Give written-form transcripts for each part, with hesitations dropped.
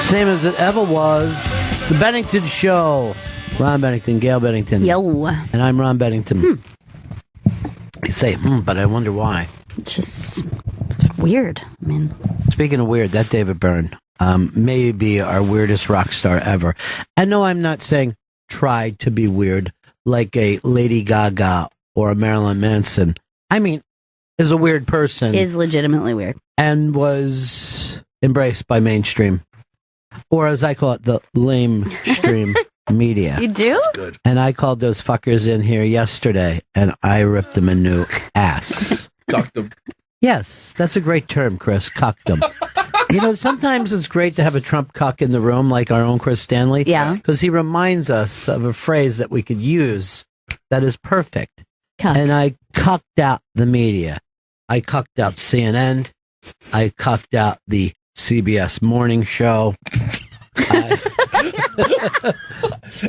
Same as it ever was. The Bennington Show. Ron Bennington, Gail Bennington. Yo. And I'm Ron Bennington. You say, but I wonder why. It's just weird. I mean, speaking of weird, that David Byrne may be our weirdest rock star ever. And no, I'm not saying try to be weird like a Lady Gaga or a Marilyn Manson. I mean, is a weird person. Is legitimately weird. And was embraced by mainstream. Or as I call it, the lame stream media. You do? That's good. And I called those fuckers in here yesterday, and I ripped them a new ass. Cocked them. Yes, that's a great term, Chris. Cucked them. You know, sometimes it's great to have a Trump cuck in the room, like our own Chris Stanley. Yeah. Because he reminds us of a phrase that we could use that is perfect. Cuck. And I cucked out the media. I cucked out CNN. I cucked out the CBS morning show.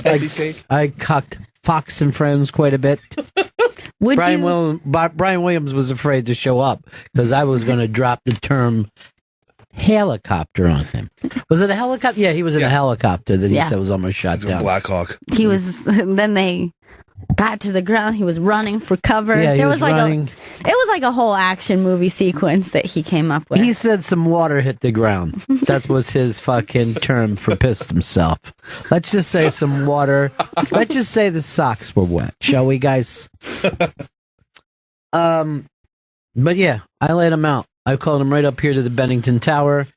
NBC. I cucked Fox and Friends quite a bit. Brian Williams was afraid to show up because I was going to drop the term helicopter on him. Was it a helicopter? Yeah, he was in a helicopter that he said was almost shot down. Black Hawk. He was. Then they got to the ground. He was running for cover. Yeah, he was like running. It was like a whole action movie sequence that he came up with. He said some water hit the ground. That was his fucking term for pissed himself. Let's just say some water. Let's just say the socks were wet. Shall we, guys? But yeah, I laid him out. I called him right up here to the Bennington Tower,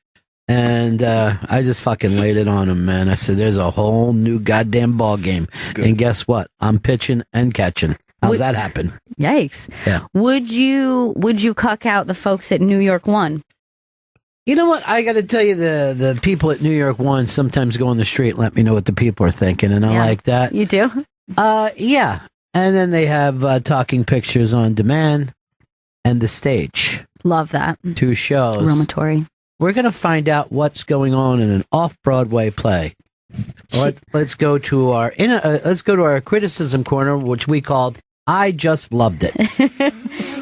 and I just fucking laid it on him, man. I said, there's a whole new goddamn ball game. Good. And guess what? I'm pitching and catching. How's that happen? Yikes. Yeah. Would you cuck out the folks at New York One? You know what? I got to tell you, the people at New York One sometimes go on the street and let me know what the people are thinking, and I like that. You do? Yeah. And then they have talking pictures on demand and the stage. Love that. 2 shows. Romatory. We're going to find out what's going on in an off-Broadway play. Let's go to our criticism corner, which we called "I Just Loved It."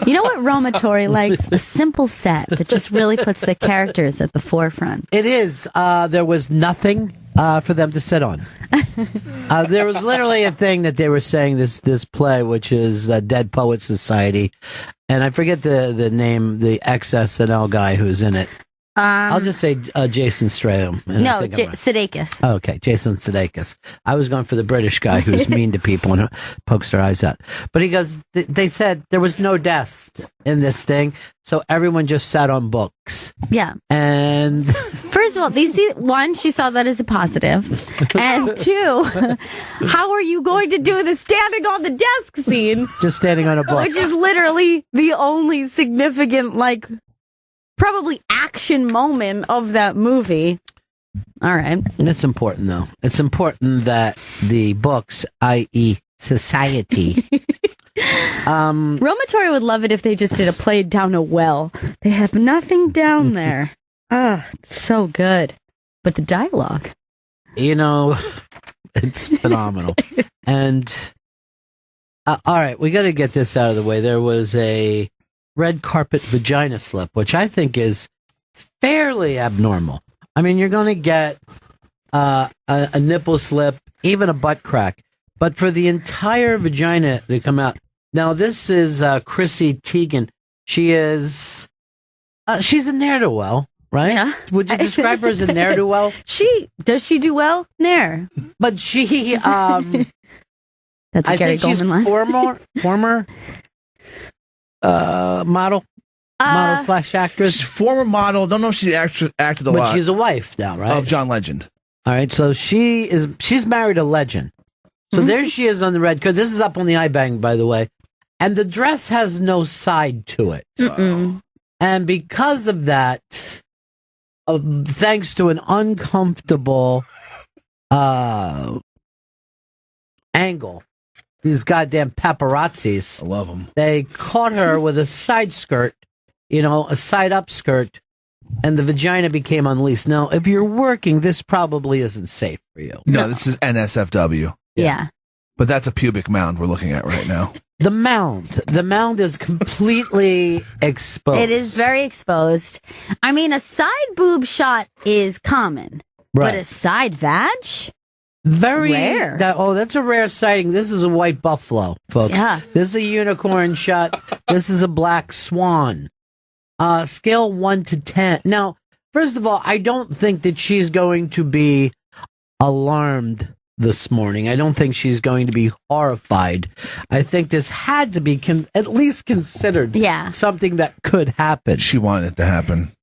You know what Romatory likes? A simple set that just really puts the characters at the forefront. It is. There was nothing for them to sit on. There was literally a thing that they were saying this play, which is Dead Poets Society, and I forget the name, the ex-SNL guy who's in it. I'll just say Jason Stratham. No, Sudeikis. Oh, okay, Jason Sudeikis. I was going for the British guy who's mean to people and pokes their eyes out. But he goes, they said there was no desk in this thing, so everyone just sat on books. Yeah. And first of all, one, she saw that as a positive. And 2, how are you going to do the standing on the desk scene? Just standing on a book. Which is literally the only significant, probably action moment of that movie. All right. And it's important, though. It's important that the books, i.e. society. Romatory would love it if they just did a play down a well. They have nothing down there. It's so good. But the dialogue. You know, it's phenomenal. And, all right, we got to get this out of the way. There was a red carpet vagina slip, which I think is fairly abnormal. I mean, you're going to get a nipple slip, even a butt crack, but for the entire vagina to come out. Now, this is Chrissy Teigen. She's a ne'er-do-well, right? Yeah. Would you describe her as a ne'er-do-well? Does she do well? Nair. But she, That's a I Gary think she's Goldman line. former model / actress. She's former model. Don't know if she acted a lot. But she's a wife now, right? Of John Legend. All right, so she's married a legend. So there she is on the red carpet. This is up on the iBang, by the way. And the dress has no side to it. And because of that, thanks to an uncomfortable angle, these goddamn paparazzis. I love them. They caught her with a side skirt, a side up skirt, and the vagina became unleashed. Now, if you're working, this probably isn't safe for you. No, this is NSFW. Yeah. But that's a pubic mound we're looking at right now. The mound is completely exposed. It is very exposed. I mean, a side boob shot is common. But a side vag? Very rare. That's a rare sighting. This is a white buffalo, folks. Yeah. This is a unicorn shot. This is a black swan. Scale 1 to 10. Now, first of all, I don't think that she's going to be alarmed this morning. I don't think she's going to be horrified. I think this had to be at least considered something that could happen. She wanted it to happen.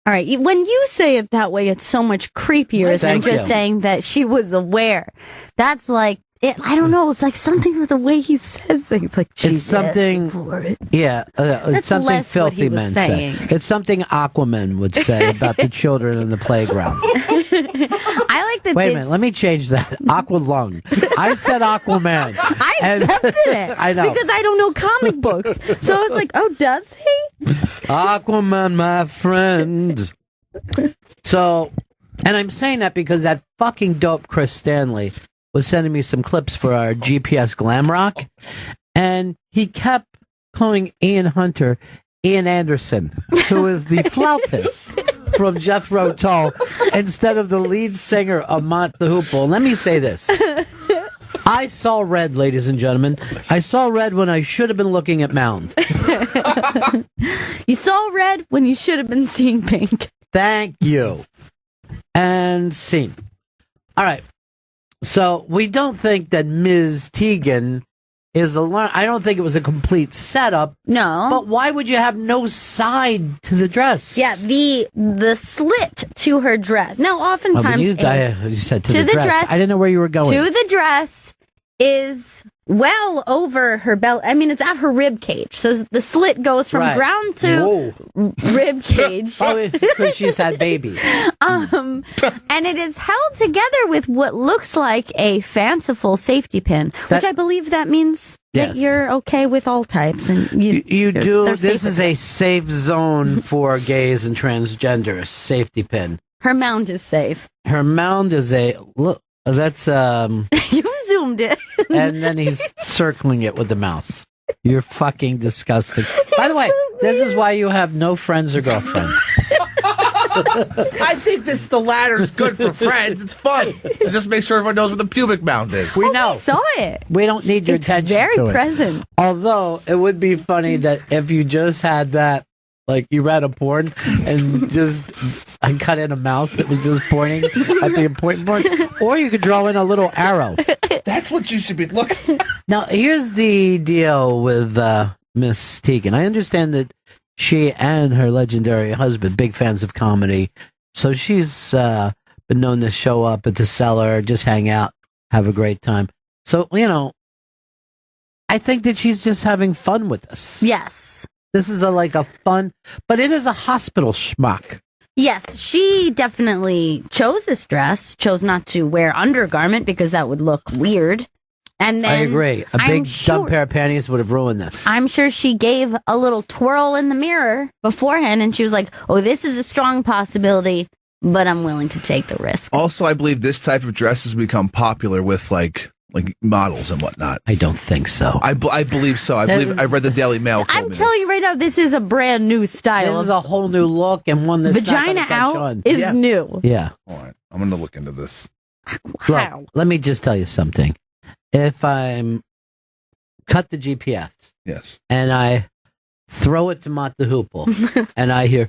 All right. When you say it that way, it's so much creepier than just saying that she was aware. That's like, I don't know. It's like something with the way he says things. It's like she's something asking for it. Yeah, it's something filthy men say. It's something Aquaman would say about the children in the playground. I like that. Wait a minute, let me change that. Aqualung. I said Aquaman. I accepted it. I know. Because I don't know comic books. So I was like, oh, does he? Aquaman, my friend. So, and I'm saying that because that fucking dope Chris Stanley was sending me some clips for our GPS Glam Rock, and he kept calling Ian Hunter Ian Anderson, who is the flautist from Jethro Tull, instead of the lead singer of Mott the Hoople. Let me say this. I saw red, ladies and gentlemen. I saw red when I should have been looking at Mound. You saw red when you should have been seeing pink. Thank you. And scene. All right. So we don't think that Ms. Tegan is alarmed. I don't think it was a complete setup. No. But why would you have no side to the dress? Yeah, the slit to her dress. Now, oftentimes... you said to the dress. I didn't know where you were going. To the dress is well over her belly. I mean, it's at her rib cage. So the slit goes from ground to rib cage. Because she's had babies. And it is held together with what looks like a fanciful safety pin, which I believe that means that you're okay with all types. And you do. This is a safe zone for gays and transgenders. Safety pin. Her mound is safe. Her mound is look. That's You zoomed it. And then he's circling it with the mouse. You're fucking disgusting. By the way, this is why you have no friends or girlfriend. I think the ladder's good for friends. It's fun to just make sure everyone knows where the pubic mound is. We know. We saw it. We don't need your attention. Very to present. It. Although it would be funny that if you just had that, like you read a porn and just I cut in a mouse that was just pointing at the appointment board, or you could draw in a little arrow. That's what you should be looking. Now, here's the deal with Miss Tegan. I understand that she and her legendary husband, big fans of comedy, so she's been known to show up at the Cellar, just hang out, have a great time. So, I think that she's just having fun with this. Yes. This is a fun, but it is a hospital schmuck. Yes, she definitely chose this dress, chose not to wear undergarment because that would look weird. And then I agree. A big dumb pair of panties would have ruined this. I'm sure she gave a little twirl in the mirror beforehand and she was like, oh, this is a strong possibility, but I'm willing to take the risk. Also, I believe this type of dress has become popular with like models and whatnot. I don't think so. I believe so. I've read the Daily Mail. I'm telling you right now, this is a brand new style. This is a whole new look and one that's vagina out is new. Yeah. All right. I'm going to look into this. Wow. Look, let me just tell you something. If I'm cut the GPS. Yes. And I throw it to Mott the Hoople and I hear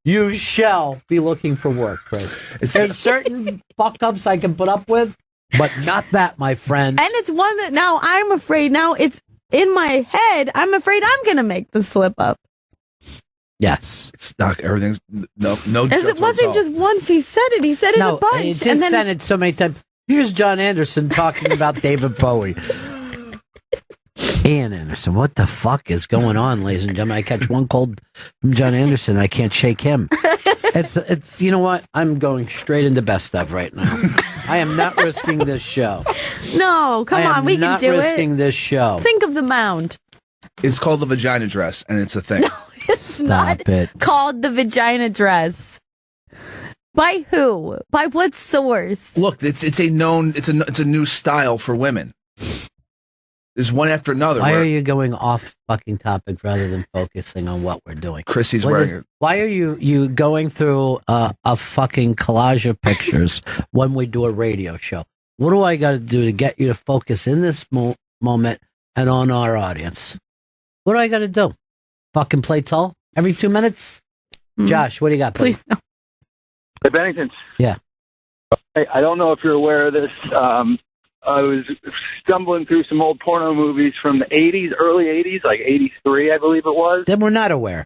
you shall be looking for work, right? There's certain fuck-ups I can put up with, but not that, my friend. And it's one that now I'm afraid, now it's in my head, I'm afraid I'm going to make the slip up. Yes. It's not, everything's, no. As it wasn't just once he said it, he said it a bunch. He just said it so many times. Here's John Anderson talking about David Bowie. Ian Anderson, what the fuck is going on, ladies and gentlemen? I catch one cold from John Anderson, I can't shake him. It's you know what? I'm going straight into best of right now. I am not risking this show. No, come on, we can do it. I'm not risking this show. Think of the mound. It's called the vagina dress, and it's a thing. No, it's not called the vagina dress. By who? By what source? Look, it's a new style for women. There's one after another. Why are you going off fucking topic rather than focusing on what we're doing? Chrissy's wearing it. Why are you going through a fucking collage of pictures when we do a radio show? What do I got to do to get you to focus in this moment and on our audience? What do I got to do? Fucking play tall every 2 minutes? Josh, what do you got, buddy? Please no. Hey, Bennington. Yeah. Hey, I don't know if you're aware of this. I was stumbling through some old porno movies from the 80s, early 80s, like 83, I believe it was. Then we're not aware.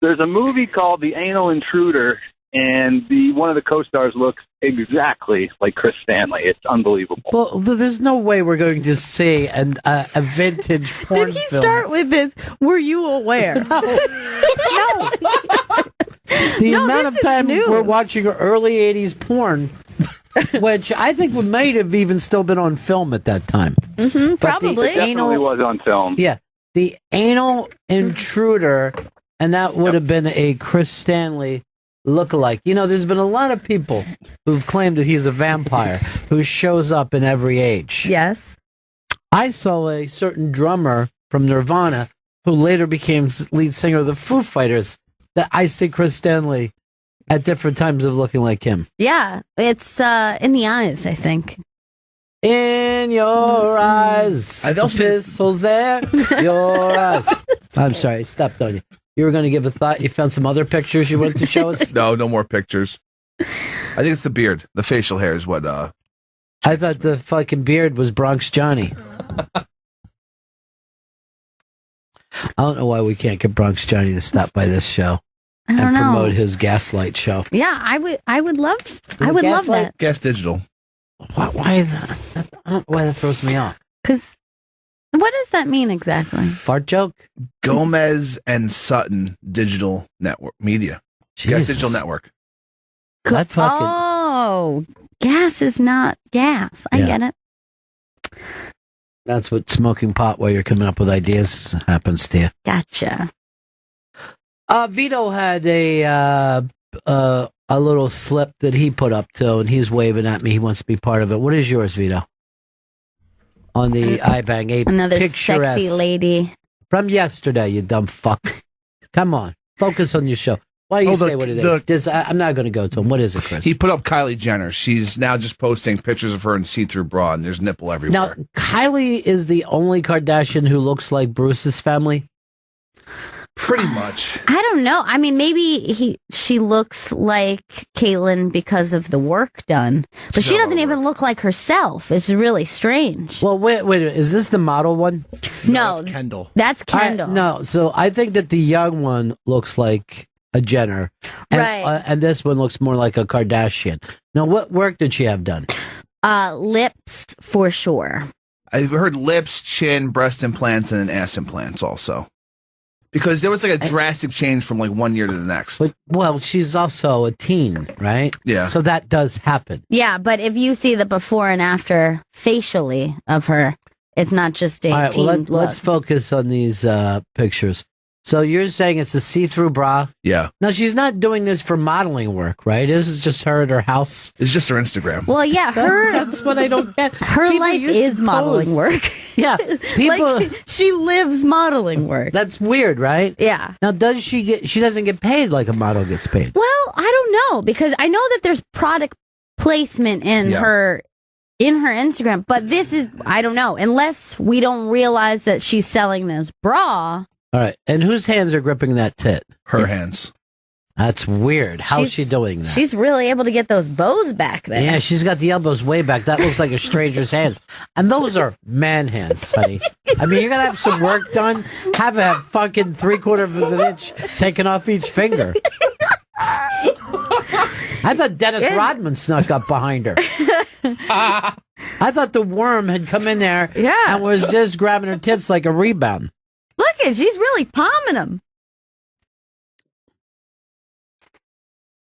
There's a movie called The Anal Intruder, and one of the co-stars looks exactly like Chris Stanley. It's unbelievable. Well, there's no way we're going to see a vintage porn Did he film. start with this? Were you aware? No. The amount of time we're watching early 80s porn, which I think might have even still been on film at that time. Mm-hmm, probably. It definitely was on film. Yeah. The Anal Intruder, and that would have been a Chris Stanley lookalike. You know, there's been a lot of people who've claimed that he's a vampire who shows up in every age. Yes. I saw a certain drummer from Nirvana who later became lead singer of the Foo Fighters that I see Chris Stanley at different times of looking like him. Yeah. It's in the eyes, I think. In your eyes. I also pistols there. Your eyes. I'm sorry, I stepped on you. You were going to give a thought. You found some other pictures you wanted to show us? No more pictures. I think it's the beard. The facial hair is what... I thought the fucking beard was Bronx Johnny. I don't know why we can't get Bronx Johnny to stop by this show I don't and know. promote his Gaslight show. Yeah, I would love that. Gas Digital. Why that? I don't know why that throws me off. Because what does that mean exactly? Fart joke? Gomez and Sutton Digital Network Media. Jesus. Gas Digital Network. That fucking... Oh, gas is not gas. I get it. That's what smoking pot while you're coming up with ideas happens to you. Gotcha. Vito had a little slip that he put up too, and he's waving at me. He wants to be part of it. What is yours, Vito? On the iBang, another picturesque sexy lady from yesterday. You dumb fuck. Come on, focus on your show. Why you say what it is? I'm not going to go to him. What is it, Chris? He put up Kylie Jenner. She's now just posting pictures of her in see-through bra, and there's nipple everywhere. Now, Kylie is the only Kardashian who looks like Bruce's family. Pretty much. I don't know. I mean, maybe she looks like Caitlyn because of the work done, but she doesn't even look like herself. It's really strange. Well, wait. Is this the model one? No, that's Kendall. That's Kendall. No, so I think that the young one looks like a Jenner, and, right? And this one looks more like a Kardashian. Now, what work did she have done? Lips for sure. I've heard lips, chin, breast implants, and then ass implants also. Because there was like a drastic change from like 1 year to the next. But, well, she's also a teen, right? Yeah. So that does happen. Yeah, but if you see the before and after facially of her, it's not just a All right, teen well, look. let's focus on these pictures. So you're saying it's a see-through bra? Yeah. Now, she's not doing this for modeling work, right? This is just her at her house. It's just her Instagram. Well, yeah, That's what I don't get. her People life used to is modeling pose. work. Yeah. People, Like, she lives modeling work. that's weird, right? Yeah. Now, she doesn't get paid like a model gets paid. Well, I don't know, because I know that there's product placement in her Instagram, but this is, I don't know, unless we don't realize that she's selling this bra. All right. And whose hands are gripping that tit? Her hands. That's weird. How's she doing that? She's really able to get those bows back there. Yeah, she's got the elbows way back. That looks like a stranger's hands. And those are man hands, honey. I mean, you're going to have some work done. Have a fucking 3/4 of an inch taken off each finger. I thought Dennis Rodman snuck up behind her. I thought the worm had come in there and was just grabbing her tits like a rebound. Look at, she's really palming them.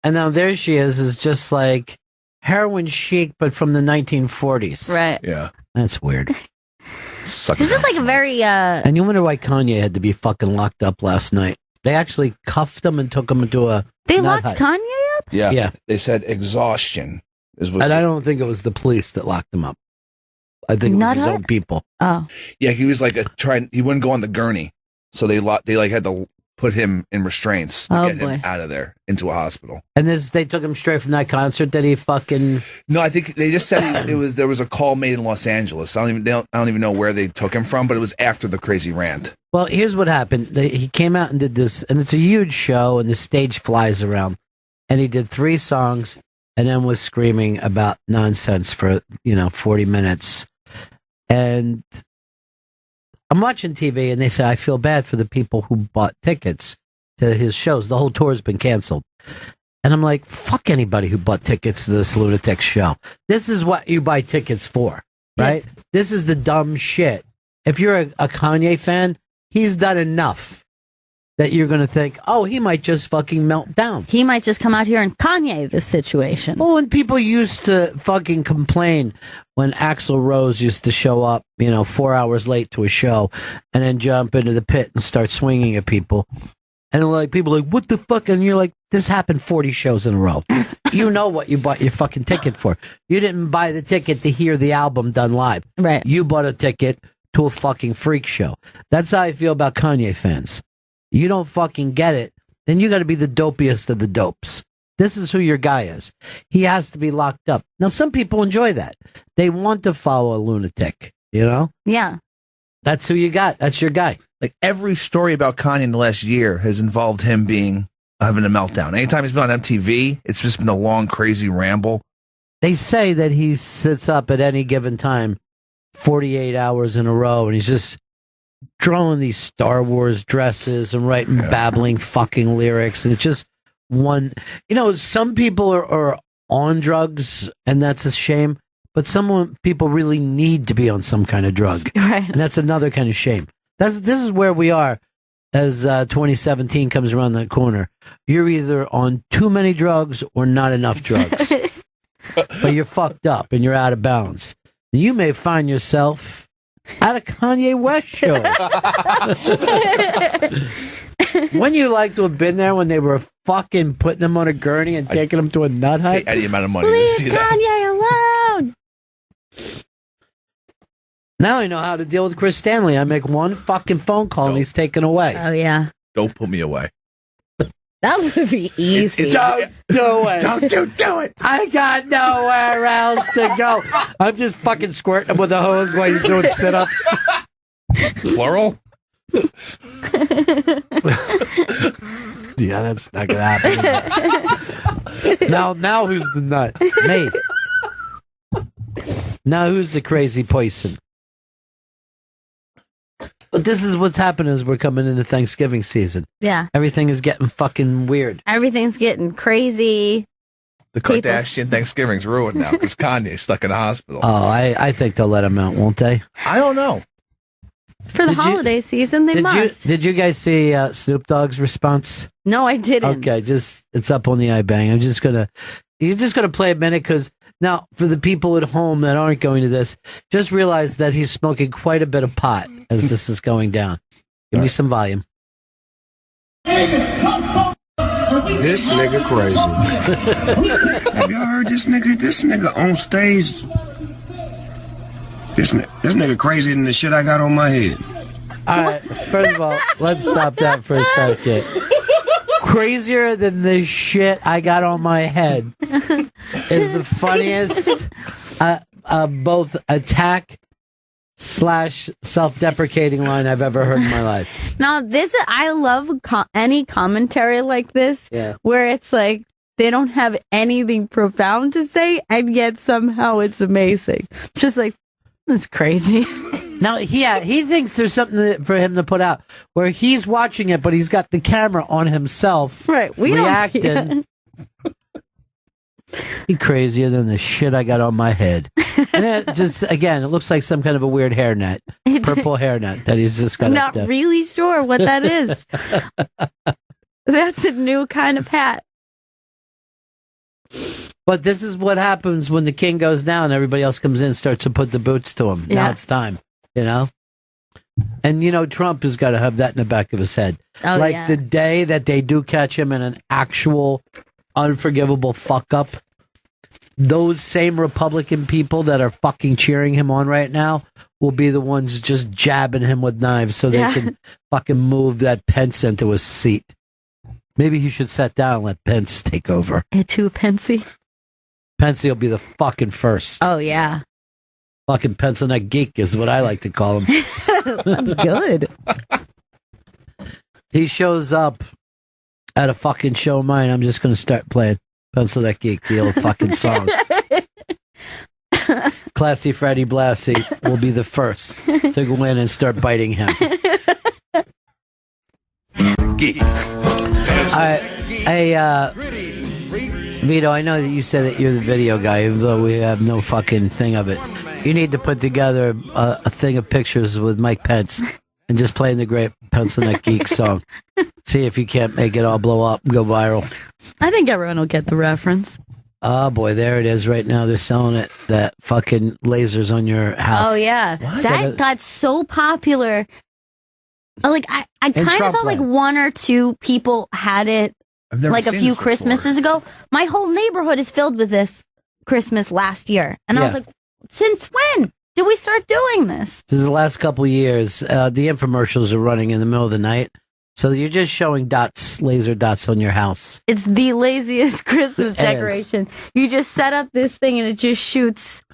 And now there she is just like heroin chic, but from the 1940s. Right. Yeah. That's weird. This is like a very, And you wonder why Kanye had to be fucking locked up last night. They actually cuffed him and took him into a... They nut locked hut. Kanye up? Yeah. Yeah. They said exhaustion. And I don't think it was the police that locked him up. I think it was Not his her? own people. Oh, Yeah, he was like he wouldn't go on the gurney, so they like had to put him in restraints to get him out of there into a hospital. And they took him straight from that concert that he fucking. No, I think they just said there was a call made in Los Angeles. I don't even know where they took him from, but it was after the crazy rant. Well, here's what happened. He came out and did this, and it's a huge show, and the stage flies around, and he did 3 songs, and then was screaming about nonsense for 40 minutes, and I'm watching TV, and they say, I feel bad for the people who bought tickets to his shows. The whole tour's been canceled. And I'm like, fuck anybody who bought tickets to this lunatic show. This is what you buy tickets for, right? Yeah. This is the dumb shit. If you're a Kanye fan, he's done enough that you're going to think, oh, he might just fucking melt down. He might just come out here and Kanye this situation. Well, when people used to fucking complain when Axl Rose used to show up, 4 hours late to a show and then jump into the pit and start swinging at people. And like people are like, what the fuck? And you're like, this happened 40 shows in a row. You know what you bought your fucking ticket for. You didn't buy the ticket to hear the album done live. Right. You bought a ticket to a fucking freak show. That's how I feel about Kanye fans. You don't fucking get it, then you got to be the dopiest of the dopes. This is who your guy is. He has to be locked up. Now, some people enjoy that. They want to follow a lunatic, Yeah. That's who you got. That's your guy. Like every story about Kanye in the last year has involved him having a meltdown. Anytime he's been on MTV, it's just been a long, crazy ramble. They say that he sits up at any given time 48 hours in a row, and he's just drawing these Star Wars dresses and writing babbling fucking lyrics. And it's just some people are on drugs, and that's a shame. But some people really need to be on some kind of drug. Right. And that's another kind of shame. This is where we are as 2017 comes around the corner. You're either on too many drugs or not enough drugs. But you're fucked up and you're out of balance. You may find yourself at a Kanye West show. Wouldn't you like to have been there when they were fucking putting him on a gurney and taking him to a nut hut? Any amount of money Leave to see that. Kanye alone. Now I know how to deal with Chris Stanley. I make one fucking phone call and he's taken away. Oh, yeah. Don't put me away. That would be easy. Don't do it. Don't you do it. I got nowhere else to go. I'm just fucking squirting him with a hose while he's doing sit-ups. Plural? Yeah, that's not going to happen. Now who's the nut? Me. Now who's the crazy person? But this is what's happening as we're coming into Thanksgiving season. Yeah. Everything is getting fucking weird. Everything's getting crazy. The Kardashian Thanksgiving's ruined now because Kanye's stuck in the hospital. Oh, I think they'll let him out, won't they? I don't know. For the holiday season, they must. Did you guys see Snoop Dogg's response? No, I didn't. Okay, it's up on the iBang. You're just gonna play a minute because now for the people at home that aren't going to this, just realize that he's smoking quite a bit of pot as this is going down. Give me some volume. This nigga crazy. Have y'all heard this nigga? This nigga on stage. This nigga crazier than the shit I got on my head. All right, first of all, let's stop that for a second. Crazier than the shit I got on my head is the funniest both attack / self-deprecating line I've ever heard in my life. Now, I love any commentary like this, where it's like they don't have anything profound to say, and yet somehow it's amazing. Just like, that's crazy. Now, he thinks there's something for him to put out where he's watching it, but he's got the camera on himself, right? We reacting. Don't He crazier than the shit I got on my head. And it looks like some kind of a weird hairnet, purple hairnet that he's just got. I'm not really sure what that is. That's a new kind of hat. But this is what happens when the king goes down. Everybody else comes in and starts to put the boots to him. Yeah. Now it's time, And, Trump has got to have that in the back of his head. Oh, the day that they do catch him in an actual unforgivable fuck up, those same Republican people that are fucking cheering him on right now will be the ones just jabbing him with knives so they can fucking move that Pence into a seat. Maybe he should sit down and let Pence take over. Too Pensy? Pensy will be the fucking first. Oh, yeah. Fucking pencil neck geek is what I like to call him. That's good. He shows up at a fucking show of mine. I'm just going to start playing Pencil Neck Geek, the old fucking song. Classy Freddie Blassie will be the first to go in and start biting him. Geek. Vito, I know that you said that you're the video guy, even though we have no fucking thing of it. You need to put together a thing of pictures with Mike Pence and just playing the great Pencil Neck Geek song. See if you can't make it all blow up and go viral. I think everyone will get the reference. Oh, boy, there it is right now. They're selling it. That fucking lasers on your house. Oh, yeah. What? That got so popular. Like, I kind of saw like one or two people had it like a few Christmases ago. My whole neighborhood is filled with this Christmas last year. And I was like, since when did we start doing this? This is the last couple of years. The infomercials are running in the middle of the night. So you're just showing dots, laser dots on your house. It's the laziest Christmas decoration. You just set up this thing and it just shoots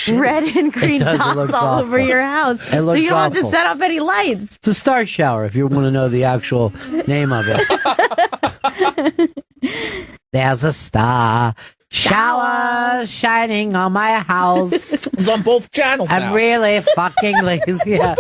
red and green dots all over your house. So you don't have to set up any lights. It's a star shower if you want to know the actual name of it. There's a star shower shining on my house. It's on both channels now. I'm really fucking lazy. Yeah.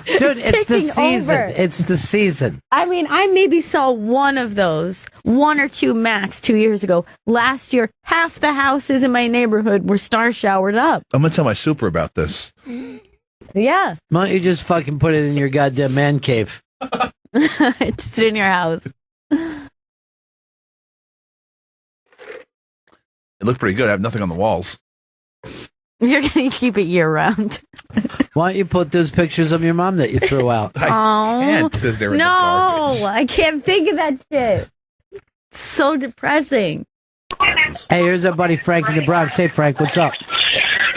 Dude, it's the season. Over. It's the season. I mean, I maybe saw one of those, one or two max 2 years ago. Last year, half the houses in my neighborhood were star showered up. I'm going to tell my super about this. Yeah. Why don't you just fucking put it in your goddamn man cave? Just in your house. It looked pretty good. I have nothing on the walls. You're going to keep it year round. Why don't you put those pictures of your mom that you threw out? I can't because they're in the No, garbage. I can't think of that shit. It's so depressing. Hey, here's our buddy Frank in the Bronx. Hey, Frank, what's up?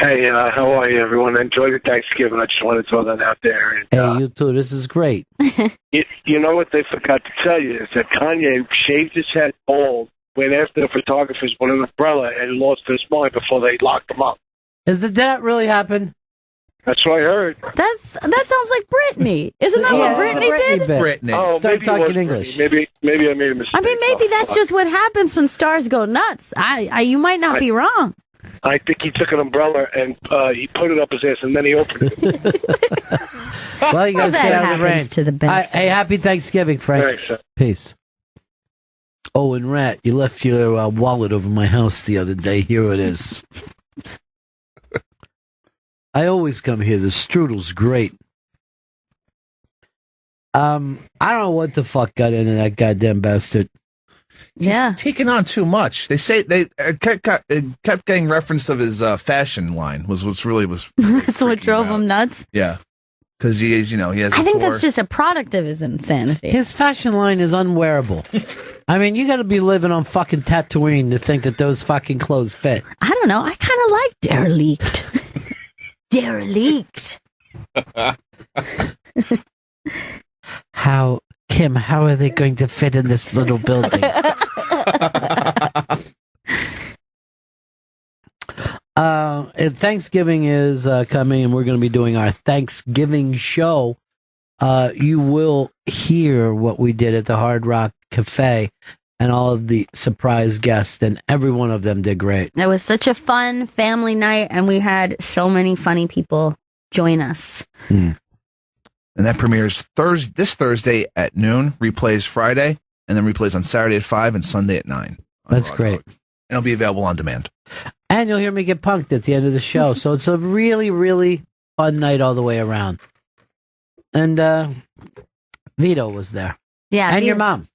Hey, how are you, everyone? Enjoy the Thanksgiving. I just wanted to throw that out there. And, Hey, you too. This is great. you know what they forgot to tell you is that Kanye shaved his head bald, went after the photographers with an umbrella, and lost his mind before they locked him up. Did that really happen? That's what I heard. That sounds like Britney. Isn't that what Britney did? Britney. Oh, Start maybe talking English. Maybe I made a mistake. I mean, maybe that's just what happens when stars go nuts. You might not be wrong. I think he took an umbrella and he put it up his ass, and then he opened it. Well, you got to stay out of the rain. To the best. Hey, happy Thanksgiving, Frank. Thanks, sir. Peace. Oh, and Rat, you left your wallet over my house the other day. Here it is. I always come here. The strudel's great. I don't know what the fuck got into that goddamn bastard. Yeah. He's taking on too much. They say they kept getting reference of his fashion line was what's really was. That's what drove him nuts. Yeah, because he has I think that's just a product of his insanity. His fashion line is unwearable. I mean, you got to be living on fucking Tatooine to think that those fucking clothes fit. I don't know. I kind of like derelict. Derelict. How are they going to fit in this little building? And Thanksgiving is coming, and we're going to be doing our Thanksgiving show. You will hear what we did at the Hard Rock Cafe and all of the surprise guests, and every one of them did great. It was such a fun family night, and we had so many funny people join us. And that premieres this Thursday at noon, replays Friday, and then replays on Saturday at 5 and Sunday at 9. That's great. And it'll be available on demand. And you'll hear me get punked at the end of the show. So it's a really, really fun night all the way around. And Vito was there. Yeah. And your mom.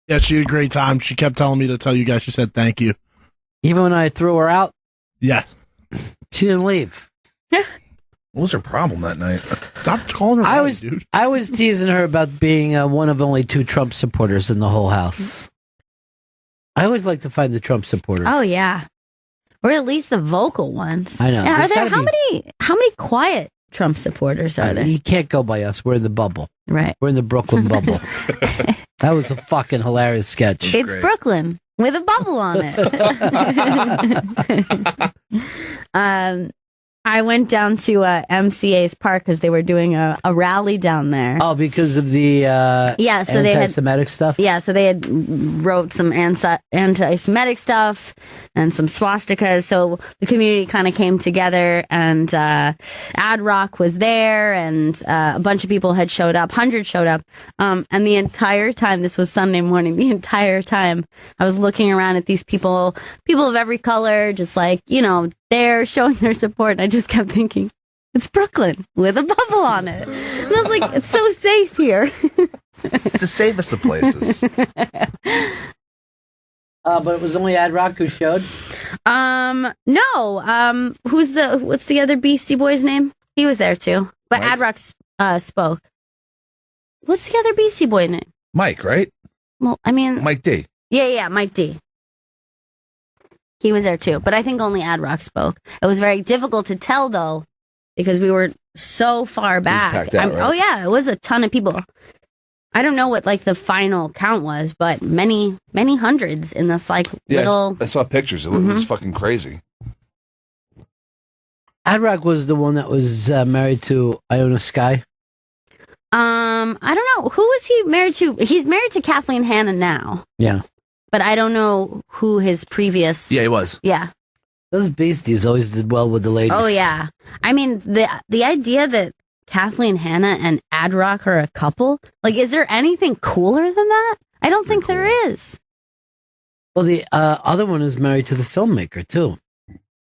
Yeah, she had a great time. She kept telling me to tell you guys. She said thank you. Even when I threw her out? Yeah. She didn't leave. What was her problem that night? Stop calling her dude. I was teasing her about being one of only 2 Trump supporters in the whole house. I always like to find the Trump supporters. Oh, yeah. Or at least the vocal ones. I know. And are there There's gotta how many quiet Trump supporters are there? You can't go by us. We're in the bubble. Right. We're in the Brooklyn bubble. That was a fucking hilarious sketch. It's great. Brooklyn with a bubble on it. I went down to MCA's park because they were doing a rally down there. Oh, because of the so they had anti-Semitic stuff? Yeah, so they had wrote some anti-Semitic stuff and some swastikas. So the community kind of came together, and Ad Rock was there, and a bunch of people had showed up. Hundreds showed up, and the entire time, this was Sunday morning. The entire time, I was looking around at these people of every color, just like they're showing their support. And I just kept thinking, it's Brooklyn with a bubble on it. And I was like, it's so safe here. It's the safest of places. But it was only Ad Rock who showed? No. What's the other Beastie Boy's name? He was there too. But Mike? Ad Rock spoke. What's the other Beastie Boy name? Mike, right? Well, I mean... Mike D. Yeah, Mike D. He was there too, but I think only Ad Rock spoke. It was very difficult to tell though, because we were so far back. packed out, right? Oh yeah, it was a ton of people. I don't know what the final count was, but many hundreds in this little. I saw pictures. It was fucking crazy. Ad Rock was the one that was married to Iona Sky. I don't know. Who was he married to? He's married to Kathleen Hanna now. Yeah. But I don't know who his previous... Yeah, he was. Yeah. Those beasties always did well with the ladies. Oh, yeah. I mean, the idea that Kathleen Hanna and Ad Rock are a couple, is there anything cooler than that? I don't think there is. Well, the other one is married to the filmmaker, too.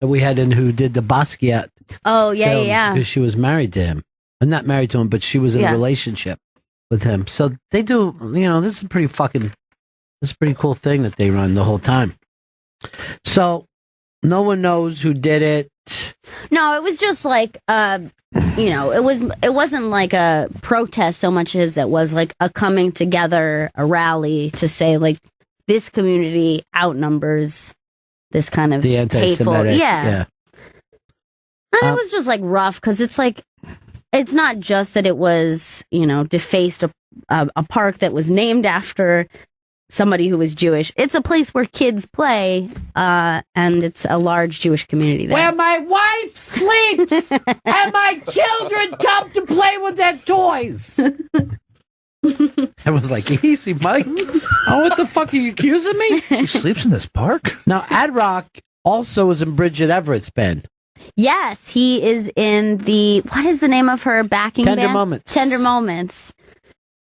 That we had in who did the Basquiat Oh, yeah, film, yeah. because she was married to him. I'm not married to him, but she was in a relationship with him. So they do, this is a pretty cool thing that they run the whole time. So no one knows who did it. No, it was just it wasn't like a protest so much as it was like a coming together, a rally to say this community outnumbers this kind of the anti-Semitic. Hateful. Yeah. And it was just rough because it's it's not just that it was, defaced a park that was named after somebody who was Jewish. It's a place where kids play, and it's a large Jewish community there. Where my wife sleeps and my children come to play with their toys. Everyone's like, easy, Mike. Oh, what the fuck are you accusing me? She sleeps in this park? Now, Ad Rock also was in Bridget Everett's band. Yes, he is in what is the name of her backing Tender band? Moments. Tender Moments.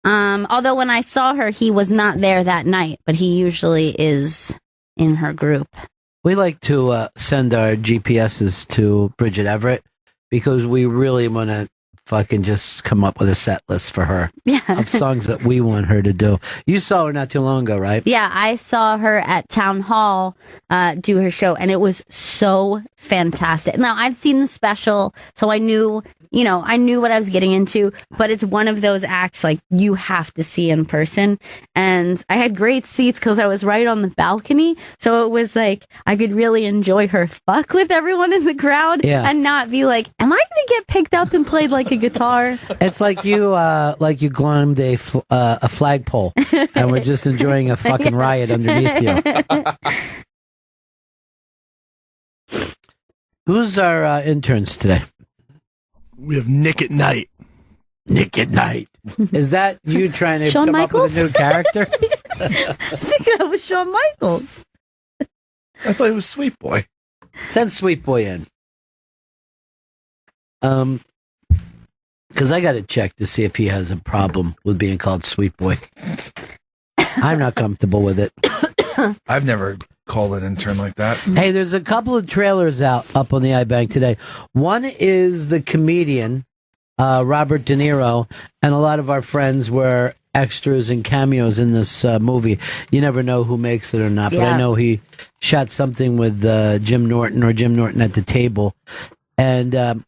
Although when I saw her, he was not there that night, but he usually is in her group. We like to send our GPSs to Bridget Everett because we really want to fucking just come up with a set list for her of songs that we want her to do. You saw her not too long ago, right? Yeah, I saw her at Town Hall do her show, and it was so fantastic. Now, I've seen the special, so I knew what I was getting into, but it's one of those acts you have to see in person. And I had great seats because I was right on the balcony, so it was I could really enjoy her fuck with everyone in the crowd and not be am I going to get picked up and played like a guitar? It's like you climbed a flagpole and we're just enjoying a fucking riot underneath you. Who's our interns today? We have Nick at Night. Nick at Night. Is that you trying to Shawn come Michaels? up with a new character? I think that was Shawn Michaels. I thought he was Sweet Boy. Send Sweet Boy in. Because I got to check to see if he has a problem with being called Sweet Boy. I'm not comfortable with it. I've never called an intern like that. Hey, there's a couple of trailers up on the iBank today. One is the comedian, Robert De Niro, and a lot of our friends were extras and cameos in this movie. You never know who makes it or not, but I know he shot something with Jim Norton or Jim Norton at the table. And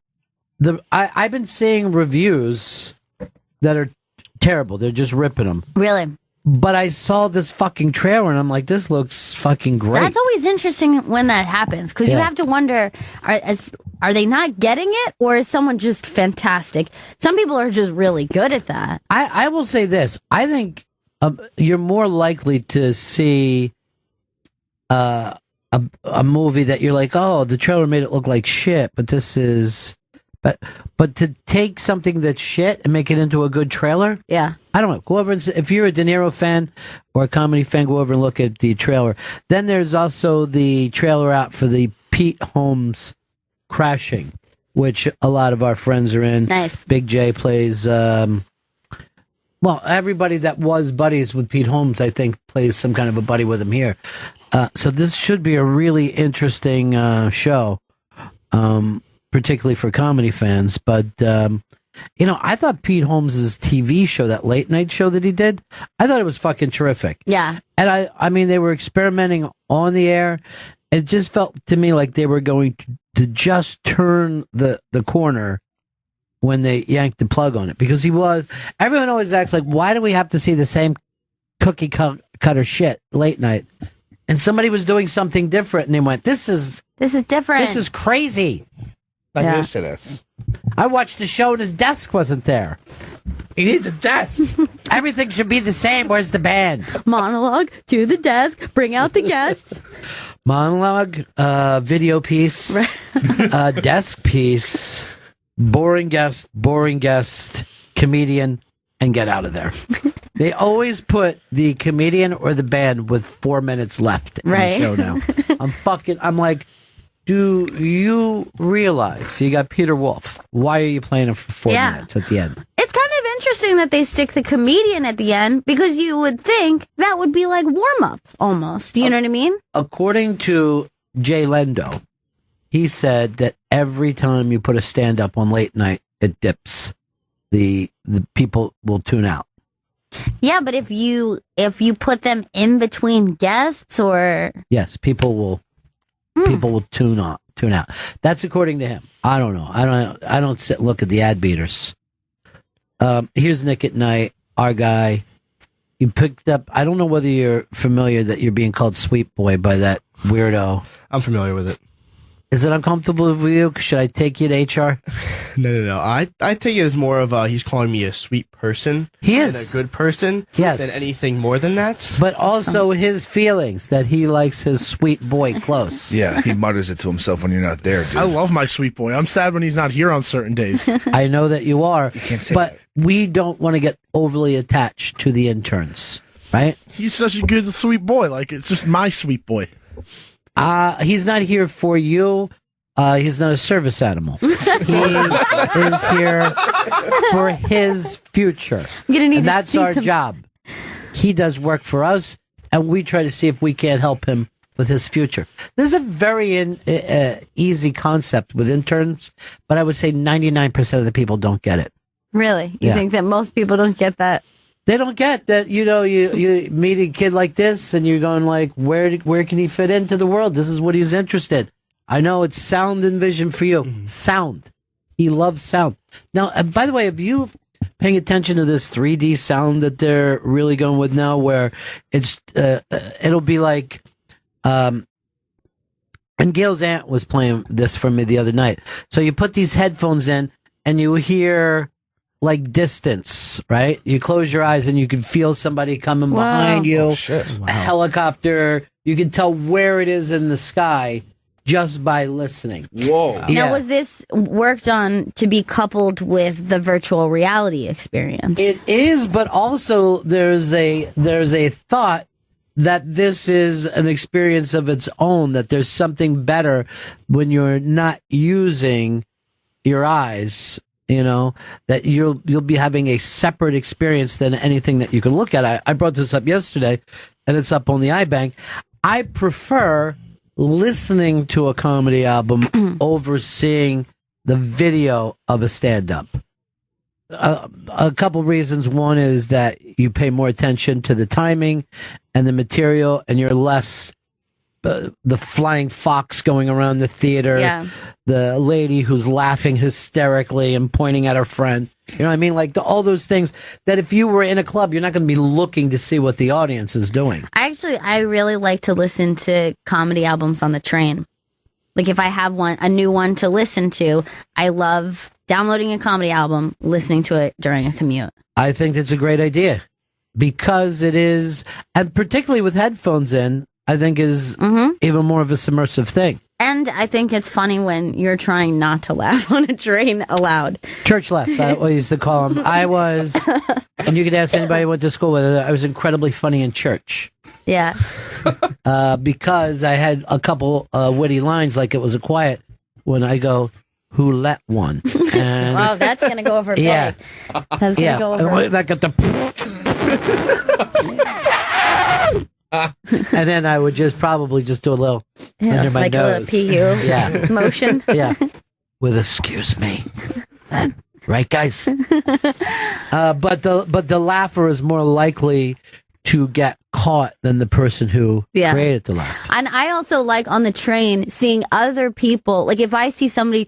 I've been seeing reviews that are terrible. They're just ripping them. Really? But I saw this fucking trailer and I'm like, this looks fucking great. That's always interesting when that happens because you have to wonder, are they not getting it or is someone just fantastic? Some people are just really good at that. I will say this. I think you're more likely to see a movie that you're like, oh, the trailer made it look like shit, but this is... But to take something that's shit and make it into a good trailer, yeah, I don't know. Go over and if you're a De Niro fan or a comedy fan, go over and look at the trailer. Then there's also the trailer out for the Pete Holmes Crashing, which a lot of our friends are in. Nice. Big J plays. Well, everybody that was buddies with Pete Holmes, I think, plays some kind of a buddy with him here. So this should be a really interesting show. Particularly for comedy fans, but I thought Pete Holmes's TV show, that late night show that he did, I thought it was fucking terrific. Yeah, and I mean, they were experimenting on the air. It just felt to me like they were going to just turn the corner when they yanked the plug on it, because everyone always acts like, why do we have to see the same cookie cutter shit late night? And somebody was doing something different, and they went, "This is different. This is crazy." I'm used to this. I watched the show and his desk wasn't there. He needs a desk. Everything should be the same. Where's the band? Monologue to the desk. Bring out the guests. Monologue, video piece, desk piece, boring guest, comedian, and get out of there. They always put the comedian or the band with 4 minutes left in the show now. I'm like, do you realize you got Peter Wolf? Why are you playing him for 4 minutes at the end? It's kind of interesting that they stick the comedian at the end because you would think that would be like warm up almost. You know what I mean? According to Jay Lendo, he said that every time you put a stand up on late night, it dips. The people will tune out. Yeah, but if you put them in between guests or yes, people will tune out. That's according to him. I don't know. I don't sit and look at the ad beaters. Here's Nick at Night, our guy. You picked up. I don't know whether you're familiar that you're being called Sweet Boy by that weirdo. I'm familiar with it. Is it uncomfortable with you? Should I take you to HR? No. I take it as more of he's calling me a sweet person. He is. And a good person. Yes. Than anything more than that. But also his feelings that he likes his sweet boy close. Yeah, he mutters it to himself when you're not there, dude. I love my sweet boy. I'm sad when he's not here on certain days. I know that you are. You can't say but that. We don't want to get overly attached to the interns, right? He's such a good sweet boy. Like, it's just my sweet boy. He's not here for you. He's not a service animal. He is here for his future. And that's our job. He does work for us, and we try to see if we can't help him with his future. This is a very easy concept with interns, but I would say 99% of the people don't get it. Really? You think that most people don't get that? They don't get that, you meet a kid like this, and you're going like, where can he fit into the world? This is what he's interested in. I know it's sound and vision for you. Sound. He loves sound. Now, by the way, have you paying attention to this 3D sound that they're really going with now, where it's it'll be like, and Gail's aunt was playing this for me the other night. So you put these headphones in, and you hear like distance, right? You close your eyes, and you can feel somebody coming behind you. Oh, shit. A helicopter. You can tell where it is in the sky just by listening. Whoa. Yeah. Now, was this worked on to be coupled with the virtual reality experience? It is, but also there's a thought that this is an experience of its own, that there's something better when you're not using your eyes, that you'll be having a separate experience than anything that you can look at. I brought this up yesterday, and it's up on the iBank. I prefer listening to a comedy album over seeing the video of a stand-up. A couple reasons. One is that you pay more attention to the timing and the material, and you're less the flying fox going around the theater, the lady who's laughing hysterically and pointing at her friend. You know what I mean? Like all those things that if you were in a club, you're not going to be looking to see what the audience is doing. I really like to listen to comedy albums on the train. Like if I have a new one to listen to, I love downloading a comedy album, listening to it during a commute. I think that's a great idea because it is, and particularly with headphones in, I think is even more of a submersive thing. And I think it's funny when you're trying not to laugh on a train aloud. Church laughs, I used to call them. I was, and you could ask anybody who went to school with it, I was incredibly funny in church. Yeah. Because I had a couple witty lines like it was a quiet when I go, who let one? And wow, that's going to go over big. Yeah. That's going to go over. That got the... and then I would probably do a little under my like nose. A little PU motion. Yeah. With excuse me. Right, guys? But the laugher is more likely to get caught than the person who created the laugh. And I also like on the train seeing other people, like if I see somebody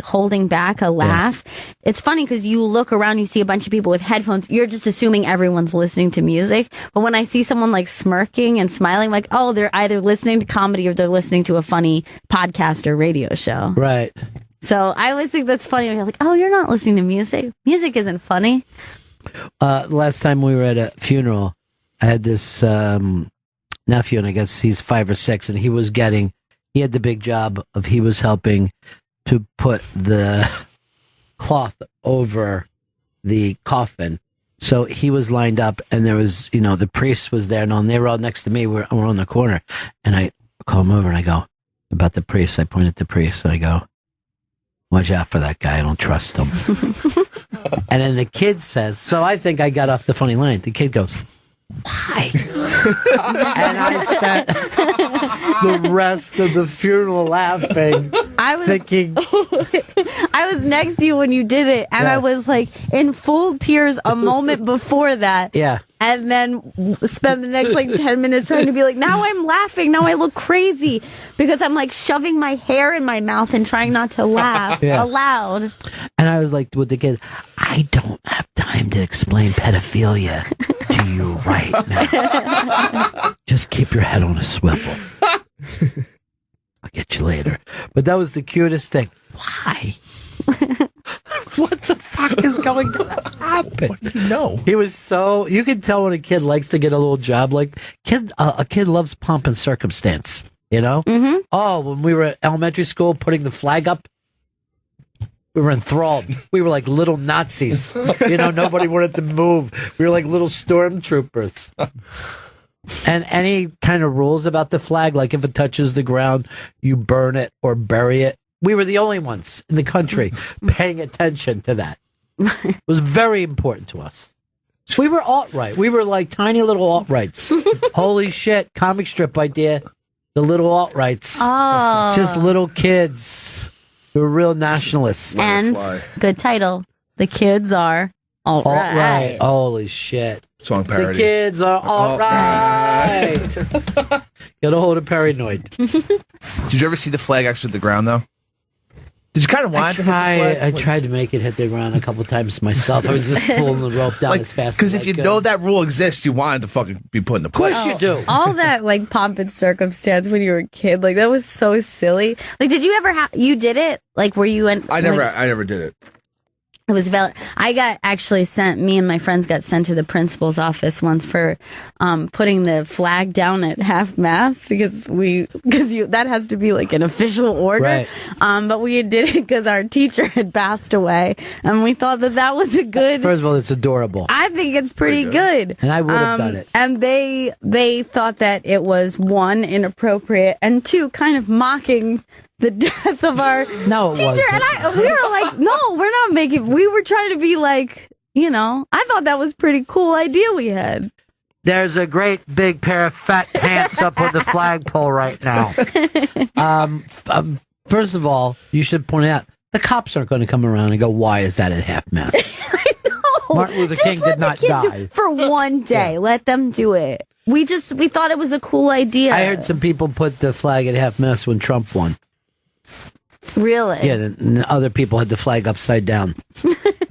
holding back a laugh, it's funny because you look around, you see a bunch of people with headphones, you're just assuming everyone's listening to music. But when I see someone like smirking and smiling, like, oh, they're either listening to comedy or they're listening to a funny podcast or radio show. Right. So I always think that's funny when you're like, oh, you're not listening to music. Music isn't funny. Last time we were at a funeral, I had this nephew, and I guess he's 5 or 6, and he had the big job of he was helping to put the cloth over the coffin. So he was lined up, and there was, the priest was there, and they were all next to me. We're on the corner, and I call him over, and I go, about the priest. I point at the priest, and I go, watch out for that guy. I don't trust him. And then the kid says, so I think I got off the funny line. The kid goes, why? And I spent the rest of the funeral laughing, thinking. I was next to you when you did it, and I was like in full tears a moment before that. Yeah. And then spend the next 10 minutes trying to be like, now I'm laughing. Now I look crazy because I'm like shoving my hair in my mouth and trying not to laugh aloud. And I was like with the kid, I don't have time to explain pedophilia to you right now. Just keep your head on a swivel. I'll get you later. But that was the cutest thing. Why? What the fuck is going to happen? What do you know? He was you can tell when a kid likes to get a little job. Like a kid loves pomp and circumstance, Mm-hmm. Oh, when we were at elementary school putting the flag up, we were enthralled. We were like little Nazis. Nobody wanted to move. We were like little stormtroopers. And any kind of rules about the flag, like if it touches the ground, you burn it or bury it. We were the only ones in the country paying attention to that. It was very important to us. We were alt-right. We were like tiny little alt-rights. Holy shit, comic strip idea. The little alt-rights. Oh. Just little kids who were real nationalists. And good title. The kids are alt-right. Holy shit. Song parody. The kids are alt-right. Get a hold of Paranoid. Did you ever see the flag actually hit the ground, though? Did you kind of want to hit the flag? I tried to make it hit the ground a couple times myself. I was just pulling the rope down as fast as I could. Because if you know that rule exists, you wanted to fucking be put in the place. Of course you do. All that pomp and circumstance when you were a kid, that was so silly. Did you ever you did it? Were you in? I never did it. It was valid. I got actually sent. Me and my friends got sent to the principal's office once for putting the flag down at half mast because that has to be an official order. Right. But we did it because our teacher had passed away, and we thought that was a good. First of all, it's adorable. I think it's pretty good. And I would have done it. And they thought that it was 1, inappropriate, and 2, kind of mocking the death of our teacher. And we were like, no, we're not making. We were trying to be I thought that was a pretty cool idea we had. There's a great big pair of fat pants up on the flagpole right now. First of all, you should point out the cops aren't going to come around and go, why is that at half mast? I know. Martin Luther King did not die. For one day. Yeah. Let them do it. We thought it was a cool idea. I heard some people put the flag at half mast when Trump won. Really? Yeah, and other people had the flag upside down.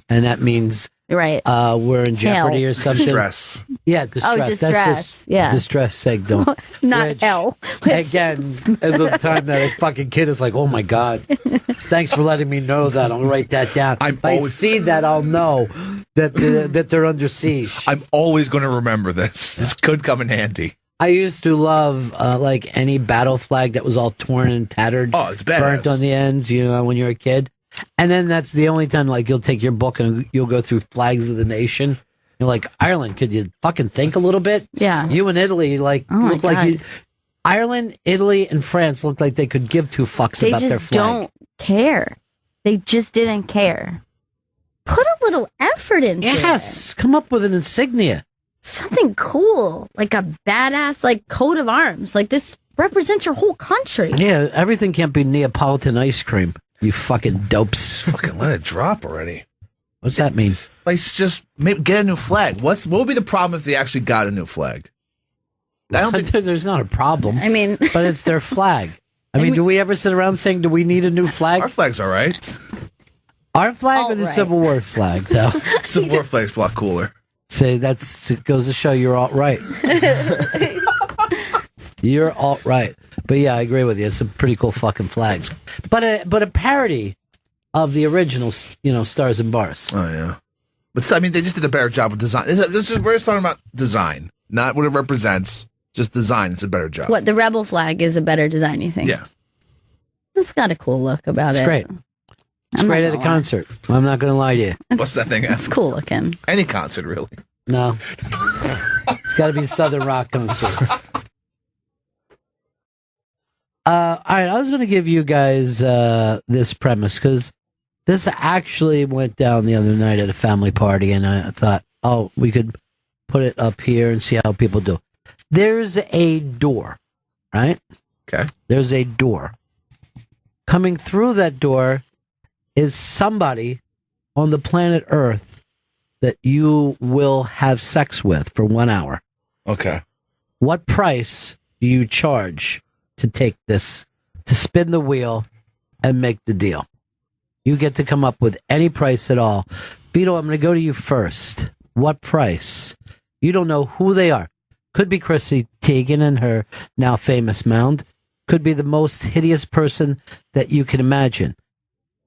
and that means Right. We're in jeopardy or something. Distress. Yeah, distress. Oh, distress. That's just Yeah. distress signal. Not Which, hell. Again, as of the time that a fucking kid is like, oh my God, thanks for letting me know that. I'll write that down. If I see that, I'll know that they're under siege. I'm always going to remember this. This could come in handy. I used to love like any battle flag that was all torn and tattered. Oh, it's badass. Burnt on the ends, when you're a kid. And then that's the only time, like, you'll take your book and you'll go through flags of the nation. You're like, Ireland, could you fucking think a little bit? Yeah. You and Italy, look like you. Ireland, Italy, and France look like they could give two fucks about their flag. They just don't care. They just didn't care. Put a little effort into it. Yes, come up with an insignia. Something cool, like a badass, like coat of arms. Like this represents your whole country. Yeah, everything can't be Neapolitan ice cream. You fucking dopes. Fucking let it drop already. What's that mean? Like, just maybe get a new flag. What would be the problem if they actually got a new flag? I don't think there's not a problem. I mean, but it's their flag. I mean, do we ever sit around saying, do we need a new flag? Our flag's all right. Our flag or the Civil War flag, though? Civil War flag's a lot cooler. Say, it goes to show you're all right. You're all right. But yeah, I agree with you. It's a pretty cool fucking flags. But a parody of the original, Stars and Bars. Oh, yeah. But I mean, they just did a better job with design. We're just talking about design, not what it represents. Just design. It's a better job. What, the rebel flag is a better design, you think? Yeah. It's got a cool look about it. It's great. It's great at a concert. I'm not going to lie to you. What's that thing? It's cool looking. Any concert, really. No. It's got to be a Southern rock concert. All right, I was going to give you guys this premise because this actually went down the other night at a family party, and I thought, we could put it up here and see how people do. There's a door, right? Okay. There's a door. Coming through that door is somebody on the planet Earth that you will have sex with for 1 hour. Okay. What price do you charge to take this, to spin the wheel and make the deal? You get to come up with any price at all. Vito, I'm going to go to you first. What price? You don't know who they are. Could be Chrissy Teigen and her now famous mound. Could be the most hideous person that you can imagine.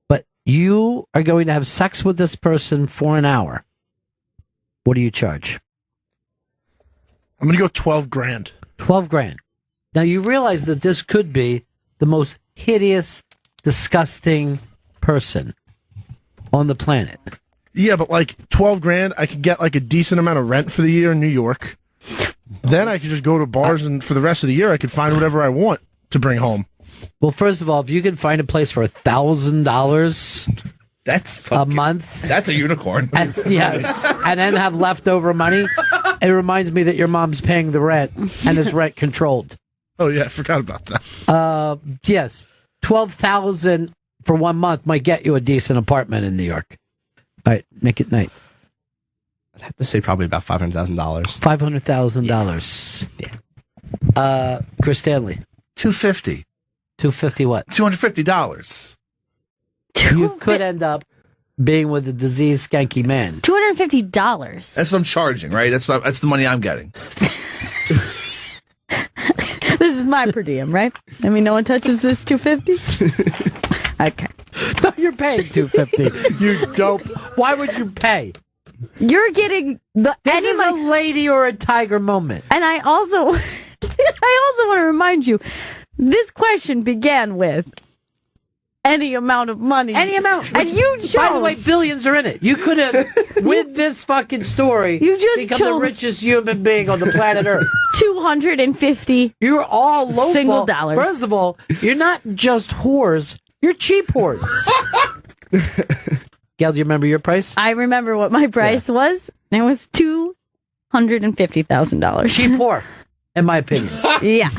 But you are going to have sex with this person for an hour. What do you charge? I'm going to go 12 grand. 12 grand. Now you realize that this could be the most hideous, disgusting person on the planet. Yeah, but like 12 grand, I could get like a decent amount of rent for the year in New York. Then I could just go to bars and for the rest of the year I could find whatever I want to bring home. Well, first of all, if you can find a place for $1,000 that's a month, that's a unicorn. And, yes, and then have leftover money, it reminds me that your mom's paying the rent and is rent controlled. Oh yeah, I forgot about that. Yes, 12,000 for 1 month might get you a decent apartment in New York. All right, Nick at night. I'd have to say probably about $500,000. $500,000. Yeah. Chris Stanley. $250. $250 what? $250. You could end up being with a diseased, skanky man. $250. That's what I'm charging, right? That's the money I'm getting. This is my per diem, right? I mean, no one touches this $250. Okay. No, you're paying $250. You dope. Why would you pay? You're getting the. This is a lady or a tiger moment. And I also want to remind you, this question began with any amount of money. Any amount. And you chose. By the way, billions are in it. You could have, with this fucking story, you just become chose the richest human being on the planet Earth. 250. You're all low single dollars. First of all, you're not just whores. You're cheap whores. Gail, do you remember your price? I remember what my price was. It was $250,000. Cheap whore, in my opinion. Yeah.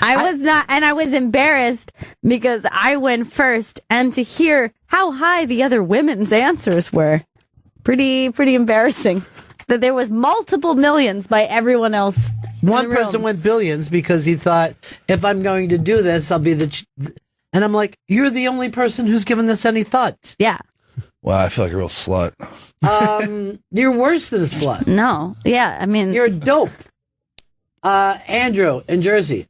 I was not, and I was embarrassed because I went first, and to hear how high the other women's answers were, pretty embarrassing. That there was multiple millions by everyone else. One person went billions because he thought, if I'm going to do this, I'll be and I'm like, you're the only person who's given this any thought. Yeah. Wow, I feel like a real slut. You're worse than a slut. No. Yeah, I mean... You're a dope. Andrew in Jersey.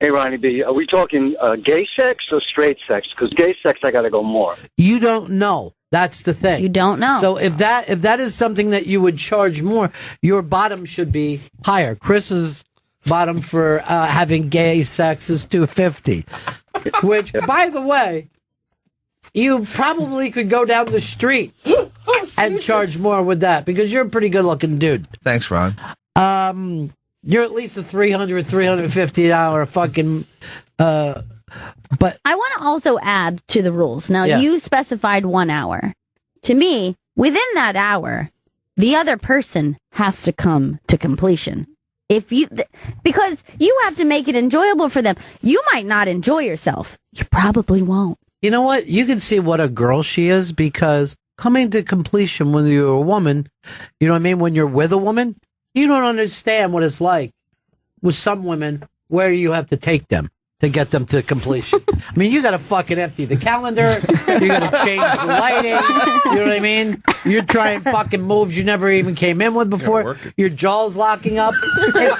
Hey, Ronnie B, are we talking gay sex or straight sex? Because gay sex, I got to go more. You don't know. That's the thing. You don't know. So if that is something that you would charge more, your bottom should be higher. Chris's bottom for having gay sex is $250, which, by the way, you probably could go down the street and charge more with that because you're a pretty good-looking dude. Thanks, Ron. You're at least a $350 fucking. But I want to also add to the rules. Now, Yeah. you specified 1 hour. To me, within that hour, the other person has to come to completion. Because you have to make it enjoyable for them. You might not enjoy yourself. You probably won't. you know what? You can see what a girl she is because coming to completion when you're a woman, you know what I mean? When you're with a woman, you don't understand what it's like with some women where you have to take them to get them to completion. I mean, you got to fucking empty the calendar. You got to change the lighting. You know what I mean? You're trying fucking moves you never even came in with before. Your jaw's locking up. It's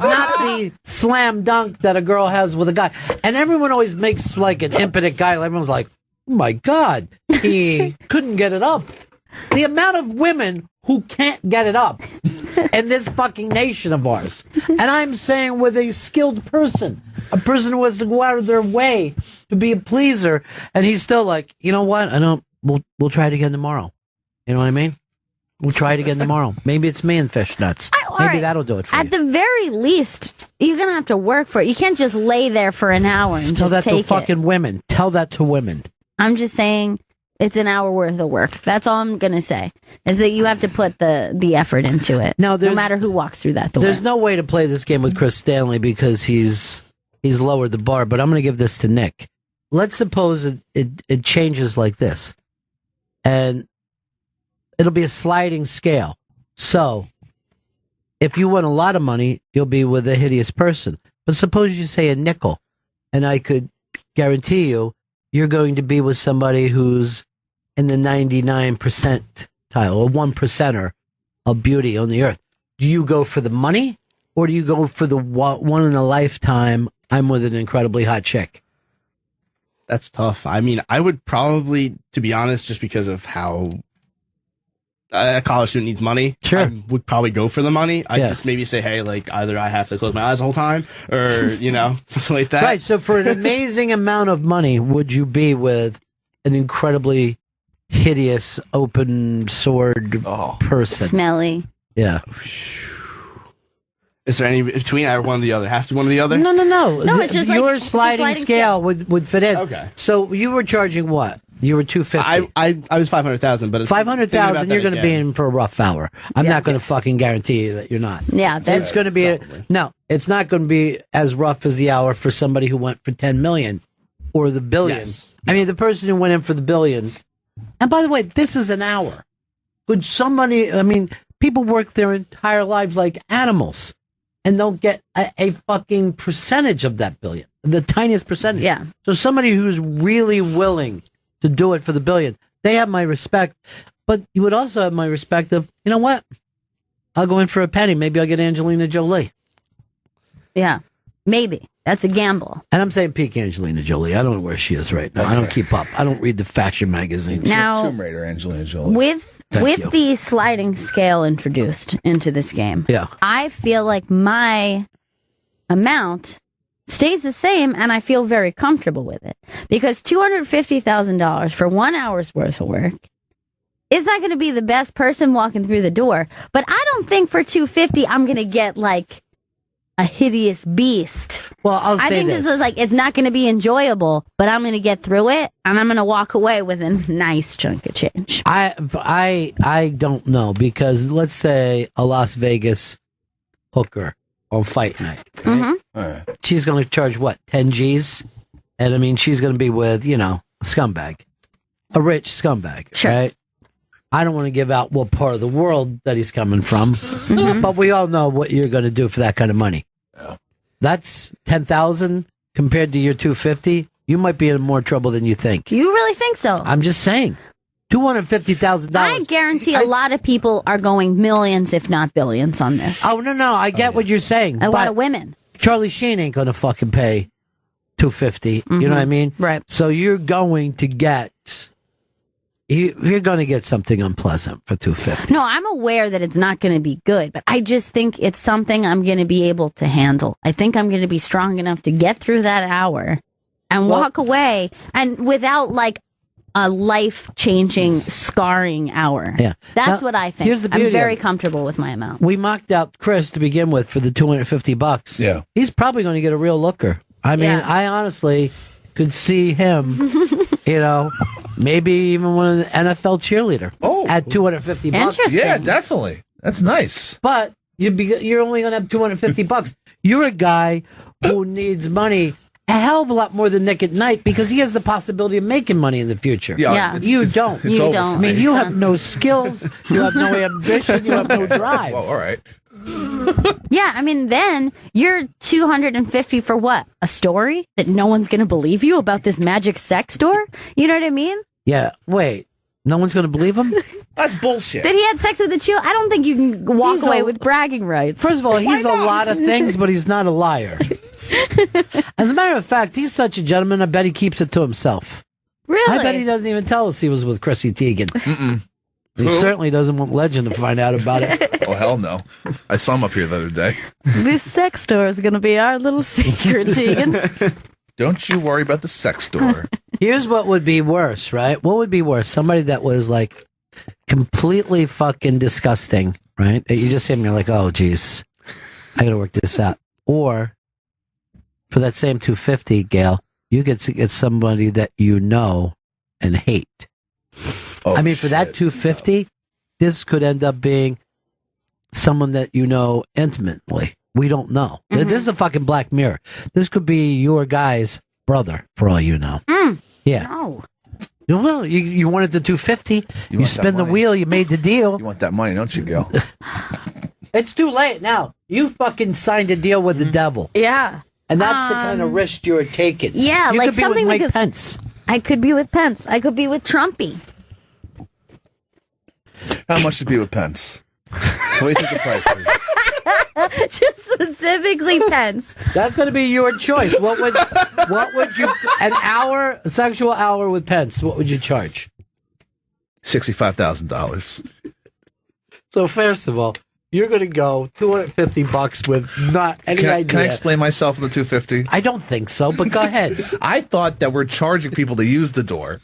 not the slam dunk that a girl has with a guy. And everyone always makes like an impotent guy. Everyone's like, oh my God, he couldn't get it up. The amount of women who can't get it up in this fucking nation of ours. And I'm saying with a skilled person, a person who has to go out of their way to be a pleaser, and he's still like, you know what? We'll try it again tomorrow. You know what I mean? We'll try it again tomorrow. Maybe it's me and fish nuts. Maybe that'll do it for you. At the very least, you're going to have to work for it. You can't just lay there for an hour and Tell that just take to fucking women. Tell that to women. I'm just saying it's an hour worth of work. That's all I'm going to say, is that you have to put the effort into it. Now, no matter who walks through that door. There's no way to play this game with Chris Stanley because he's lowered the bar, but I'm going to give this to Nick. Let's suppose it changes like this, and it'll be a sliding scale. So if you win a lot of money, you'll be with a hideous person. But suppose you say a nickel, and I could guarantee you're going to be with somebody who's in the 99 percentile or 1%er of beauty on the earth. Do you go for the money, or do you go for the one in a lifetime, I'm with an incredibly hot chick? That's tough. I mean, I would probably, to be honest, just because of how a college student needs money, sure, I would probably go for the money. I'd just maybe say, hey, like, either I have to close my eyes the whole time or, you know, something like that. Right. So for an amazing amount of money, would you be with an incredibly hideous open sword person? Smelly. Yeah. Is there any between either one or the other? Has to be one or the other? No. No, it's just your like sliding scale would fit in. Okay. So you were charging what? You were $250. I was 500,000, but it's 500,000. You're going to be in for a rough hour. I'm not going to fucking guarantee you that you're not. Yeah, it's going to be no. It's not going to be as rough as the hour for somebody who went for 10 million or the billion. Yes. I mean, the person who went in for the billion. And by the way, this is an hour. Would somebody? I mean, people work their entire lives like animals and don't get a fucking percentage of that billion, the tiniest percentage. Yeah. So somebody who's really willing to do it for the billion, they have my respect. But you would also have my respect of, you know what? I'll go in for a penny. Maybe I'll get Angelina Jolie. Yeah, maybe. That's a gamble. And I'm saying peak Angelina Jolie. I don't know where she is right now. I don't keep up. I don't read the fashion magazines. Now, Tomb Raider Angelina Jolie. With you. the sliding scale introduced into this game, Yeah. I feel like my amount stays the same, and I feel very comfortable with it. Because $250,000 for 1 hour's worth of work is not going to be the best person walking through the door. But I don't think for $250 I'm going to get like a hideous beast. Well, I'll say I think this is like, it's not going to be enjoyable, but I'm going to get through it, and I'm going to walk away with a nice chunk of change. I don't know, because let's say a Las Vegas hooker on fight night. Right? Mm-hmm. All right. She's going to charge what, 10 G's? And I mean, she's going to be with, you know, a scumbag, a rich scumbag, Sure. right? I don't want to give out what part of the world that he's coming from, but we all know what you're going to do for that kind of money. Yeah. That's 10,000 compared to your 250. You might be in more trouble than you think. You really think so? I'm just saying. $250,000. I guarantee a lot of people are going millions, if not billions, on this. Oh, no. I get what you're saying. A lot of women. Charlie Sheen ain't going to fucking pay $250. You know what I mean? Right. So you're going to get... You're going to get something unpleasant for $250. No, I'm aware that it's not going to be good, but I just think it's something I'm going to be able to handle. I think I'm going to be strong enough to get through that hour and walk away, and without like a life-changing, scarring hour. Yeah. That's what I think. Here's the beauty I'm very of it. comfortable with my amount. We mocked out Chris to begin with for the $250. Yeah. He's probably going to get a real looker. I mean, I honestly could see him, maybe even one of the NFL cheerleader at $250. Interesting. Yeah, definitely. That's nice. But you're only going to have $250. You're a guy who needs money a hell of a lot more than Nick at Night because he has the possibility of making money in the future. Yeah. You don't. It's over don't. for I mean, me. you have no skills. You have no ambition. You have no drive. Well, all right. Yeah, I mean, then you're $250 for what? A story that no one's going to believe you about this magic sex store? You know what I mean? Yeah. Wait. No one's going to believe him? That's bullshit. That he had sex with a chill? I don't think you can walk away with bragging rights. First of all, he's a lot of things, but he's not a liar. As a matter of fact, he's such a gentleman, I bet he keeps it to himself. Really? I bet he doesn't even tell us he was with Chrissy Teigen. He certainly doesn't want Legend to find out about it. Oh, hell no. I saw him up here the other day. This sex store is going to be our little secret, Tegan. Don't you worry about the sex store. Here's what would be worse, right? What would be worse? Somebody that was like completely fucking disgusting, right? That you just see him, you're like, oh, geez, I got to work this out. Or for that same 250, Gail, you get to get somebody that you know and hate. Oh, I mean, for that 250, this could end up being someone that you know intimately. We don't know. This is a fucking Black Mirror. This could be your guy's brother, for all you know. Yeah. No. Well, you wanted the 250. You want spin that the money. wheel. You made the deal. You want that money, don't you, Gil? It's too late now. You fucking signed a deal with the devil, Yeah. and that's the kind of risk you're taking. Yeah, you like could be something with Mike because- Pence. I could be with Pence. I could be with Trumpy. How much to be with Pence? What do you think the price is? Just specifically Pence. That's going to be your choice. What would you a sexual hour with Pence? What would you charge? $65,000. So first of all, you're going to go $250 with not any idea. Can I explain myself with the $250? I don't think so, but go ahead. I thought that we're charging people to use the door.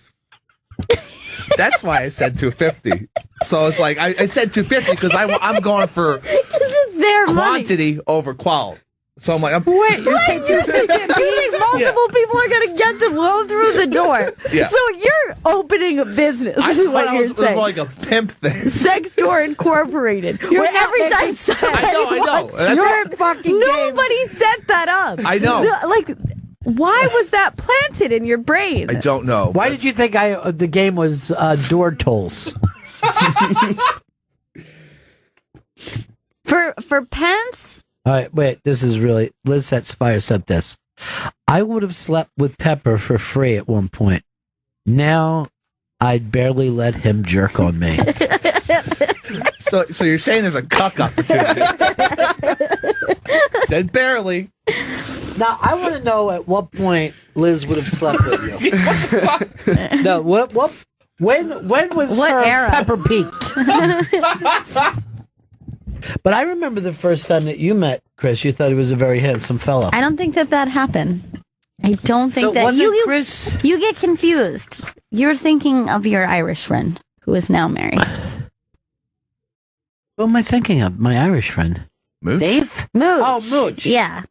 That's why I said $250. So it's like I said $250 because I'm going for It's their quantity over quality. So I'm like, Wait, you're saying You think multiple people are going to get to blow through the door. Yeah. So you're opening a business, I is thought what it you're was saying. more like a pimp thing. Sex Store Incorporated. Where not every making time sense. somebody I know. walks- That's You're fucking Nobody set that up. I know. Like, why was that planted in your brain? I don't know. Why did you think the game was door tolls? For Pence? All right, wait. This is really Liz Fire said this. I would have slept with Pepper for free at one point. Now I'd barely let him jerk on me. So you're saying there's a cuck opportunity? Said barely. Now I want to know at what point Liz would have slept with you. No, when was What her era? Pepper peak? But I remember the first time that you met Chris. You thought he was a very handsome fellow. I don't think that happened. I don't think So that wasn't Chris? You get confused. You're thinking of your Irish friend who is now married. What am I thinking of? My Irish friend, Mooch? Dave. Mooch. Oh, Mooch. Yeah.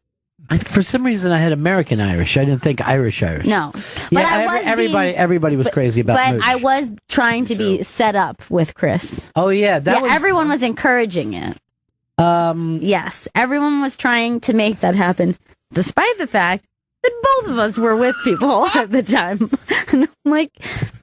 For some reason, I had American Irish. I didn't think Irish. No. But Yeah, I was everybody was crazy about But Mooch. I was trying to be set up with Chris. Oh yeah, Everyone was encouraging it. Yes, everyone was trying to make that happen, despite the fact that both of us were with people at the time. And I'm like,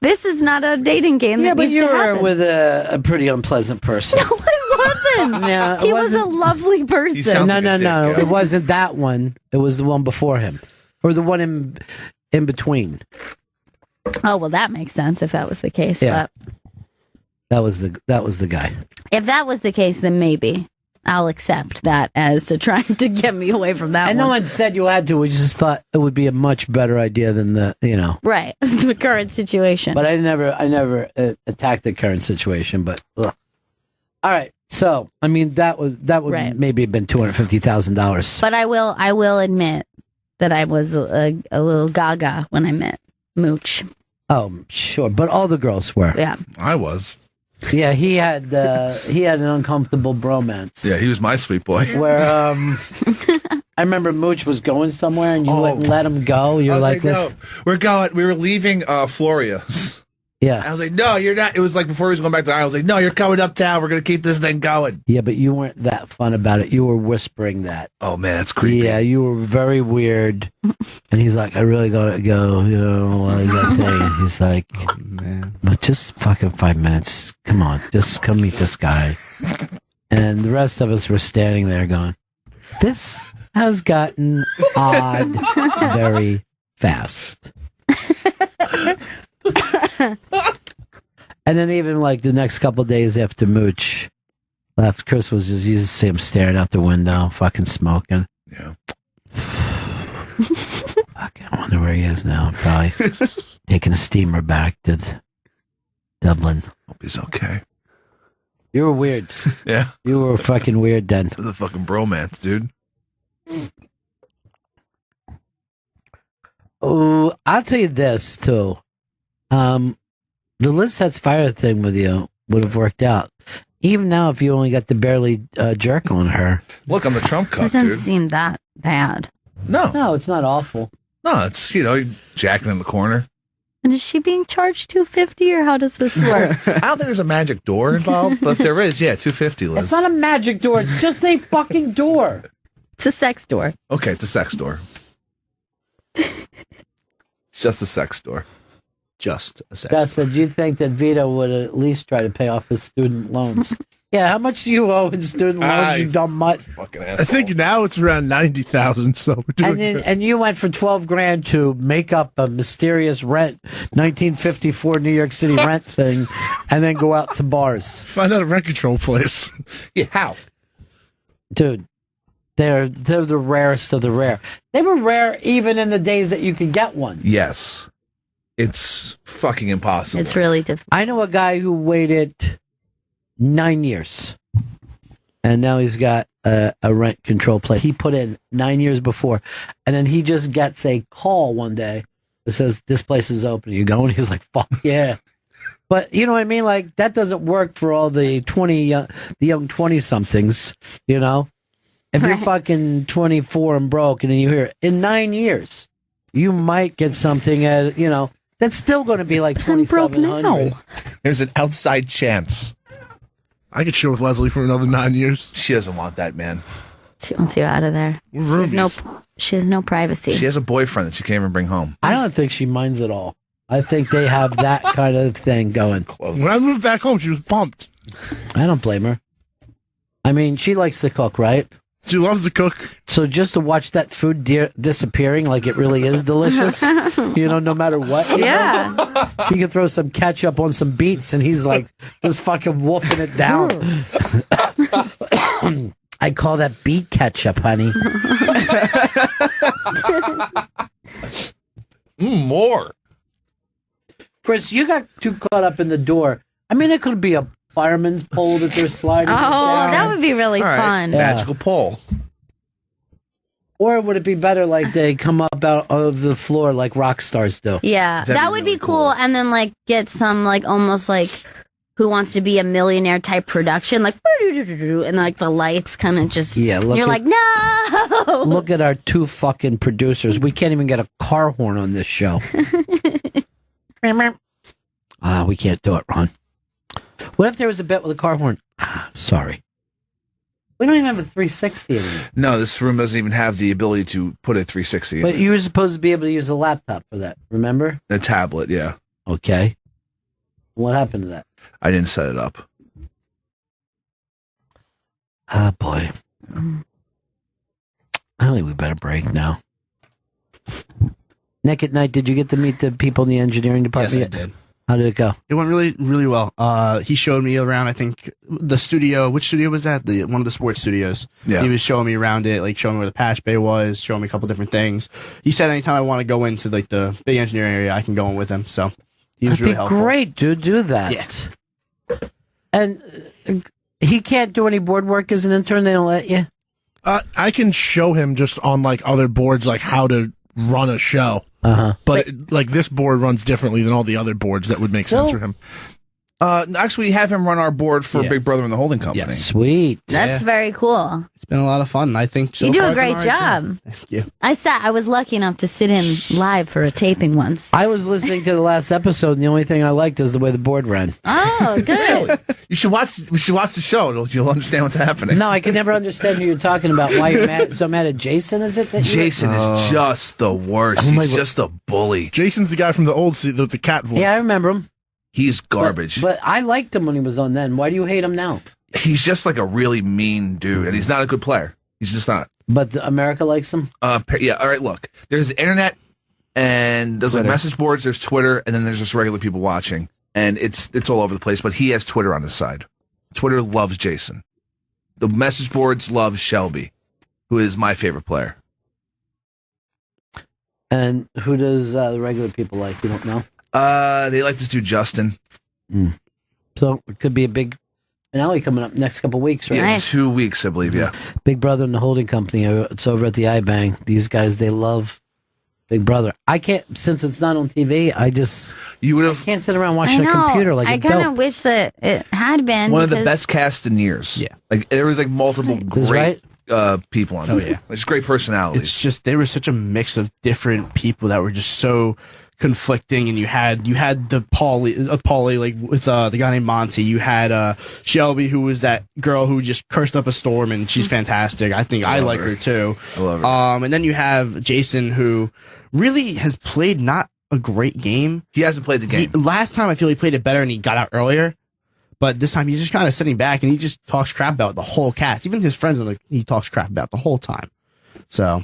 this is not a dating game. Yeah, that but needs you to were happen. with a pretty unpleasant person. No, it wasn't. Yeah, it he was a wasn't- lovely person. sound- No, like a dick, no. yeah. It wasn't that one. It was the one before him, or the one in in between. Oh, well, that makes sense if that was the case. Yeah. But That was the guy. if that was the case, then maybe I'll accept that as to trying to get me away from that And no one said you had to. We just thought it would be a much better idea than Right. The current situation. But I never attacked the current situation. But ugh. All right. So I mean that would Right. maybe have been $250,000. But I will admit that I was a little gaga when I met Mooch. Oh, sure. But all the girls were. Yeah. I was. Yeah, he had an uncomfortable bromance. Yeah, he was my sweet boy. Where I remember Mooch was going somewhere and you wouldn't let him go. You're I was like, no, we're going. We were leaving Floria's. Yeah. I was like, no, you're not. It was like before he was going back to Ireland. I was like, no, you're coming uptown. We're going to keep this thing going. Yeah, but you weren't that fun about it. You were whispering that. Oh, man, it's creepy. Yeah, you were very weird. And he's like, I really got to go. You know, that thing. And he's like, oh, man, but just fucking 5 minutes. Come on, just come meet this guy. And the rest of us were standing there going, this has gotten odd very fast. And then even like the next couple of days after Mooch left, Chris was just, you just see him staring out the window, fucking smoking. Yeah. Fuck, I wonder where he is now. Probably taking a steamer back to Dublin. Hope he's okay. You were weird. Yeah. You were fucking weird then. It was a fucking bromance, dude. Oh, I'll tell you this too. The Liz Sets Fire thing with you would have worked out. Even now, if you only got to barely jerk on her. Look, I'm the Trump cuck, Doesn't dude. seem that bad. No, it's not awful. No, it's, jacking in the corner. And is she being charged $250 or how does this work? I don't think there's a magic door involved, but if there is, yeah, $250, Liz. It's not a magic door. It's just a fucking door. It's a sex door. Okay, it's a sex door. Just a sex door. Just a sex Gus, door. did you think that Vito would at least try to pay off his student loans? Yeah, how much do you owe in student loans, you dumb mutt? Fucking I asshole. think now it's around 90,000. So we're doing good. And you went for $12,000 to make up a mysterious rent, 1954 New York City rent thing, and then go out to bars. Find out a rent control place. Yeah, how? Dude, they're the rarest of the rare. They were rare even in the days that you could get one. Yes. It's fucking impossible. It's really difficult. I know a guy who waited 9 years, and now he's got a rent control place. He put in 9 years before, and then he just gets a call one day that says, this place is open. You go, and he's like, fuck yeah. But you know what I mean? Like, that doesn't work for all the young 20-somethings, you know? If you're fucking 24 and broke, and then you hear, in 9 years, you might get something at, that's still going to be like $2,700. There's an outside chance. I could chill with Leslie for another 9 years. She doesn't want that, man. She wants you out of there. She has no privacy. She has a boyfriend that she can't even bring home. I don't think she minds at all. I think they have that kind of thing going. Close. When I moved back home, she was pumped. I don't blame her. I mean, she likes to cook, right? She loves to cook. So just to watch that food disappearing like it really is delicious, no matter what. Yeah. She can throw some ketchup on some beets and he's like just fucking wolfing it down. I call that beet ketchup, honey. More. Chris, you got too caught up in the door. I mean, it could be a fireman's pole that they're sliding down. That would be really All right. fun. Yeah. Magical pole. Or would it be better like they come up out of the floor like rock stars do? Yeah, That'd that be would really be cool. And then get some almost Who Wants to Be a Millionaire type production, and the lights kind of just. Yeah, you're like, no. Look at our two fucking producers. We can't even get a car horn on this show. We can't do it, Ron. What if there was a bit with a car horn? Sorry. We don't even have a 360 anymore. No, this room doesn't even have the ability to put a 360 in But it. you were supposed to be able to use a laptop for that, remember? A tablet, yeah. Okay. What happened to that? I didn't set it up. Ah, boy. I think we better break now. Nick, at night, did you get to meet the people in the engineering department? Yes, I did. How did it go? It went really, really well. He showed me around, I think, the studio. Which studio was that? One of the sports studios. Yeah. He was showing me around it, like showing me where the patch bay was, showing me a couple different things. He said anytime I want to go into like the big engineering area, I can go in with him. So he was really helpful. Great, dude. Do that. Yeah. And he can't do any board work as an intern. They don't let you. I can show him just on like other boards, like how to run a show. But like this board runs differently than all the other boards that would make sense for him. Actually, we have him run our board for Big Brother and the holding company. Yeah. Sweet. That's very cool. It's been a lot of fun. I think so You do far a it's been great all right, job. too. Thank you. I was lucky enough to sit in live for a taping once. I was listening to the last episode, and the only thing I liked is the way the board ran. Oh, good. You should watch. We should watch the show. You'll understand what's happening. No, I can never understand who you're talking about. Why you're so mad at Jason? Is it that Jason is just the worst. He's just a bully. Jason's the guy from the old the cat voice. Yeah, I remember him. He's garbage. But I liked him when he was on then. Why do you hate him now? He's just like a really mean dude, and he's not a good player. He's just not. But America likes him? Yeah, all right, look. There's the internet, and there's like message boards, there's Twitter, and then there's just regular people watching. And it's all over the place, but he has Twitter on his side. Twitter loves Jason. The message boards love Shelby, who is my favorite player. And who does the regular people like? You don't know? They like this dude, Justin. So it could be a big finale coming up next couple weeks, right? Yeah, 2 weeks, I believe, yeah. Big Brother and the Holding Company. It's over at the iBang. These guys, they love Big Brother. I can't, since it's not on TV, I can't sit around watching a computer like I kind of wish that it had been. One of the best casts in years. Yeah. Like, there was like multiple great people on it. Oh, yeah. Just great personalities. It's just, they were such a mix of different people that were just so conflicting, and you had the Paulie like with the guy named Monty. You had Shelby, who was that girl who just cursed up a storm, and she's fantastic. I think I like her too. I love her. And then you have Jason, who really has played not a great game. He hasn't played the game. Last time I feel he played it better and he got out earlier. But this time he's just kind of sitting back and he just talks crap about the whole cast. Even his friends he talks crap about the whole time. So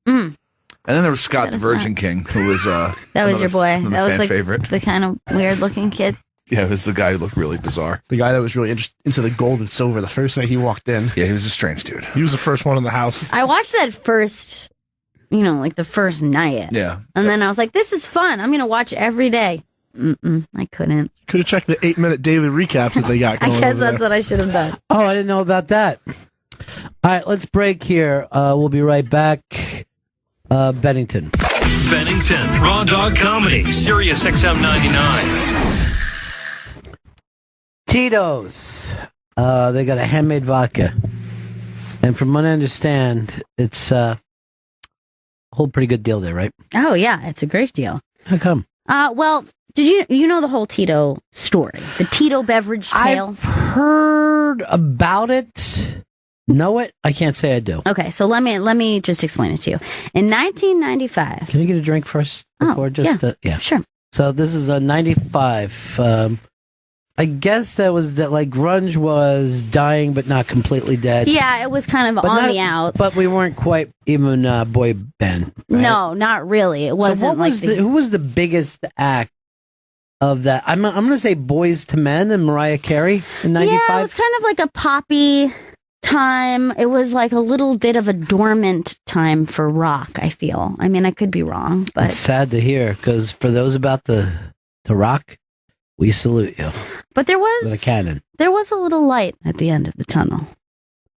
And then there was Scott the Virgin King, who was that was your boy. That was like favorite. the kind of weird looking kid. Yeah, it was the guy who looked really bizarre. The guy that was really into the gold and silver the first night he walked in. Yeah, he was a strange dude. He was the first one in the house. I watched that first, like the first night. Yeah. And then I was like, this is fun. I'm going to watch every day. I couldn't. Could have checked the 8-minute daily recaps that they got going I guess over that's there. what I should have done. Oh, I didn't know about that. All right, let's break here. We'll be right back. Bennington. Bennington, Raw Dog Comedy, Sirius XM 99. Tito's. They got a handmade vodka. And from what I understand, it's a whole pretty good deal there, right? Oh, yeah. It's a great deal. How come? Well, did you know the whole Tito story? The Tito beverage tale? I've heard about it. Know it? I can't say I do. Okay, so let me just explain it to you. In 1995. Can you get a drink first before yeah, sure. So this is a 95. I guess that like grunge was dying but not completely dead. Yeah, it was kind of the outs. But we weren't quite even boy band. Right? No, not really. It wasn't who was the biggest act of that? I'm going to say Boys to Men and Mariah Carey in 95. Yeah, it was kind of like a poppy time. It was like a little bit of a dormant time for rock, I feel. I mean, I could be wrong, but it's sad to hear, because for those about the rock, we salute you. But there was with a cannon. There was a little light at the end of the tunnel,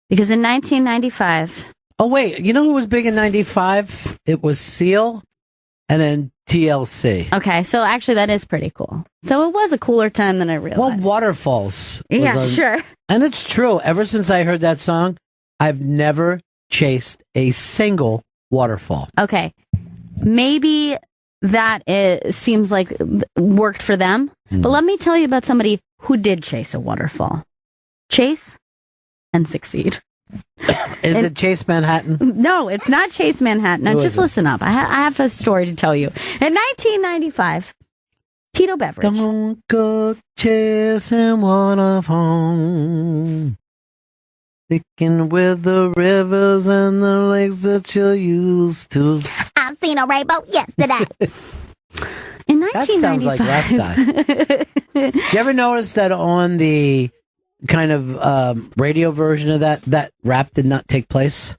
because in 1995. Oh wait, you know who was big in 95? It was Seal, and then TLC. Okay, so actually that is pretty cool. So it was a cooler time than I realized. Well, Waterfalls. Yeah, sure. And it's true. Ever since I heard that song, I've never chased a single waterfall. Okay. Maybe that seems like worked for them. But let me tell you about somebody who did chase a waterfall. Chase and succeed. Is it Chase Manhattan? No, it's not Chase Manhattan. Now, just listen up. I have a story to tell you. In 1995, Tito Beverage. Don't go chasing waterfall. Sticking with the rivers and the lakes that you're used to. I'm seen a rainbow yesterday. In 1995. That sounds like Left Eye. You ever notice that on the kind of radio version of that rap did not take place?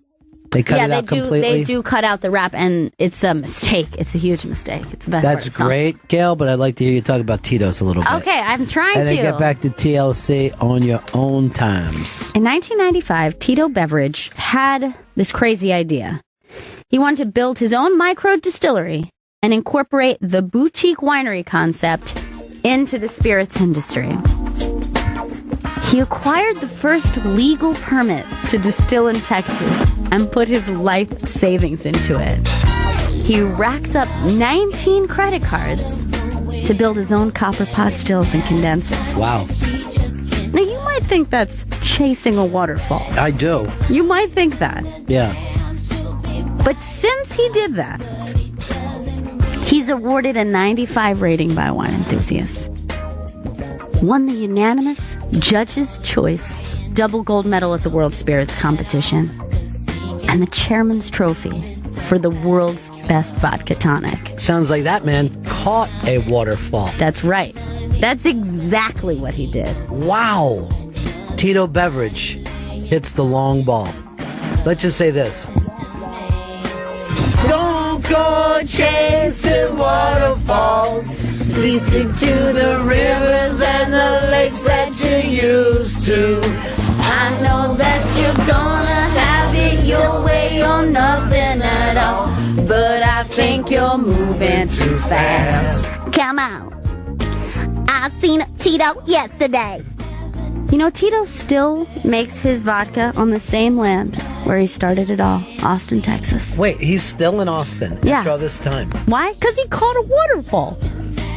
They cut it out completely. They do cut out the rap, and it's a mistake. It's a huge mistake. It's the best part of the song. That's great, Gail, but I'd like to hear you talk about Tito's a little bit. Okay, I'm trying to. And then get back to TLC on your own times. In 1995, Tito Beveridge had this crazy idea. He wanted to build his own micro distillery and incorporate the boutique winery concept into the spirits industry. He acquired the first legal permit to distill in Texas and put his life savings into it. He racks up 19 credit cards to build his own copper pot stills and condensers. Wow. Now, you might think that's chasing a waterfall. I do. You might think that. Yeah. But since he did that, he's awarded a 95 rating by wine enthusiasts. Won the unanimous Judge's Choice double gold medal at the World Spirits Competition and the Chairman's Trophy for the world's best vodka tonic. Sounds like that man caught a waterfall. That's right. That's exactly what he did. Wow. Tito Beveridge hits the long ball. Let's just say this. Don't go chasing waterfalls. Please stick to the rivers and the lakes that you used to. I know that you're gonna have it your way or nothing at all, but I think you're moving too fast. Come on. I seen Tito yesterday. You know, Tito still makes his vodka on the same land where he started it all, Austin, Texas. Wait, he's still in Austin after all this time. Why? Because he caught a waterfall.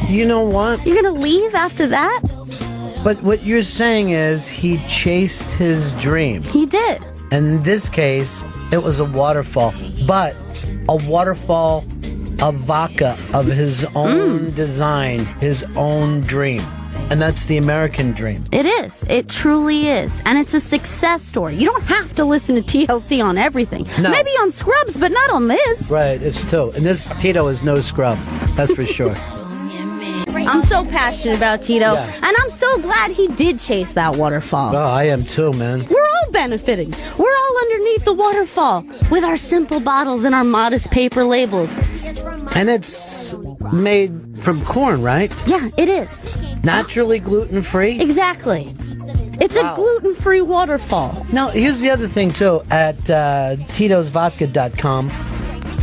You know what? You're going to leave after that? But what you're saying is he chased his dream. He did. And in this case, it was a waterfall. But a waterfall of vodka of his own design, his own dream. And that's the American dream. It is. It truly is. And it's a success story. You don't have to listen to TLC on everything. No. Maybe on Scrubs, but not on this. Right, it's two. And this Tito is no scrub. That's for sure. I'm so passionate about Tito. Yeah. And I'm so glad he did chase that waterfall. Oh, I am too, man. We're all benefiting. We're all underneath the waterfall with our simple bottles and our modest paper labels. And it's made from corn, right? Yeah, it is. Naturally gluten-free? Exactly. It's a gluten-free waterfall. Now, here's the other thing, too. At titosvodka.com,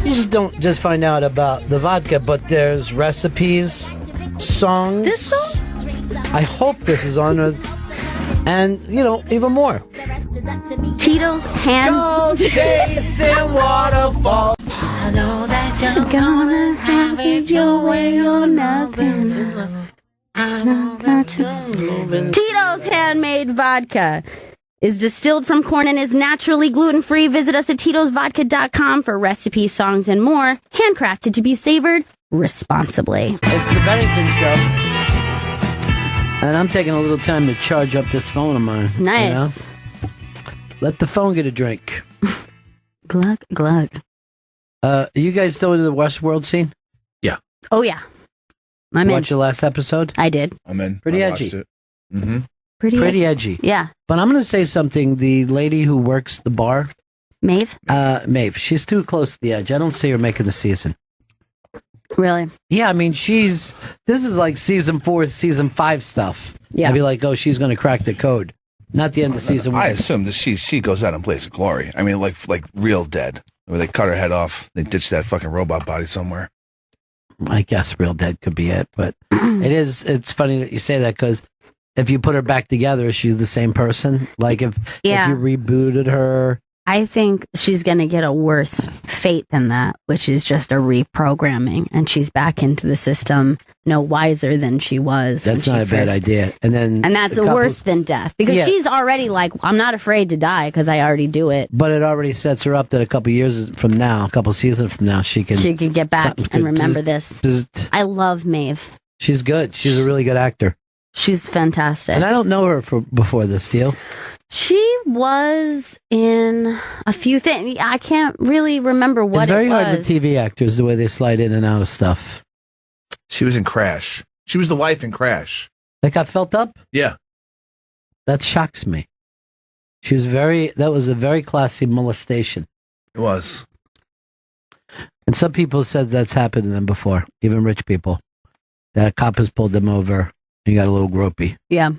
you just don't just find out about the vodka, but there's recipes, songs. This song? I hope this is on there. And, you know, even more. Tito's hand. Go chasing waterfall. I know that you're gonna have it your way or nothing. Tito's handmade vodka is distilled from corn and is naturally gluten-free. Visit us at titosvodka.com for recipes, songs, and more. Handcrafted to be savored responsibly. It's the Bennington Show. And I'm taking a little time to charge up this phone of mine. Nice. You know? Let the phone get a drink. Glug, glug. You guys still into the Westworld scene? Yeah. Oh, yeah. I'm in. Watch the last episode? I did. I'm in. Pretty I edgy. watched it. Mm-hmm. Pretty edgy. Yeah. But I'm going to say something. The lady who works the bar, Maeve? Maeve, she's too close to the edge. I don't see her making the season. Really? Yeah, I mean, this is like season 4, season 5 stuff. Yeah. I'd be like, oh, she's going to crack the code. Not the end of season 1. I assume that she goes out in blaze of glory. I mean, like real dead. Where they cut her head off, they ditch that fucking robot body somewhere. I guess real dead could be it, but it's funny that you say that because if you put her back together, is she the same person? Like if you rebooted her. I think she's going to get a worse fate than that, which is just a reprogramming, and she's back into the system no wiser than she was. That's not a bad idea. And that's worse than death because she's already like, I'm not afraid to die because I already do it. But it already sets her up that a couple years from now, a couple seasons from now, she can get back and remember this. I love Maeve. She's good. She's a really good actor. She's fantastic. And I don't know her before this deal. She was in a few things. I can't really remember what it's very it was. hard with TV actors, the way they slide in and out of stuff. She was in Crash. She was the wife in Crash. That got felt up? Yeah. That shocks me. That was a very classy molestation. It was. And some people said that's happened to them before, even rich people. That a cop has pulled them over and got a little gropey. Yeah.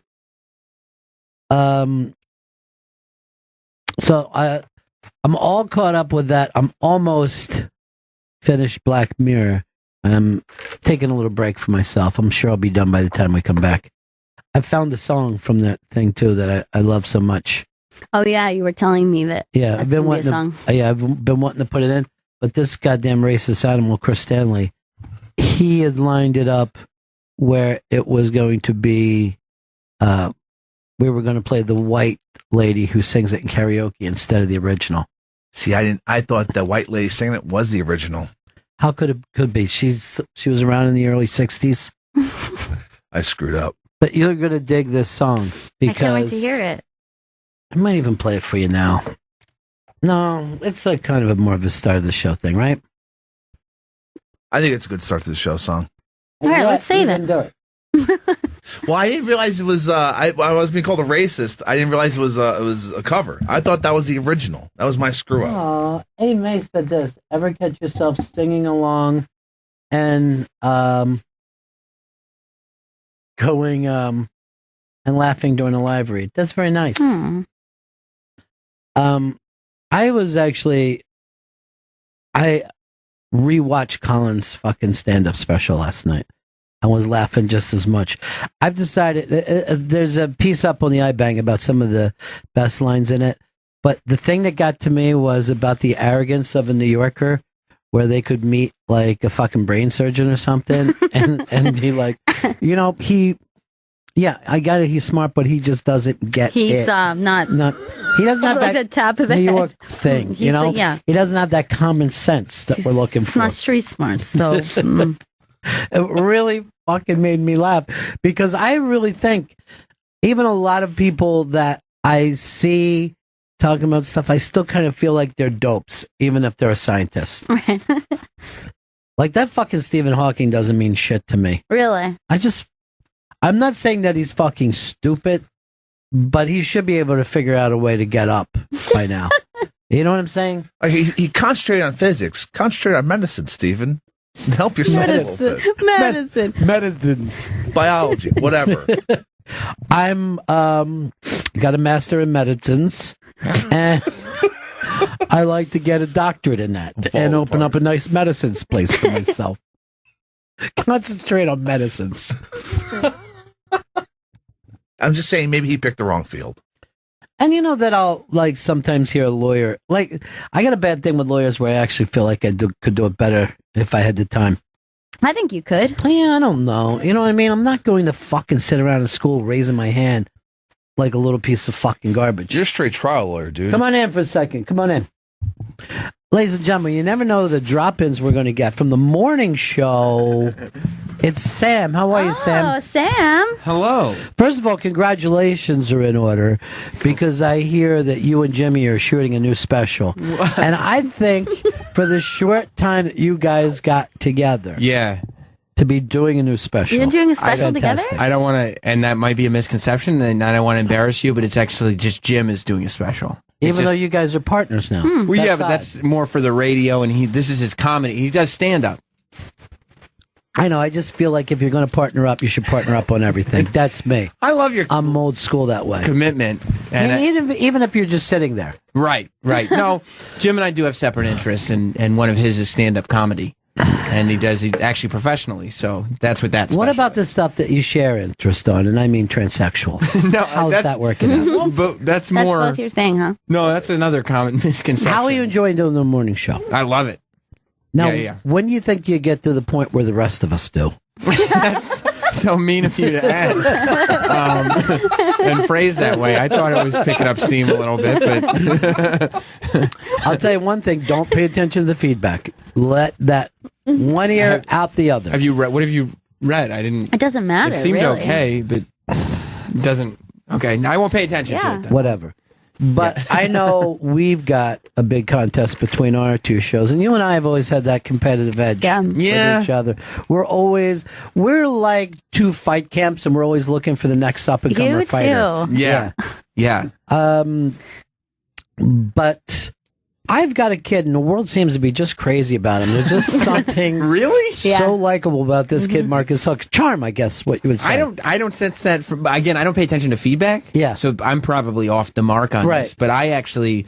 So I'm all caught up with that. I'm almost finished Black Mirror. I'm taking a little break for myself. I'm sure I'll be done by the time we come back. I found the song from that thing too that I love so much. Oh yeah, you were telling me that. Yeah, that's I've been wanting song. I've been wanting to put it in, but this goddamn racist animal, Chris Stanley, he had lined it up where it was going to be. We were going to play the white lady who sings it in karaoke instead of the original. See, I thought the white lady singing it was the original. How could be? She was around in the early '60s. I screwed up. But you're going to dig this song because I can't wait to hear it. I might even play it for you now. No, it's like kind of more of a start of the show thing, right? I think it's a good start to the show song. All right, let's save it. Do it. Well, I didn't realize it was. I was being called a racist. I didn't realize it was a cover. I thought that was the original. That was my screw up. Aw, Eddie May said this. Ever catch yourself singing along and going and laughing during a live read? That's very nice. I rewatched Colin's fucking stand-up special last night. I was laughing just as much. I've decided there's a piece up on the iBang about some of the best lines in it, but the thing that got to me was about the arrogance of a New Yorker, where they could meet like a fucking brain surgeon or something, and be like, I got it. He's smart, but he just doesn't get it. He's not. He doesn't have like that the tap of the New head. York thing, you know. He doesn't have that common sense that we're looking for. Not street smart, so. It really fucking made me laugh because I really think even a lot of people that I see talking about stuff, I still kind of feel like they're dopes, even if they're a scientist. Like that fucking Stephen Hawking doesn't mean shit to me. Really? I'm not saying that he's fucking stupid, but he should be able to figure out a way to get up by now. You know what I'm saying? He concentrated on physics. Concentrate on medicine, Stephen. Help yourself a little bit. Medicines. Biology, whatever. I'm got a master in medicines, and I like to get a doctorate in that and open up a nice medicines place for myself. Concentrate on medicines. I'm just saying maybe he picked the wrong field. And you know that I'll like sometimes hear a lawyer, like I got a bad thing with lawyers where I actually feel like I could do it better if I had the time. I think you could. Yeah, I don't know. You know what I mean? I'm not going to fucking sit around in school raising my hand like a little piece of fucking garbage. You're a straight trial lawyer, dude. Come on in for a second. Come on in. Ladies and gentlemen, you never know the drop-ins we're going to get from the morning show. It's Sam. How are you, Sam? Oh, Sam. Hello. First of all, congratulations are in order because I hear that you and Jimmy are shooting a new special. And I think for the short time that you guys got together. Yeah. To be doing a new special. You're doing a special together? I don't want to, and that might be a misconception, and I don't want to embarrass you, but it's actually just Jim is doing a special. Even though you guys are partners now. Well, yeah, but that's more for the radio, and this is his comedy. He does stand-up. I know. I just feel like if you're going to partner up, you should partner up on everything. That's me. I love your I'm old school that way. Commitment. And even if you're just sitting there. Right. No, Jim and I do have separate interests, and one of his is stand-up comedy. And he does it actually professionally, so that's what that's. What about the stuff that you share interest on? And I mean transsexuals. No, how's that working out? But that's more. That's both your thing, huh? No, that's another common misconception. How are you enjoying doing the morning show? I love it. Now, Yeah. when do you think you get to the point where the rest of us do? That's so mean of you to ask and phrase that way. I thought it was picking up steam a little bit, but I'll tell you one thing: don't pay attention to the feedback. Let that one ear out the other. Have you read? What have you read? I didn't. It doesn't matter. It seemed really. okay, but it doesn't. Okay, now I won't pay attention to it. Then. Whatever. But I know we've got a big contest between our two shows, and you and I have always had that competitive edge with each other. We're like two fight camps, and we're always looking for the next up-and-comer fighter. Yeah. But I've got a kid, and the world seems to be just crazy about him. There's just something really so likable about this kid, Marcus Hook. Charm, I guess, what you would say. I don't sense that. Again, I don't pay attention to feedback. Yeah. So I'm probably off the mark on this. But I actually,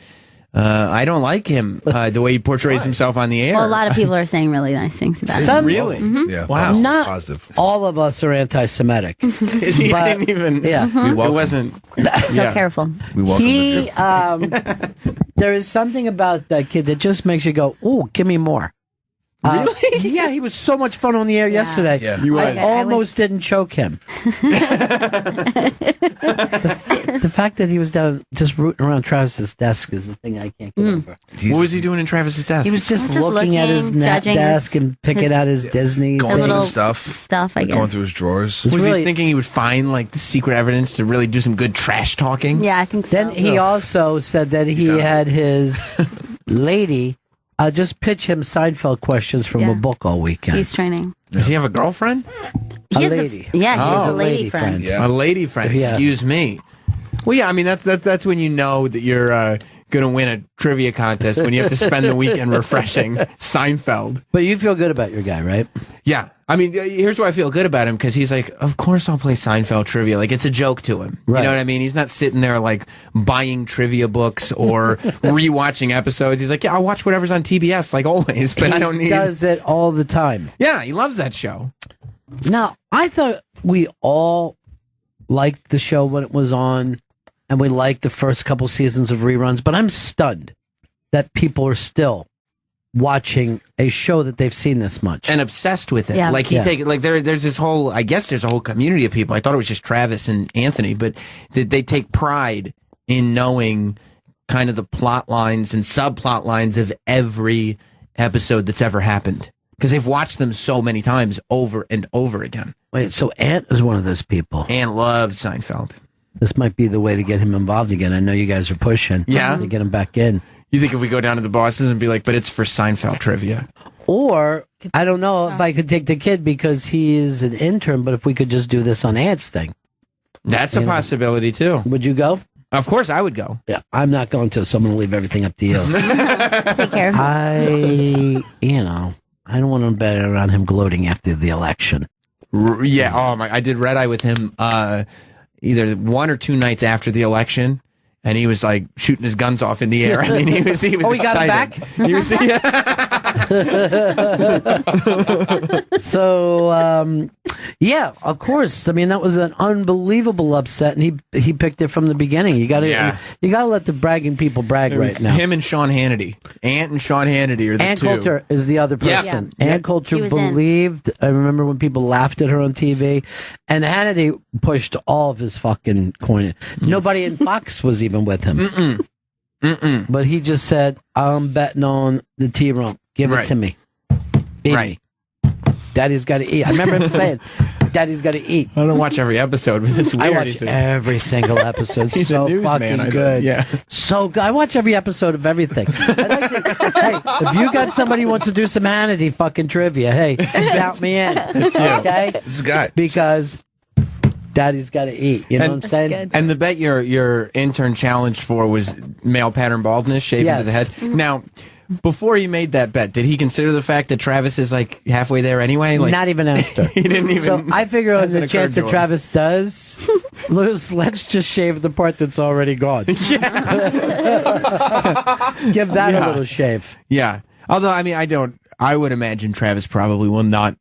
I don't like him, the way he portrays himself on the air. Well, a lot of people are saying really nice things about him. Really? Mhm. Yeah. Wow. Not positive. all of us are anti-Semitic. Is he? I didn't even. Yeah. Mhm. It wasn't. So careful. We welcome He, there is something about that kid that just makes you go, "Ooh, give me more." Really? Yeah, he was so much fun on the air yesterday. Yeah. He was. I almost didn't choke him. The fact that he was down just rooting around Travis's desk is the thing I can't get over. What was he doing in Travis's desk? He was just Just looking at his judging desk and picking out his Disney going through little his stuff. Stuff, I guess. Going through his drawers. It's Was really- he thinking he would find like the secret evidence to really do some good trash talking? Yeah, I think so. Then he also said that he had his lady just pitch him Seinfeld questions from a book all weekend. He's training. Does he have a girlfriend? He A has lady. he has Oh. a lady friend. Yeah. A lady friend. Yeah. Excuse me. Well, yeah. I mean, that's when you know that you're going to win a trivia contest when you have to spend the weekend refreshing Seinfeld. But you feel good about your guy, right? Yeah. I mean, here's why I feel good about him, because he's like, of course I'll play Seinfeld trivia. Like, it's a joke to him. Right. You know what I mean? He's not sitting there like buying trivia books or rewatching episodes. He's like, yeah, I'll watch whatever's on TBS, like always, but I don't need. He does it all the time. Yeah, he loves that show. Now, I thought we all liked the show when it was on, and we liked the first couple seasons of reruns, but I'm stunned that people are still watching a show that they've seen this much. And obsessed with it. Yeah. Like there's this whole, I guess there's a whole community of people. I thought it was just Travis and Anthony, but they take pride in knowing kind of the plot lines and subplot lines of every episode that's ever happened. Because they've watched them so many times over and over again. Wait, so Ant is one of those people. Ant loves Seinfeld. This might be the way to get him involved again. I know you guys are pushing to get him back in. You think if we go down to the bosses and be like, but it's for Seinfeld trivia? Or, I don't know if I could take the kid because he is an intern, but if we could just do this on Ant's thing. That's a possibility, too. Would you go? Of course, I would go. Yeah, I'm not going to, so I'm going to leave everything up to you. Take care of him. I don't want to bet around him gloating after the election. Yeah. Oh, my. I did Red Eye with him either 1 or 2 nights after the election. And he was like shooting his guns off in the air. I mean, he was. Oh, he got it back? He was. So, yeah, of course. I mean, that was an unbelievable upset, and he picked it from the beginning. You got to let the bragging people brag right now. Him and Sean Hannity, Ant and Sean Hannity are the Ann two. Coulter is the other person. Yeah. Ann Coulter believed. I remember when people laughed at her on TV, and Hannity pushed all of his fucking coin. Nobody in Fox was even with him. But he just said, "I'm betting on the T-Rump. Give it to me, baby. Daddy's got to eat." I remember him saying, "Daddy's got to eat." I don't watch every episode, but it's weird. I watch every single episode. He's so a newsman, fucking I good. bet. Yeah. So good. I watch every episode of everything. Hey, if you got somebody who wants to do some Hannity fucking trivia, hey, count me in. It's you. Okay? This guy. Because Daddy's got to eat. You know what I'm saying? And the bet your intern challenged for was male pattern baldness, shaving to the head. Now, before he made that bet, did he consider the fact that Travis is like halfway there anyway? Like, Not even after. He didn't even. So I figure on hasn't the chance occurred that to him. Travis does lose, let's just shave the part that's already gone. Give that a little shave. Yeah. Although, I mean, I would imagine Travis probably will not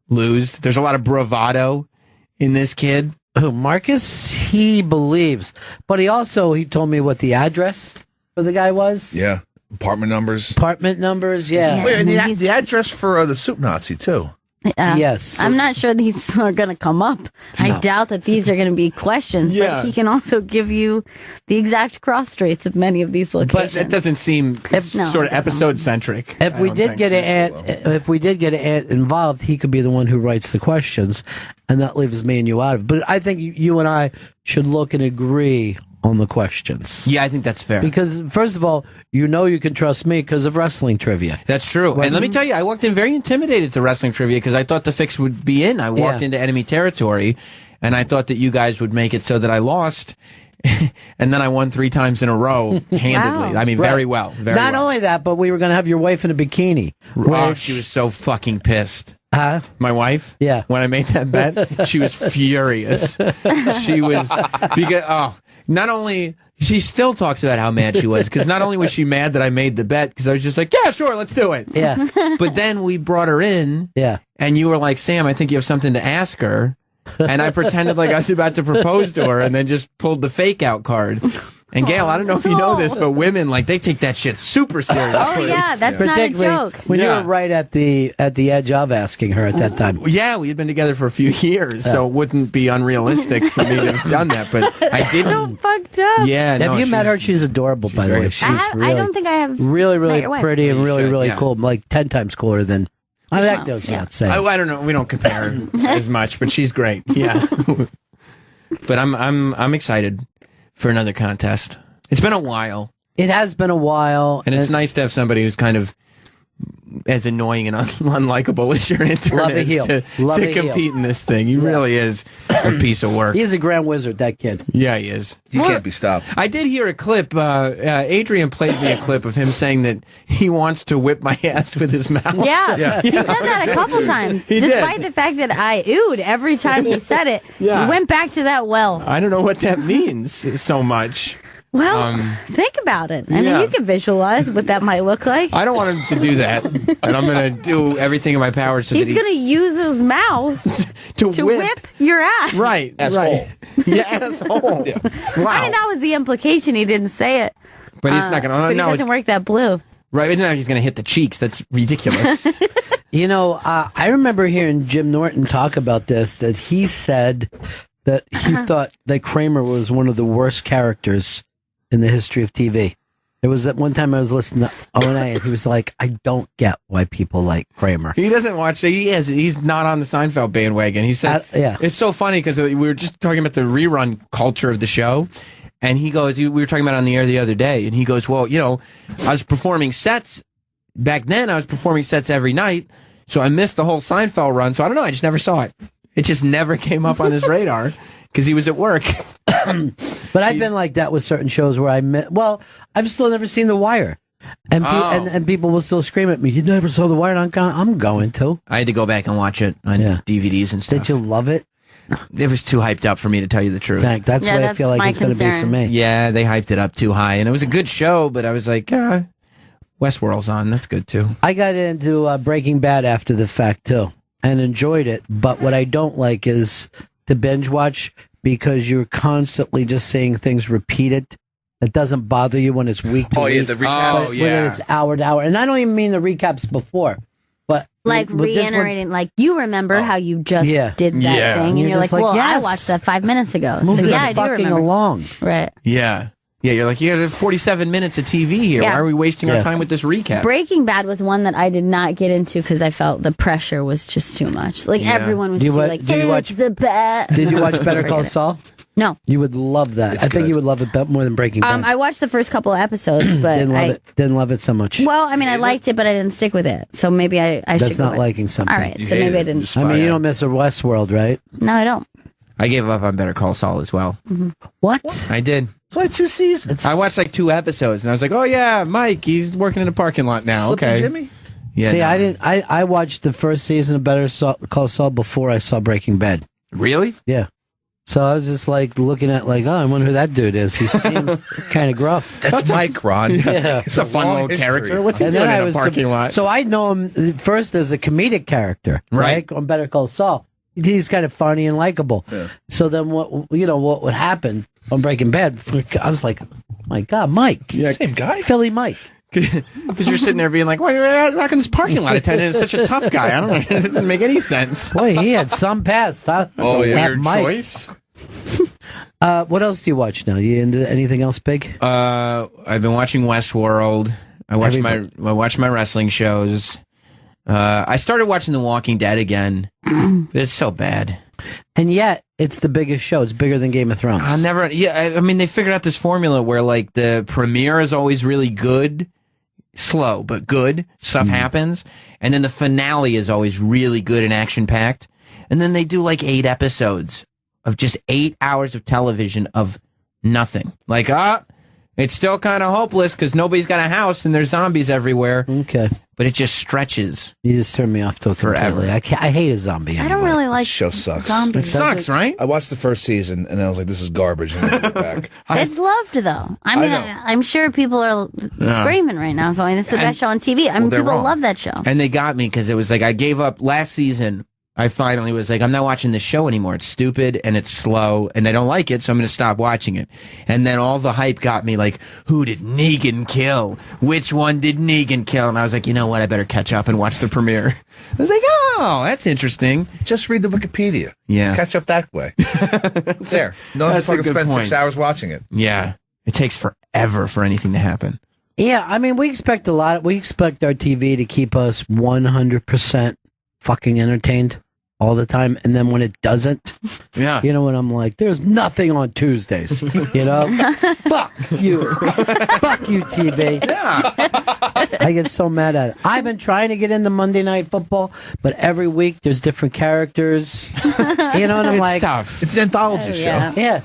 lose. There's a lot of bravado in this kid. Who, Marcus? He believes. But he told me what the address for the guy was. Yeah. Apartment numbers. Yeah. Wait, and the address for the soup Nazi, too. Yes. I'm not sure these are going to come up. I doubt that these are going to be questions, Yeah. but he can also give you the exact cross streets of many of these locations. But that doesn't seem sort of episode centric. If we did get an Ant involved, he could be the one who writes the questions, and that leaves me and you out of it. But I think you and I should look and agree on the questions. Yeah, I think that's fair. Because, first of all, you know you can trust me because of wrestling trivia. That's true. And let me tell you, I walked in very intimidated to wrestling trivia because I thought the fix would be in. I walked into enemy territory, and I thought that you guys would make it so that I lost. And then I won 3 times in a row, handedly. Wow. I mean, very well. Very Not well. only that, but we were going to have your wife in a bikini. Oh, she was so fucking pissed. My wife? Yeah. When I made that bet, she was furious. She was, because, not only, she still talks about how mad she was, because not only was she mad that I made the bet, because I was just like, yeah, sure, let's do it. Yeah. But then we brought her in, and you were like, Sam, I think you have something to ask her. And I pretended like I was about to propose to her and then just pulled the fake out card. And Gail, I don't know if you know this, but women, like, they take that shit super seriously. Oh, yeah, that's not a joke. When you were right at the edge of asking her at that time. Yeah, we had been together for a few years, so it wouldn't be unrealistic for me to have done that, but I didn't. So fucked up. Yeah, Have you met her? She's adorable, by the way. She's I don't think I have. really, met really your wife. pretty and really, really yeah. cool. Like 10 times cooler than. That goes without saying. I don't know. We don't compare as much, but she's great. Yeah. But I'm excited for another contest. It's been a while. It has been a while. And it's nice to have somebody who's kind of as annoying and unlikable as your intern Love a is heel. to Love a compete heel. in this thing. He really is a piece of work. He's a grand wizard, that kid. Yeah, he is. He can't be stopped. I did hear a clip. Adrian played me a clip of him saying that he wants to whip my ass with his mouth. Yeah. He said that a couple times. He did. Despite the fact that I oohed every time he said it. Yeah. He went back to that well. I don't know what that means so much. Well, think about it. I mean, yeah. you can visualize what that might look like. I don't want him to do that. And I'm going to do everything in my power so He's that going to use his mouth to whip your ass. Right. Asshole. Right. Yeah, asshole. Wow. I mean, that was the implication. He didn't say it. But he's not going to. But he doesn't work that blue. Right. It's not like he's going to hit the cheeks. That's ridiculous. You know, I remember hearing Jim Norton talk about this, that he said that he thought that Kramer was one of the worst characters in the history of TV. There was that one time I was listening to O&A and he was like, I don't get why people like Kramer. He doesn't watch. He's not on the Seinfeld bandwagon. He said, yeah. It's so funny because we were just talking about the rerun culture of the show. And he goes, we were talking about it on the air the other day. And he goes, well, you know, I was performing sets back then. I was performing sets every night. So I missed the whole Seinfeld run. So I don't know. I just never saw it. It just never came up on his radar because he was at work. But I've been like that with certain shows where I've still never seen The Wire. And, and people will still scream at me, you never saw The Wire? I'm going to. I had to go back and watch it on DVDs and stuff. Did you love it? It was too hyped up for me, to tell you the truth. That's what I feel like it's going to be for me. Yeah, they hyped it up too high. And it was a good show, but I was like, Westworld's on. That's good, too. I got into Breaking Bad after the fact, too, and enjoyed it. But what I don't like is to binge watch, because you're constantly just seeing things repeated. It doesn't bother you when it's week to week. Yeah, the recaps. When it's hour to hour. And I don't even mean the recaps before, but like reiterating, like, you remember how you just did that thing, and you're like, well, I watched that 5 minutes ago. So, yeah, I do remember. Along. Right. Yeah. Yeah, you're like, you got 47 minutes of TV here. Yeah. Why are we wasting our time with this recap? Breaking Bad was one that I did not get into because I felt the pressure was just too much. Like, everyone was like, it's the best. Did you watch Better Call Saul? No. You would love that. I think you would love it more than Breaking Bad. I watched the first couple of episodes, but Didn't love it so much. Well, I mean, I liked it, but I didn't stick with it. So maybe I should That's go not with liking something. All right, so maybe I didn't. I mean, you don't miss a Westworld, right? No, I don't. I gave up on Better Call Saul as well. Mm-hmm. What? I did. It's only 2 seasons. I watched like 2 episodes, and I was like, oh, yeah, Mike, he's working in a parking lot now. Slippy Okay. Jimmy? Yeah, See, no. I didn't. I watched the first season of Better Call Saul before I saw Breaking Bad. Really? Yeah. So I was just like looking at like, oh, I wonder who that dude is. He seemed kind of gruff. That's Mike, Ron. Yeah. It's a fun little character. What's he And doing then in a parking lot? So I know him first as a comedic character, right? On Better Call Saul. He's kind of funny and likable. Yeah. So then what would happen on Breaking Bad? I was like, my God, Mike. Yeah, same guy. Philly Mike. Because you're sitting there being like, why are you back in this parking lot attendant is such a tough guy? I don't know. It doesn't make any sense. Boy, he had some past, huh? Weird Mike. choice. What else do you watch now? You into anything else big? I've been watching Westworld. I watch my wrestling shows. I started watching The Walking Dead again. It's so bad. And yet, it's the biggest show. It's bigger than Game of Thrones. I mean, they figured out this formula where like the premiere is always really good, slow but good. Stuff happens, and then the finale is always really good and action packed. And then they do like 8 episodes of just 8 hours of television of nothing. Like, it's still kind of hopeless because nobody's got a house and there's zombies everywhere. Okay. But it just stretches. You just turned me off to it forever. I hate a zombie anyway. I don't really like show sucks. zombies. It sucks, right? I watched the first season and I was like, this is garbage. And I went back. It's loved, though. I mean, I'm sure people are screaming right now going, this is the best show on TV. I mean, people love that show. And they got me because it was like I gave up last season. I finally was like, I'm not watching this show anymore. It's stupid and it's slow and I don't like it, so I'm going to stop watching it. And then all the hype got me like, who did Negan kill? Which one did Negan kill? And I was like, you know what? I better catch up and watch the premiere. I was like, oh, that's interesting. Just read the Wikipedia. Yeah. Catch up that way. There. No one fucking spend 6 hours watching it. Yeah. It takes forever for anything to happen. Yeah, I mean, we expect a lot. We expect our TV to keep us 100% fucking entertained all the time, and then when it doesn't, you know, when I'm like, there's nothing on Tuesdays, you know, fuck you, TV. Yeah, I get so mad at it. I've been trying to get into Monday Night Football, but every week there's different characters, you know, and I'm like, tough. It's an anthology show. Yeah.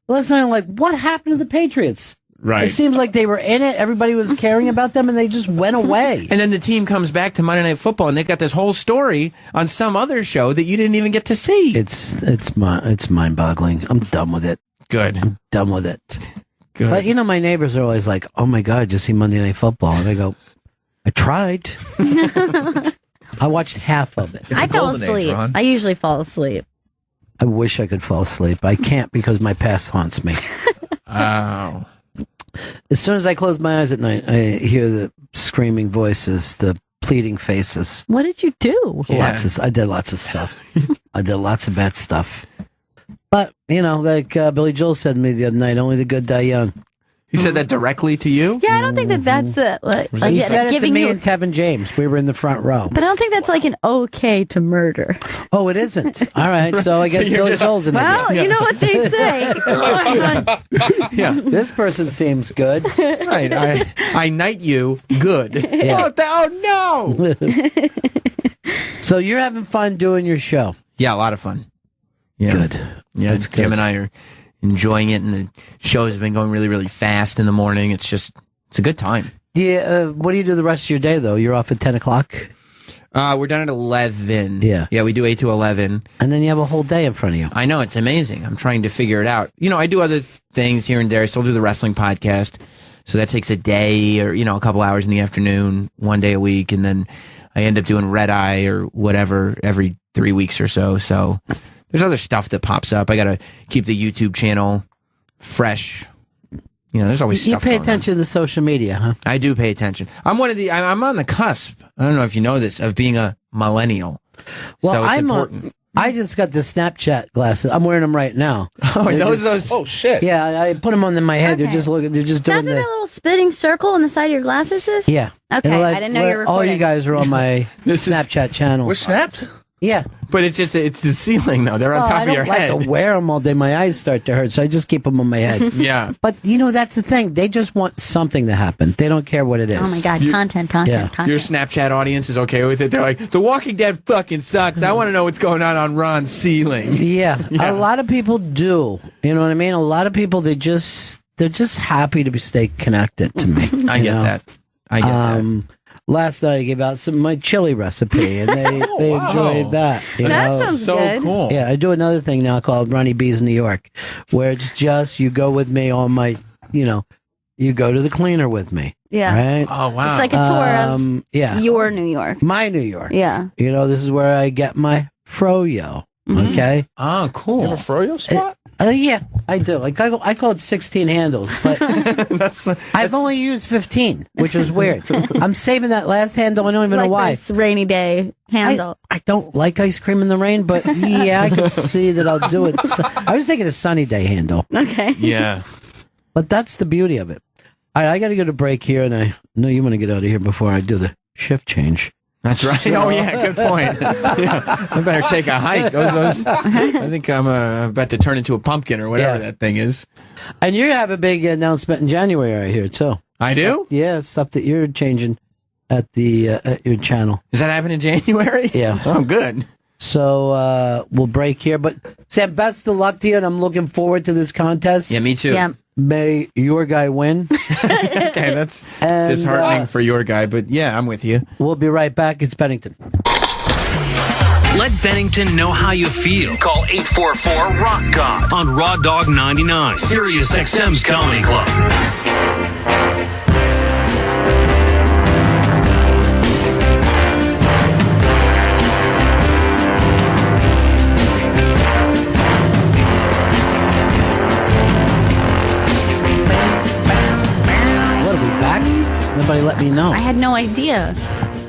Last night I'm like, what happened to the Patriots? Right. It seems like they were in it. Everybody was caring about them, and they just went away. And then the team comes back to Monday Night Football, and they've got this whole story on some other show that you didn't even get to see. It's mind-boggling. I'm done with it. Good. I'm done with it. Good. But you know, my neighbors are always like, "Oh my God, just see Monday Night Football," and I go, "I tried. I watched half of it. I fell asleep. I usually fall asleep. I wish I could fall asleep. I can't because my past haunts me. Oh." As soon as I close my eyes at night, I hear the screaming voices, the pleading faces. What did you do? I did lots of stuff. I did lots of bad stuff. But, you know, like Billy Joel said to me the other night, only the good die young. He said that directly to you? Yeah, I don't think that's it. He said it to me and Kevin James. We were in the front row. But I don't think that's like an okay to murder. Oh, it isn't. All right, so I guess Billy Joel's in well, you know what they say. Yeah, this person seems good. Right, I knight you good. Yeah. Oh no! So you're having fun doing your show? Yeah, a lot of fun. Yeah. Good. Yeah, That's Jim good. and I are enjoying it, and the show has been going really, really fast in the morning. It's a good time. Yeah. What do you do the rest of your day though? You're off at 10 o'clock. We're done at 11. Yeah. Yeah, we do 8 to 11. And then you have a whole day in front of you. I know, it's amazing. I'm trying to figure it out. You know, I do other things here and there. I still do the wrestling podcast. So that takes a day or, you know, a couple hours in the afternoon, one day a week. And then I end up doing Red Eye or whatever every 3 weeks or so. So there's other stuff that pops up. I got to keep the YouTube channel fresh. You know, there's always You stuff pay going attention to the social media, huh? I do pay attention. I'm on the cusp. I don't know if you know this, of being a millennial. Well, so it's important. I just got the Snapchat glasses. I'm wearing them right now. Oh, those. Oh shit! Yeah, I put them on my head. Okay. They're just looking. They're just doing That's what that little spitting circle on the side of your glasses is? Yeah. Okay, And like, I didn't know you were all recording. you guys are on my Snapchat channel. We're snapped. Yeah. But it's the ceiling, though. They're on top I of don't your like head. to wear them all day. My eyes start to hurt, so I just keep them on my head. Yeah. But, you know, that's the thing. They just want something to happen. They don't care what it is. Oh, my God. Content. Yeah. Your Snapchat audience is okay with it. They're like, The Walking Dead fucking sucks. I want to know what's going on Ron's ceiling. Yeah. A lot of people do. You know what I mean? A lot of people, they're just happy to stay connected to me. I get that. that. Last night I gave out my chili recipe, and they enjoyed that. You That know? sounds good. Cool. Yeah, I do another thing now called Ronnie B's New York, where it's just you go with me on my, you know, you go to the cleaner with me. Yeah. Right? Oh, wow. It's like a tour of yeah. your New York. My New York. Yeah. You know, this is where I get my froyo. Okay? Oh, cool. You have a froyo spot? Yeah, I do. Like I call it 16 handles, but I've only used 15, which is weird. I'm saving that last handle. I don't even know why. This rainy day handle. I don't like ice cream in the rain, but yeah, I can see that I'll do it. I was thinking a sunny day handle. Okay. Yeah. But that's the beauty of it. All right, I got to go to break here, and I know you want to get out of here before I do the shift change. That's right. Oh yeah, good point. Yeah. I better take a hike. I think I'm about to turn into a pumpkin or whatever that thing is. And you have a big announcement in January here too. I do? Yeah, stuff that you're changing at the at your channel. Does that happen in January? Yeah. Oh, good. So we'll break here, but Sam, best of luck to you, and I'm looking forward to this contest. Yeah, me too. Yeah. May your guy win. Okay, that's disheartening for your guy, but yeah, I'm with you. We'll be right back. It's Bennington. Let Bennington know how you feel. Call 844-ROCK-GOD on Raw Dog 99, Sirius XM's Comedy Club. What, are we back? Nobody let me know. I had no idea.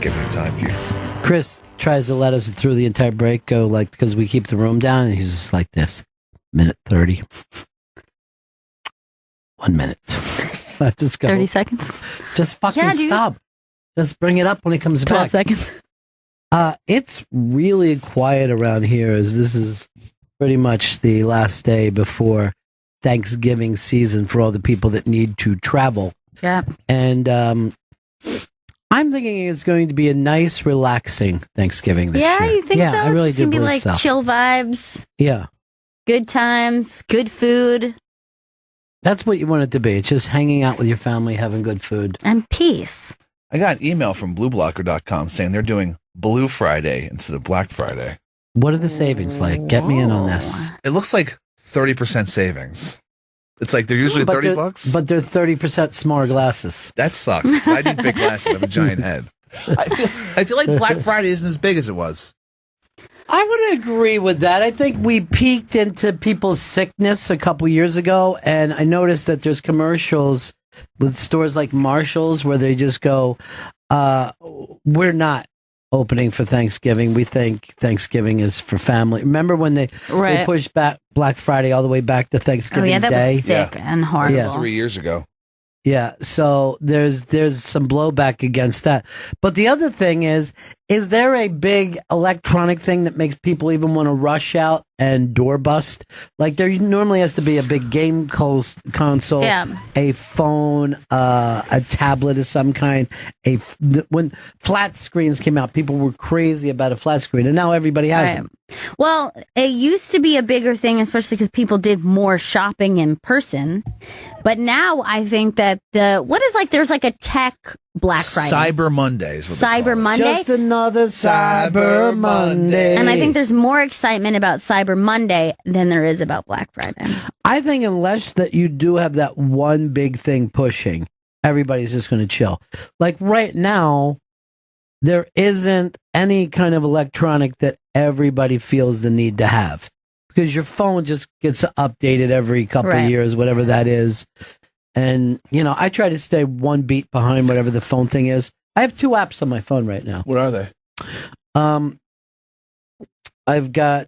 Give me time here. Chris tries to let us through the entire break go, like, because we keep the room down, and he's just like this. Minute 30. 1 minute. Just go. 30 seconds. Just fucking Yeah, dude. stop. Just bring it up when he comes 12 back. seconds. It's really quiet around here, as this is pretty much the last day before Thanksgiving season for all the people that need to travel. Yeah. And I'm thinking it's going to be a nice, relaxing Thanksgiving this year. Yeah, you think so? I really It's do gonna be believe like so. chill vibes, Yeah. good times, good food, That's what you want it to be. It's just hanging out with your family, having good food. and peace. I got an email from BlueBlocker.com saying they're doing Blue Friday instead of Black Friday. What are the savings like? Get me in on this. It looks like 30% savings. It's like they're usually But 30 they're- bucks. But they're 30% smaller glasses. That sucks. 'Cause I need big glasses. I have a giant head. I feel like Black Friday isn't as big as it was. I would agree with that. I think we peaked into people's sickness a couple years ago, and I noticed that there's commercials with stores like Marshall's where they just go, we're not opening for Thanksgiving. We think Thanksgiving is for family. Remember when they Right. pushed back Black Friday all the way back to Oh Thanksgiving yeah, that Day? was sick and horrible. Yeah. 3 years ago. Yeah, so there's some blowback against that. But the other thing is there a big electronic thing that makes people even want to rush out and door bust? Like there normally has to be a big game console, Yeah. a phone, a tablet of some kind. When flat screens came out, people were crazy about a flat screen, and now everybody has Right. them. Well, it used to be a bigger thing, especially because people did more shopping in person. But now I think that there's like a tech Black Friday. Cyber Monday is what they Cyber call it. Monday. Just another Cyber Monday. And I think there's more excitement about Cyber Monday than there is about Black Friday. I think unless that you do have that one big thing pushing, everybody's just going to chill. Like right now, there isn't any kind of electronic that everybody feels the need to have because your phone just gets updated every couple of Right. years, whatever that is. And, I try to stay one beat behind whatever the phone thing is. I have 2 apps on my phone right now. What are they? I've got,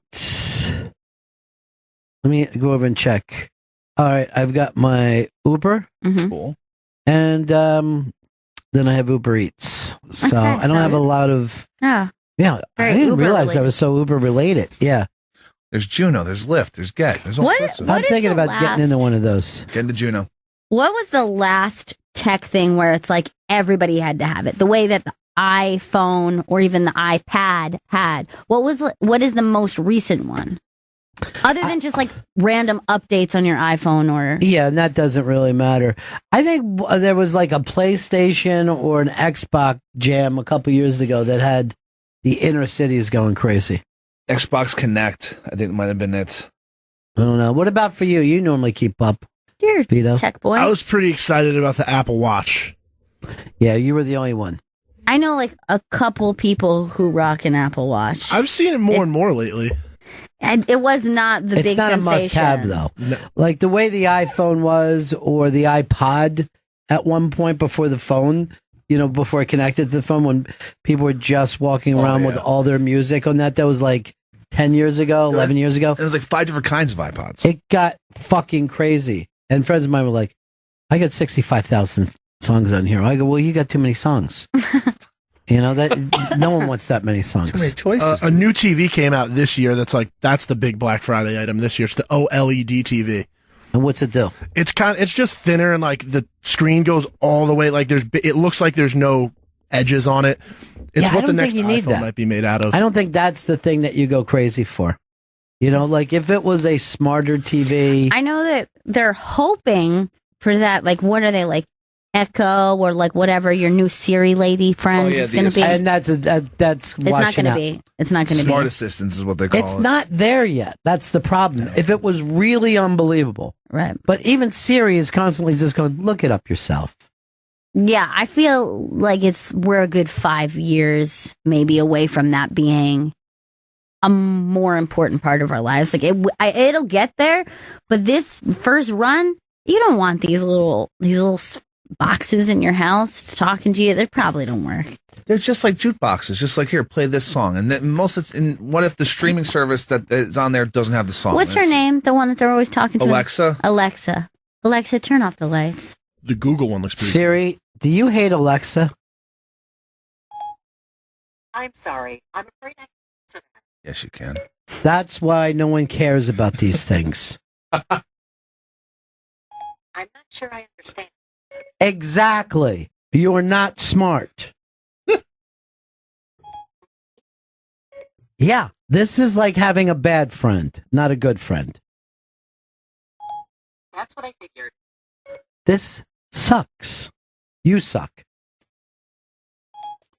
let me go over and check. All right. I've got my Uber. Mhm. Cool. And then I have Uber Eats. So Okay, I don't so- have a lot of. Yeah. Yeah, I Very didn't Uber realize I related. was so Uber related. Yeah, There's Juno. There's Lyft. There's Get. There's all What- sorts of what I'm is thinking the about getting into last- one of those. Get into Juno. What was the last tech thing where it's like everybody had to have it? The way that the iPhone or even the iPad had. What is the most recent one? Other than just like random updates on your iPhone or Yeah, and that doesn't really matter. I think there was like a PlayStation or an Xbox Jam a couple years ago that had the inner cities going crazy. Xbox Connect. I think it might have been it. I don't know. What about for you? You normally keep up, your Vito. tech boy. I was pretty excited about the Apple Watch. Yeah, you were the only one. I know like a couple people who rock an Apple Watch. I've seen it more and more lately. And it was not the It's big not sensation. a must-have though. No. Like the way the iPhone was or the iPod at one point before the phone, before it connected to the phone, when people were just walking around with all their music on that was like 10 years ago, 11 years ago. It was like 5 different kinds of iPods. It got fucking crazy. And friends of mine were like, I got 65,000 songs on here. I go, well, you got too many songs. You know that no one wants that many songs. Too many choices. A new TV came out this year that's the big Black Friday item this year. It's the OLED TV. And what's it do? It's just thinner and like the screen goes all the way. Like it looks like there's no edges on it. It's what the next iPhone might be made out of. I don't think that's the thing that you go crazy for. You know, like if it was a smarter TV. I know that they're hoping for that. Like, what are they like? Echo or like whatever your new Siri lady friend is going to be. And that's it's not going to be. It's not going to be. Smart assistants is what they call it. It's not there yet. That's the problem. If it was really unbelievable. Right. But even Siri is constantly just going, look it up yourself. Yeah, I feel like we're a good 5 years maybe away from that being a more important part of our lives. Like it'll get there, but this first run, you don't want these little boxes in your house talking to you. They probably don't work. They're just like jukeboxes, just like here, play this song. And then what if the streaming service that is on there doesn't have the song? What's her name? The one that they're always talking to? Alexa. Alexa, turn off the lights. The Google one looks pretty Siri, do you hate Alexa? I'm sorry. I'm afraid I can't answer that. Yes, you can. That's why no one cares about these things. I'm not sure I understand. Exactly. You're not smart. Yeah, this is like having a bad friend, not a good friend. That's what I figured. This sucks. You suck.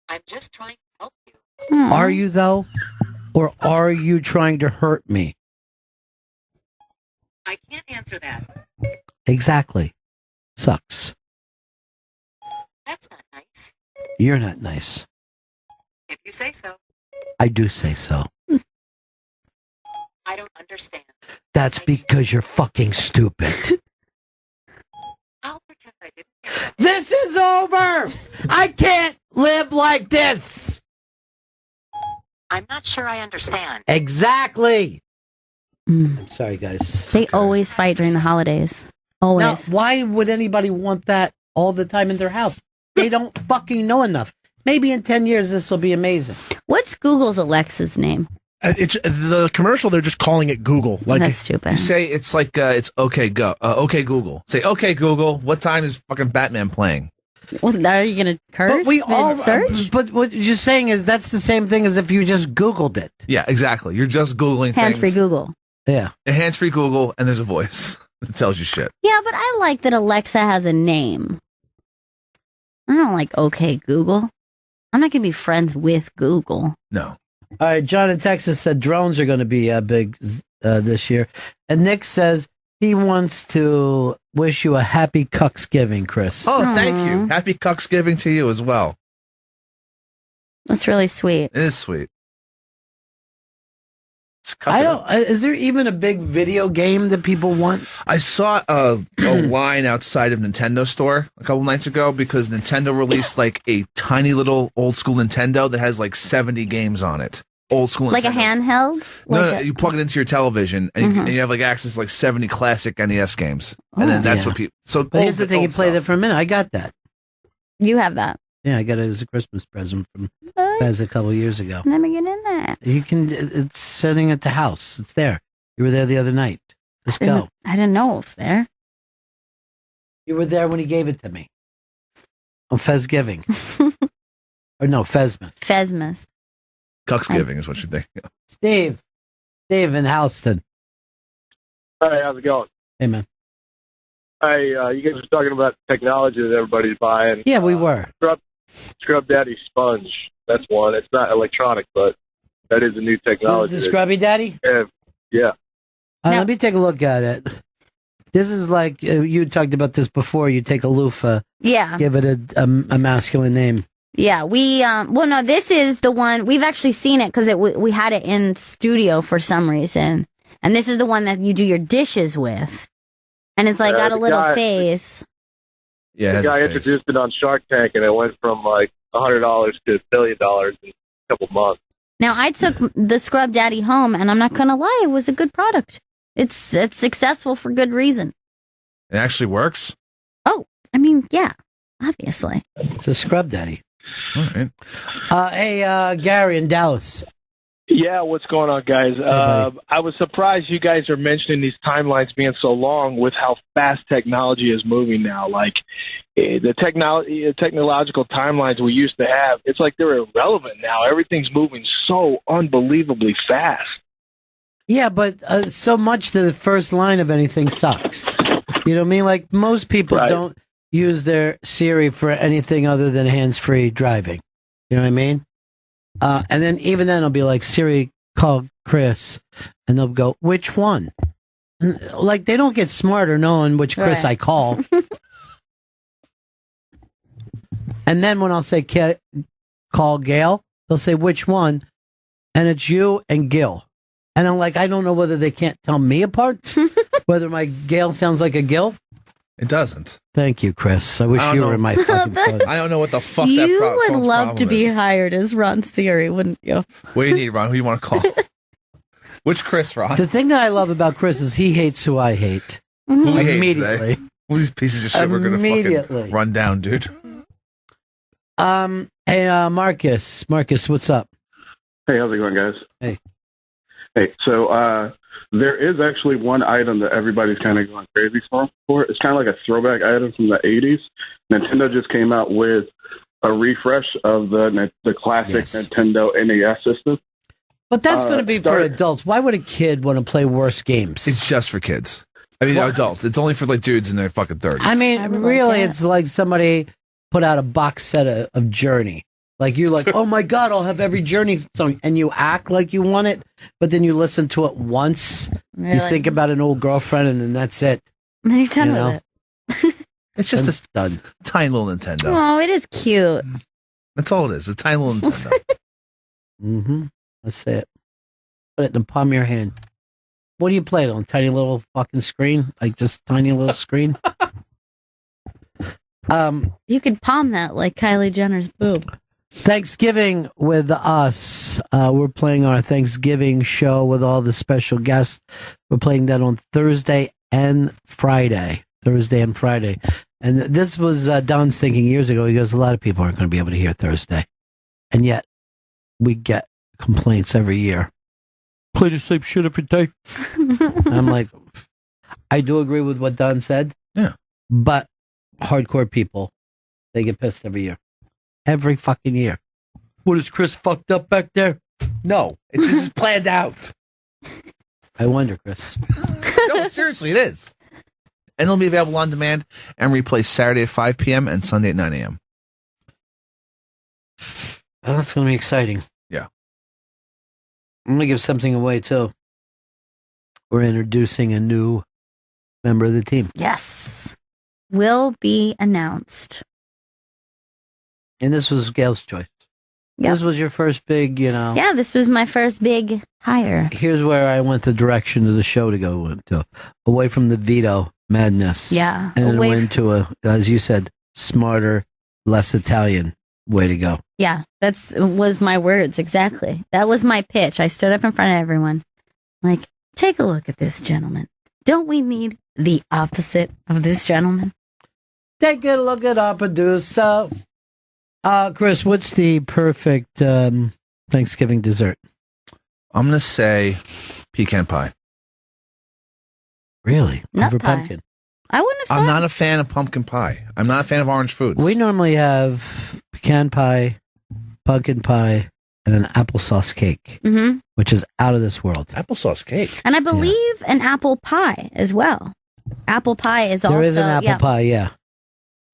I'm just trying to help you. Are you, though? Or are you trying to hurt me? I can't answer that. Exactly. Sucks. That's not nice. You're not nice. If you say so. I do say so. I don't understand. That's because you're fucking stupid. I'll pretend I didn't hear that. This is over! I can't live like this! I'm not sure I understand. Exactly! I'm sorry, guys. They always fight during the holidays. Always. Now, why would anybody want that all the time in their house? They don't fucking know enough. Maybe in 10 years this will be amazing. What's Google's Alexa's name? It's the commercial. They're just calling it Google. Like that's stupid. You say it's like it's okay Google. Say okay Google. What time is fucking Batman playing? Well, are you gonna curse? But we all search. But what you're saying is that's the same thing as if you just Googled it. Yeah, exactly. You're just Googling Hands-free things. Google. Yeah, a hands-free Google, and there's a voice that tells you shit. Yeah, but I like that Alexa has a name. I don't like okay Google. I'm not gonna be friends with Google. No. All right, John in Texas said drones are going to be big this year. And Nick says he wants to wish you a happy Cucksgiving, Chris. Oh, thank you. Happy Cucksgiving to you as well. That's really sweet. It is sweet. Is there even a big video game that people want? I saw a line outside of Nintendo store a couple nights ago because Nintendo released like a tiny little old school Nintendo that has like 70 games on it. Old school like Nintendo. a handheld? No, you plug it into your television and you have like access to like 70 classic NES games. And then that's what people. So but here's the thing, you play that for a minute. I got that. You have that. Yeah, I got it as a Christmas present from Fez a couple years ago. Let me get in there. You can. It's sitting at the house. It's there. You were there the other night. Let's go. I didn't know it was there. You were there when he gave it to me. On Fezgiving. Or no, Fezmas. Fezmas. Cucksgiving is what you think. Steve in Houston. Hey, how's it going? Hey, man. Hey, you guys were talking about technology that everybody's buying. Yeah, we were. Scrub Daddy Sponge. That's one. It's not electronic, but that is a new technology. This is the Scrubby Daddy? Yeah. Let me take a look at it. This is like, you talked about this before. You take a loofah. Yeah. Give it a masculine name. Yeah, well, no, this is the one, we've actually seen it because we had it in studio for some reason. And this is the one that you do your dishes with. And it's like got a little face. Yeah, the guy introduced it on Shark Tank, and it went from like $100 to $1 billion in a couple months. Now, I took the Scrub Daddy home, and I'm not going to lie, it was a good product. It's successful for good reason. It actually works? Oh, I mean, yeah, obviously. It's a Scrub Daddy. All right. Hey, Gary in Dallas. Yeah, what's going on, guys? I was surprised you guys are mentioning these timelines being so long with how fast technology is moving now. Like the technological timelines we used to have, it's like they're irrelevant now. Everything's moving so unbelievably fast. Yeah, but so much that the first line of anything sucks. You know what I mean? Like most people don't use their Siri for anything other than hands-free driving. You know what I mean? And then even then, I'll be like, Siri, call Chris. And they'll go, which one? And, like, they don't get smarter knowing which Chris I call. And then when I'll say, call Gail, they'll say, which one? And it's you and Gil. And I'm like, I don't know whether they can't tell me apart, whether my Gail sounds like a Gil. It doesn't. Thank you, Chris. I wish you were in my fucking phone. I don't know what the fuck You that would phone's love to problem be is. hired as Ron Siri, wouldn't you? What do you need, Ron? Who do you want to call? Which Chris, Ron? The thing that I love about Chris is he hates who I hate. Who he hates, Immediately. eh? All these pieces of shit we're going to fucking run down, dude. Hey, Marcus. Marcus, what's up? Hey, how's it going, guys? Hey. Hey, so there is actually one item that everybody's kind of going crazy for. It's kind of like a throwback item from the 80s. Nintendo just came out with a refresh of the classic Nintendo NES system. But that's going to be for adults. Why would a kid want to play worse games? It's just for kids. I mean, adults. It's only for like dudes in their fucking 30s. I mean, really, it's like somebody put out a box set of Journey. Like you're like, oh my God, I'll have every Journey song. And you act like you want it, but then you listen to it once. Really? You think about an old girlfriend, and then that's it. And then you're done with it. It's just It's done. Tiny little Nintendo. Oh, it is cute. That's all it is. A tiny little Nintendo. Mm-hmm. That's it. Put it in the palm of your hand. What do you play it on? Tiny little fucking screen? Like just tiny little screen? You could palm that like Kylie Jenner's boob. Thanksgiving with us. We're playing our Thanksgiving show with all the special guests. We're playing that on Thursday and Friday. And this was Don's thinking years ago. He goes, a lot of people aren't going to be able to hear Thursday. And yet, we get complaints every year. Play the same shit every day. I'm like, I do agree with what Don said. Yeah. But hardcore people, they get pissed every year. Every fucking year. What, is Chris fucked up back there? No, this is planned out. I wonder, Chris. No, seriously, it is. And it'll be available on demand and replay Saturday at 5 p.m. and Sunday at 9 a.m. Well, that's going to be exciting. Yeah. I'm going to give something away, too. We're introducing a new member of the team. Yes. Will be announced. And this was Gail's choice. Yep. This was your first big, Yeah, this was my first big hire. Here's where I went the direction of the show to go to. Away from the veto madness. Yeah. And it away went to a, as you said, smarter, less Italian way to go. Yeah, was my words, exactly. That was my pitch. I stood up in front of everyone. Like, take a look at this gentleman. Don't we need the opposite of this gentleman? Take a look at our producer. Chris, what's the perfect Thanksgiving dessert? I'm going to say pecan pie. Really? Nut Over pie. pumpkin? I wouldn't have I'm thought. not a fan of pumpkin pie. I'm not a fan of orange foods. We normally have pecan pie, pumpkin pie, and an applesauce cake, Mhm. which is out of this world. Applesauce cake. And I believe an apple pie as well. Apple pie is also... There is an apple pie, yeah.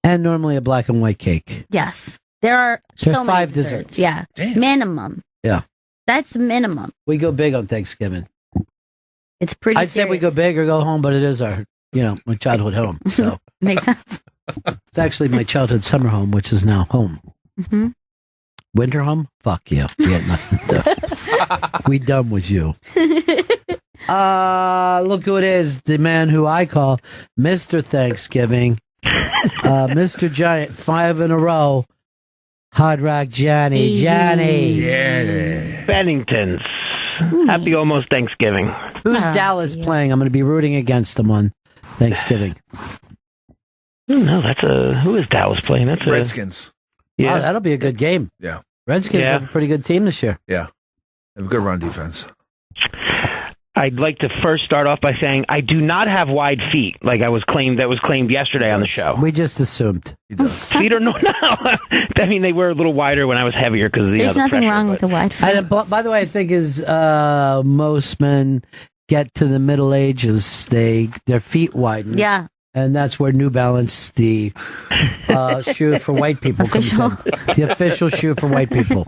And normally a black and white cake. Yes. There are There are so many 5 desserts. Yeah. Damn. Minimum. Yeah. That's minimum. We go big on Thanksgiving. It's pretty I'd say we go big or go home, but it is our, my childhood home. So Makes sense. it's actually my childhood summer home, which is now home. Mm-hmm. Winter home? Fuck you. We had nothing to do. We done with you. Look who it is. The man who I call Mr. Thanksgiving. Mr. Giant, 5 in a row. Hard Rock Johnny. Johnny. Yeah. Benningtons. Happy almost Thanksgiving. Who's Dallas playing? I'm going to be rooting against them on Thanksgiving. No, who is Dallas playing? That's Redskins. Wow, that'll be a good game. Yeah. Redskins have a pretty good team this year. Yeah. They have a good run defense. I'd like to first start off by saying I do not have wide feet, like that was claimed yesterday on the show. We just assumed. He does. Feet are no. I mean, they were a little wider when I was heavier because of the There's other nothing pressure, wrong but- with the wide feet. And by the way, I think as most men get to the middle ages, their feet widen. Yeah. And that's where New Balance, the shoe for white people, comes in. The official shoe for white people.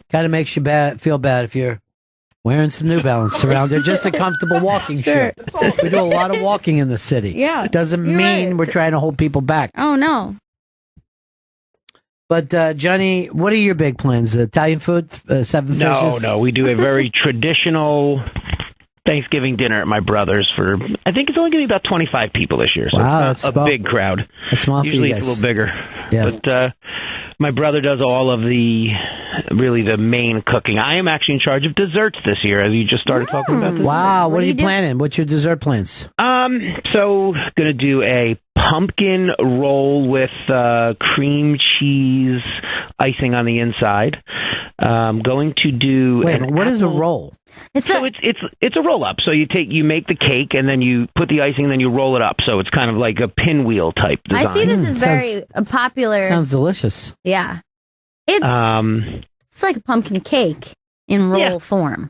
Kind of makes you feel bad if you're wearing some New Balance around there. Just a comfortable walking shoe. We do a lot of walking in the city. Yeah. Doesn't You're mean right. we're trying to hold people back. Oh, no. But, Johnny, what are your big plans? Italian food? Seven fishes? No, we do a very traditional Thanksgiving dinner at my brother's for, I think it's only going to be about 25 people this year. So Wow, it's that's not a small. big crowd. That's small for you Usually guys. it's a little bigger. Yeah. But my brother does all of the main cooking. I am actually in charge of desserts this year, as you just started talking about this. Wow, what are you planning? What's your dessert plans? So going to do a pumpkin roll with cream cheese icing on the inside. Going to do. Wait, what is a roll? It's a roll up. So you make the cake and then you put the icing and then you roll it up. So it's kind of like a pinwheel type design. I see this is very popular. Sounds delicious. Yeah. It's like a pumpkin cake in roll form.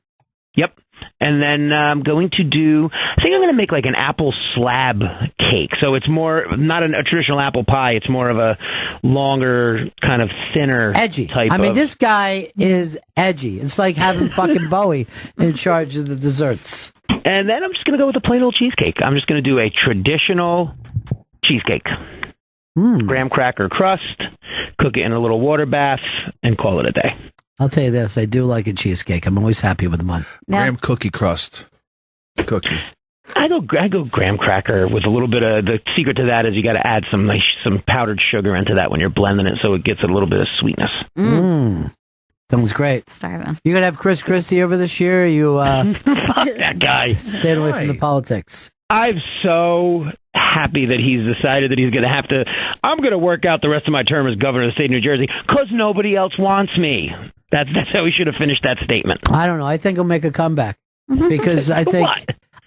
Yep. And then I'm going to I think I'm going to make like an apple slab cake. So it's more, not a traditional apple pie. It's more of a longer, kind of thinner Edgy. type I mean, of. this guy is edgy. It's like having fucking Bowie in charge of the desserts. And then I'm just going to go with a plain old cheesecake. I'm just going to do a traditional cheesecake. Graham cracker crust, cook it in a little water bath, and call it a day. I'll tell you this, I do like a cheesecake. I'm always happy with one. Graham cookie crust. Cookie. I go graham cracker with a little bit of, the secret to that is you got to add some powdered sugar into that when you're blending it so it gets a little bit of sweetness. Sounds great. Starving. You gonna have Chris Christie over this year? Or you Fuck that guy. Staying away from the politics. I'm so happy that he's decided that he's going to have to. I'm going to work out the rest of my term as governor of the state of New Jersey because nobody else wants me. That's how we should have finished that statement. I don't know. I think he'll make a comeback because I think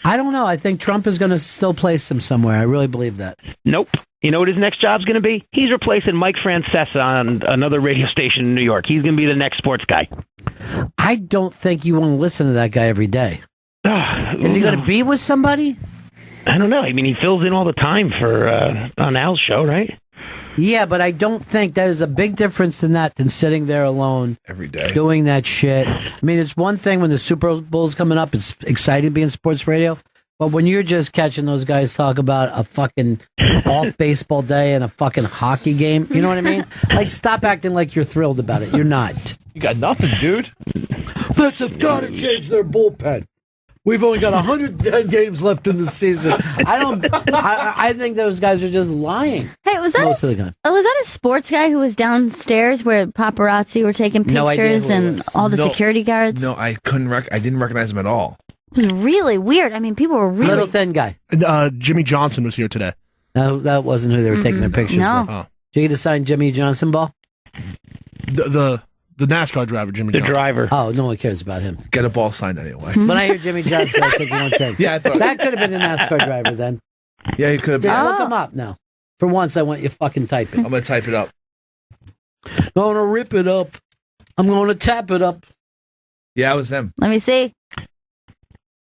I don't know. I think Trump is going to still place him somewhere. I really believe that. Nope. You know what his next job's going to be? He's replacing Mike Francesa on another radio station in New York. He's going to be the next sports guy. I don't think you want to listen to that guy every day. Is he going to be with somebody? I don't know. I mean, he fills in all the time for on Al's show, right? Yeah, but I don't think there's a big difference in that than sitting there alone every day doing that shit. I mean, it's one thing when the Super Bowl's coming up; it's exciting being sports radio. But when you're just catching those guys talk about a fucking off baseball day and a fucking hockey game, you know what I mean? Like, stop acting like you're thrilled about it. You're not. You got nothing, dude. Let's have got to change their bullpen. We've only got 110 games left in the season. I think those guys are just lying. Hey, was that most of the time? Was that a sports guy who was downstairs where paparazzi were taking No idea pictures who it and was. all the No. security guards? No, I didn't recognize him at all. It was really weird. I mean, people were really Little thin guy. Jimmy Johnson was here today. No, that wasn't who they were taking their pictures No. with. Did you get to sign Jimmy Johnson ball? The NASCAR driver, Jimmy Johnson. driver. Oh, no one cares about him. Get a ball signed anyway. When I hear Jimmy Johnson, I think one thing. Yeah, I thought that could have been a NASCAR driver then. Yeah, he could have been. Yeah, look him up now. For once, I want you fucking type it. I'm going to type it up. Gonna rip it up. I'm gonna tap it up. Yeah, it was him. Let me see.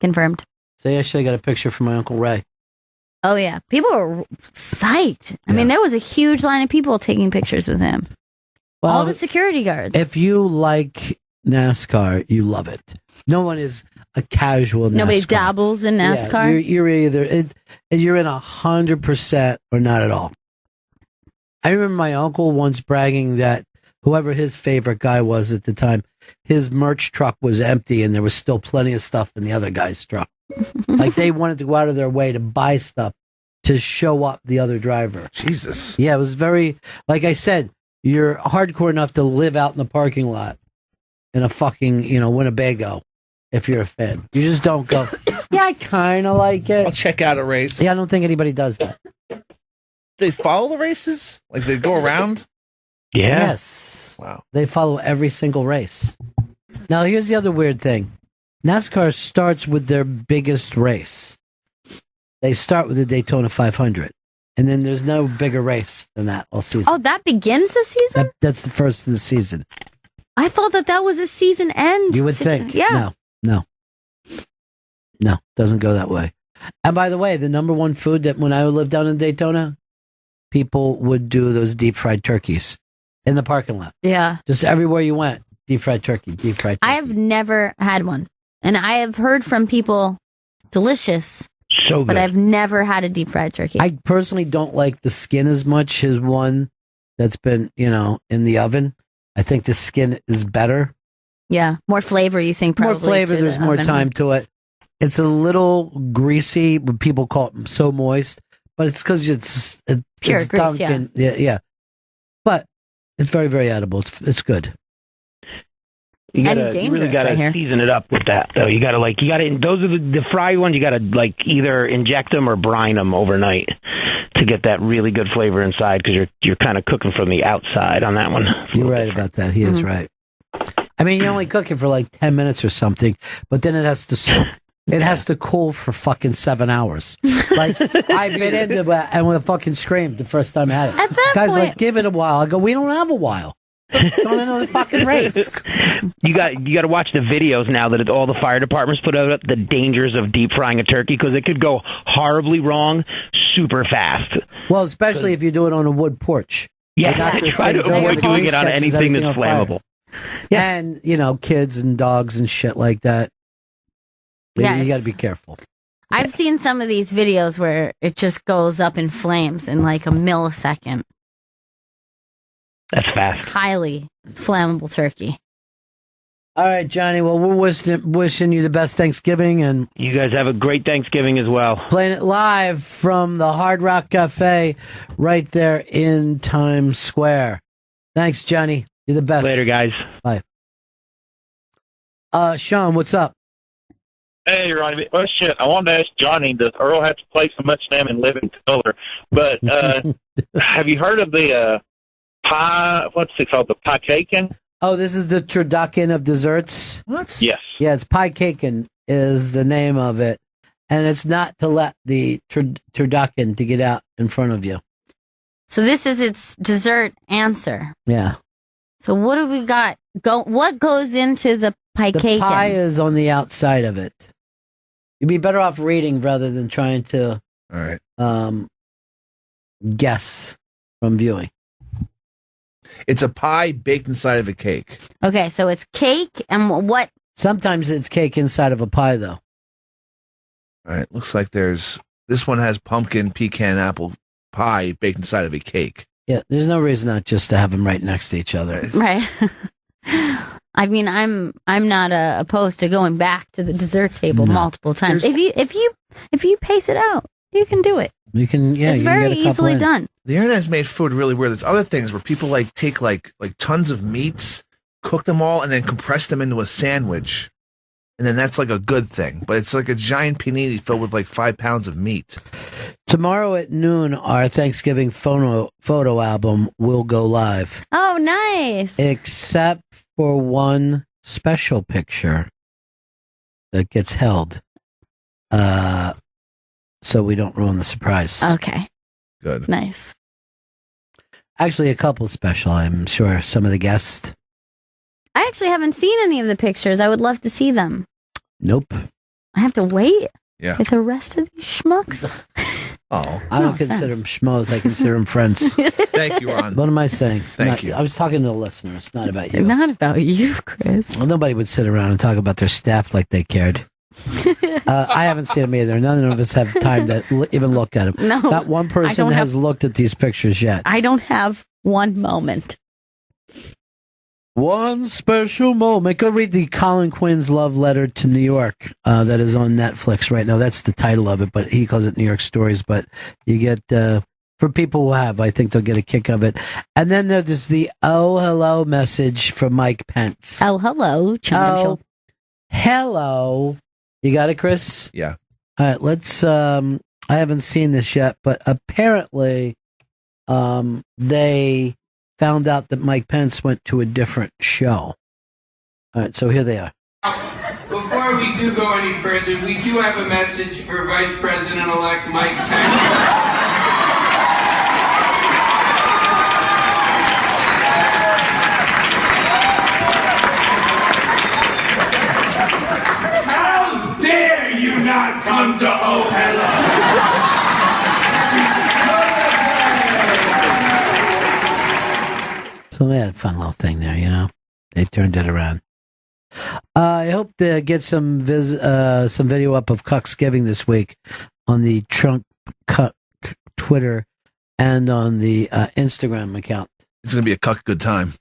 Confirmed. So I should have got a picture from my Uncle Ray. Oh yeah, people were psyched. I mean, there was a huge line of people taking pictures with him. Well, all the security guards. If you like NASCAR, you love it. No one is a casual NASCAR. Nobody dabbles in NASCAR. Yeah, you're either you're in 100% or not at all. I remember my uncle once bragging that whoever his favorite guy was at the time, his merch truck was empty and there was still plenty of stuff in the other guy's truck. Like they wanted to go out of their way to buy stuff to show up the other driver. Jesus. Yeah, it was very, like I said, you're hardcore enough to live out in the parking lot in a fucking, Winnebago if you're a fan. You just don't go, yeah, I kind of like it. I'll check out a race. Yeah, I don't think anybody does that. They follow the races? Like they go around? Yeah. Yes. Wow. They follow every single race. Now, here's the other weird thing. NASCAR starts with their biggest race. They start with the Daytona 500. And then there's no bigger race than that all season. Oh, that begins the season? That's the first of the season. I thought that was a season end. You would think. Yeah. No, doesn't go that way. And by the way, the number one food that when I lived down in Daytona, people would do those deep fried turkeys in the parking lot. Yeah. Just everywhere you went, deep fried turkey. I have never had one. And I have heard from people, delicious. So good. But I've never had a deep fried turkey. I personally don't like the skin as much as one that's been, in the oven. I think the skin is better. Yeah. More flavor, you think, probably. More flavor, to there's the more oven. time to it. It's a little greasy, but people call it so moist. But it's because it's Pure grease, Dunkin'. Yeah. But it's very, very edible. It's good. You And really dangerous, gotta I hear. season it up with that though. You gotta those are the fried ones. You gotta either inject them or brine them overnight to get that really good flavor inside because you're kind of cooking from the outside on that one. You're right about that. He is right. I mean, you only cook it for like 10 minutes or something, but then it has to cool for fucking 7 hours. Like I've been into that and we fucking screamed the first time I had it. At that Guys, point, like, give it a while. I go, we don't have a while. Don't know the fucking race. You got to watch the videos now that all the fire departments put out the dangers of deep frying a turkey because it could go horribly wrong super fast. Well, especially if you do it on a wood porch. Yeah, They got those try to things that avoid doing it on catches anything that's everything on fire. flammable. And, kids and dogs and shit like that. Yes. You got to be careful. I've seen some of these videos where it just goes up in flames in like a millisecond. That's fast. Highly flammable turkey. All right, Johnny. Well, we're wishing you the best Thanksgiving, and you guys have a great Thanksgiving as well. Playing it live from the Hard Rock Cafe right there in Times Square. Thanks, Johnny. You're the best. Later, guys. Bye. Sean, what's up? Hey, Ronnie. Well, shit, I wanted to ask Johnny, does Earl have to play so much damn in living color? But have you heard of the pie, what's it called, the pie caking? Oh, this is the turducken of desserts? What? Yes. Yeah, it's pie caking is the name of it. And it's not to let the turducken to get out in front of you. So this is its dessert answer. Yeah. So what do we got? What goes into the pie The cake? pie is on the outside of it. You'd be better off reading rather than trying to All right. Guess from viewing. It's a pie baked inside of a cake. Okay, so it's cake and what? Sometimes it's cake inside of a pie, though. All right. Looks like this one has pumpkin, pecan, apple pie baked inside of a cake. Yeah, there's no reason not just to have them right next to each other. Right. I mean, I'm not opposed to going back to the dessert table multiple times. If you pace it out, you can do it. You can, yeah. It's you can very get a couple easily in. done. The internet has made food really weird. There's other things where people take like tons of meats, cook them all, and then compress them into a sandwich. And then that's like a good thing. But it's like a giant panini filled with like 5 pounds of meat. Tomorrow at noon, our Thanksgiving photo album will go live. Oh, nice. Except for one special picture that gets held. So we don't ruin the surprise. Okay. Good. Nice. Actually, a couple special, I'm sure. Some of the guests. I actually haven't seen any of the pictures. I would love to see them. Nope. I have to wait Yeah. with the rest of these schmucks. Oh. I don't consider them schmoes. I consider them friends. Thank you, Ron. What am I saying? Thank you. I was talking to the listeners, not about you. Not about you, Chris. Well, nobody would sit around and talk about their staff like they cared. I haven't seen them either. None of us have time to even look at them. No, Not one I person don't has have- looked at these pictures yet. I don't have one moment. One special moment. Go read the Colin Quinn's love letter to New York that is on Netflix right now. That's the title of it, but he calls it New York Stories. But you get, for people who have, I think they'll get a kick of it. And then there's the oh, hello message from Mike Pence. Oh, hello. Oh, hello. You got it, Chris? Yeah. All right, let's. I haven't seen this yet, but apparently, they found out that Mike Pence went to a different show. All right, so here they are. Before we do go any further, we do have a message for Vice President-elect Mike Pence. How dare you not come to Oh Hello? So they had a fun little thing there, you know. They turned it around. I hope to get some video up of Cucksgiving this week on the Trump Cuck Twitter and on the Instagram account. It's going to be a cuck good time.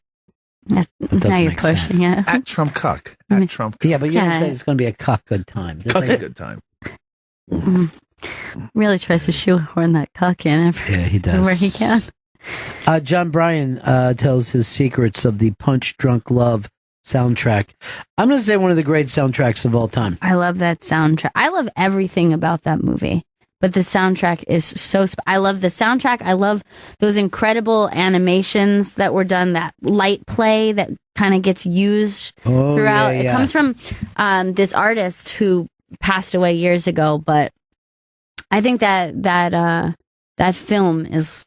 Now you're pushing it. At Trump Cuck. At Trump Cuck. Yeah, but you didn't say it's going to be a cuck good time. Cuck good time. Really tries to shoehorn that cuck in he does. where he can. John Bryan tells his secrets of the Punch Drunk Love soundtrack. I'm going to say one of the great soundtracks of all time. I love that soundtrack. I love everything about that movie. But the soundtrack is so... I love the soundtrack. I love those incredible animations that were done, that light play that kind of gets used throughout. Yeah. It comes from this artist who passed away years ago, but I think that film is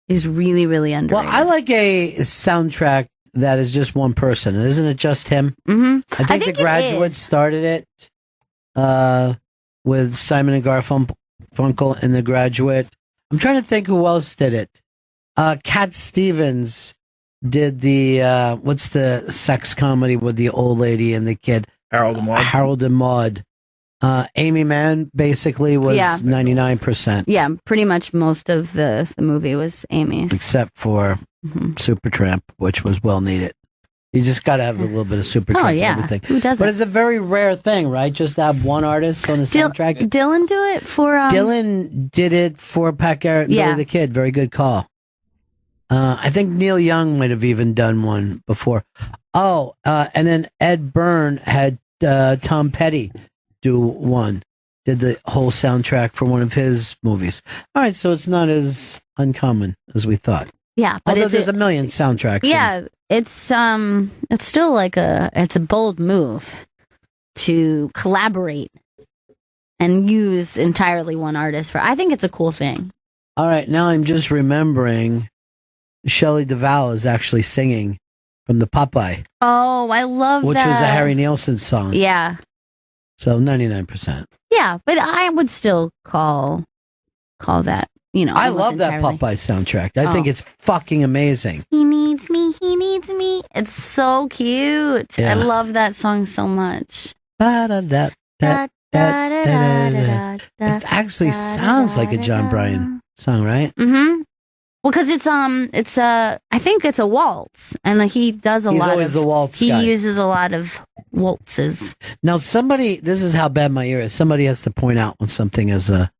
really, really underrated. Well, I like a soundtrack that is just one person. Isn't it just him? Mm-hmm. I think The Graduate started it with Simon and Garfunkel and The Graduate. I'm trying to think who else did it. Cat Stevens did the what's the sex comedy with the old lady and the kid? Harold and Maude. Harold and Maude. Amy Mann basically was 99%. Yeah, pretty much most of the movie was Amy's. Except for Supertramp, which was well needed. You just got to have a little bit of Supertramp and everything. Who doesn't? But it's a very rare thing, right? Just to have one artist on the soundtrack. Dylan do it for... Dylan did it for Pat Garrett and Billy the Kid. Very good call. I think Neil Young might have even done one before. Oh, and then Ed Byrne had Tom Petty do one. Did the whole soundtrack for one of his movies. All right, so it's not as uncommon as we thought. Yeah, but although there's a million soundtracks. Yeah, it's still like it's a bold move to collaborate and use entirely one artist for. I think it's a cool thing. All right, now I'm just remembering Shelley Duvall is actually singing from the Popeye. Oh, I love which that. was a Harry Nilsson song. Yeah. So 99%. Yeah, but I would still call that, you know. I love that entirely. Popeye soundtrack. I think it's fucking amazing. He needs me, he needs me. It's so cute. Yeah. I love that song so much. It actually sounds like a John Bryan song, right? Mm-hmm. Well, because I think it's a waltz, and he does a lot. He's always the waltz He guy. uses a lot of waltzes. Now, this is how bad my ear is. Somebody has to point out when something is a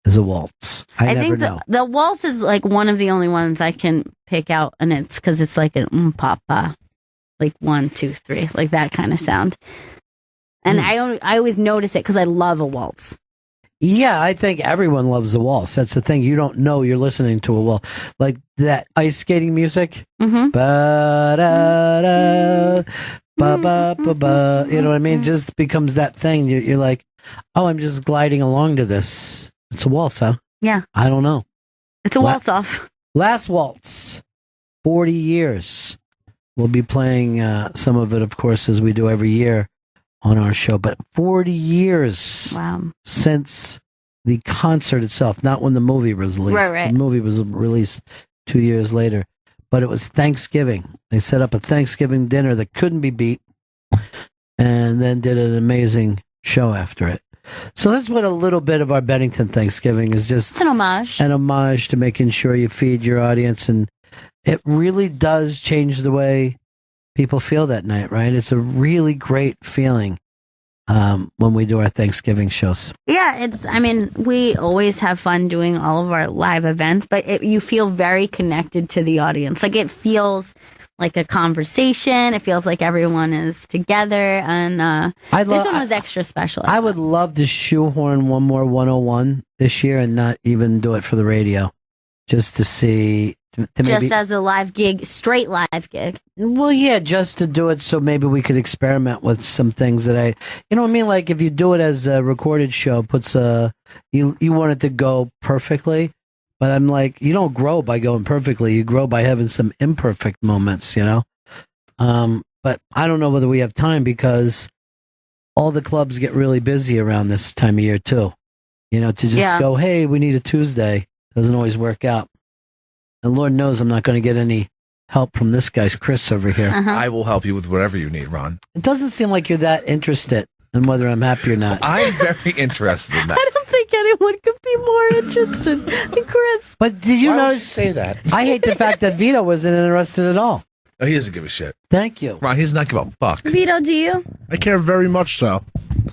waltz. I never think know. the waltz is like one of the only ones I can pick out, and it's because it's like an papa, like 1, 2, 3, like that kind of sound. And I always notice it because I love a waltz. Yeah, I think everyone loves the waltz. That's the thing. You don't know you're listening to a waltz. Like that ice skating music. Mm-hmm. Ba-da-da, ba-ba-ba-ba. You know what I mean? It just becomes that thing. You're like, oh, I'm just gliding along to this. It's a waltz, huh? Yeah. I don't know. It's a waltz off. Last Waltz, 40 years. We'll be playing some of it, of course, as we do every year on our show. But 40 years since the concert itself, not when the movie was released. Right. The movie was released 2 years later. But it was Thanksgiving. They set up a Thanksgiving dinner that couldn't be beat and then did an amazing show after it. So that's what a little bit of our Bennington Thanksgiving is, just it's an homage. An homage to making sure you feed your audience. And it really does change the way people feel that night, right? It's a really great feeling when we do our Thanksgiving shows. Yeah, we always have fun doing all of our live events, but you feel very connected to the audience. Like it feels like a conversation. It feels like everyone is together, and this one was extra special. I would love to shoehorn one more 101 this year and not even do it for the radio, just to see. Just as a live gig, straight live gig. Well, yeah, just to do it so maybe we could experiment with some things that you know what I mean? Like if you do it as a recorded show, you want it to go perfectly, but I'm like, you don't grow by going perfectly. You grow by having some imperfect moments, you know? But I don't know whether we have time because all the clubs get really busy around this time of year too. You know, to just go, hey, we need a Tuesday doesn't always work out. And Lord knows I'm not going to get any help from this guy's Chris over here. I will help you with whatever you need, Ron. It doesn't seem like you're that interested in whether I'm happy or not. I'm very interested in that. I don't think anyone could be more interested than Chris. But did you Why would notice? you say that? I hate the fact that Vito wasn't interested at all. Oh, he doesn't give a shit. Thank you. Ron, he does not give a fuck. Vito, do you? I care very much so.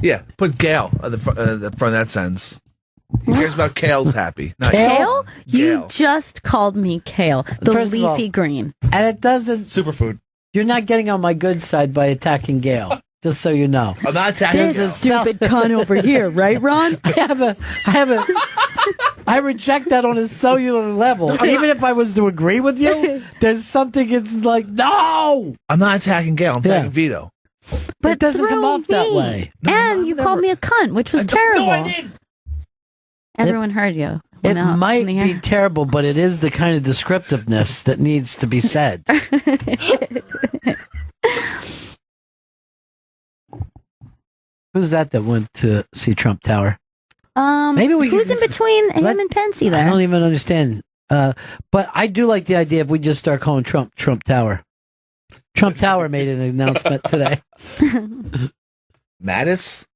Yeah, put Gail at the front of that sentence. He cares about Kale's happy. Not Kale? You Gail. just called me kale. The First of leafy all- green. And it doesn't. Superfood. You're not getting on my good side by attacking Gail. Just so you know. I'm not attacking Gail. This stupid cunt over here, right, Ron? I reject that on a cellular level. Even if I was to agree with you, there's something it's like, no! I'm not attacking Gail. I'm attacking Vito. But it doesn't come off that way. And you called me a cunt, which was terrible. No, I didn't. Everyone heard you. It might be terrible, but it is the kind of descriptiveness that needs to be said. Who's that went to see Trump Tower? Maybe who's in between him and Pensy there? I don't even understand. But I do like the idea if we just start calling Trump Tower. Trump Tower made an announcement today. Mattis?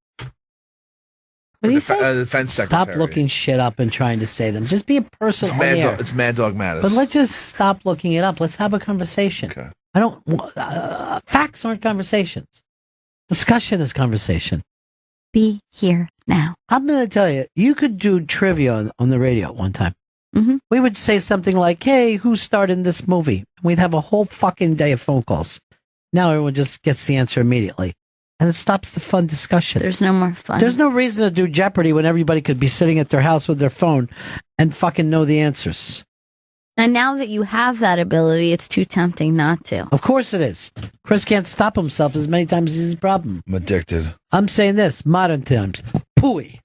What do you say? Defense Secretary. Stop looking shit up and trying to say them. Just be a person on the air. It's Mad Dog Mattis. But let's just stop looking it up. Let's have a conversation. Okay. I don't. Facts aren't conversations. Discussion is conversation. Be here now. I'm going to tell you. You could do trivia on the radio at one time. Mm-hmm. We would say something like, "Hey, who starred in this movie?" We'd have a whole fucking day of phone calls. Now everyone just gets the answer immediately. And it stops the fun discussion. There's no more fun. There's no reason to do Jeopardy when everybody could be sitting at their house with their phone and fucking know the answers. And now that you have that ability, it's too tempting not to. Of course it is. Chris can't stop himself as many times as he's a problem. I'm addicted. I'm saying this, modern times. Pooey.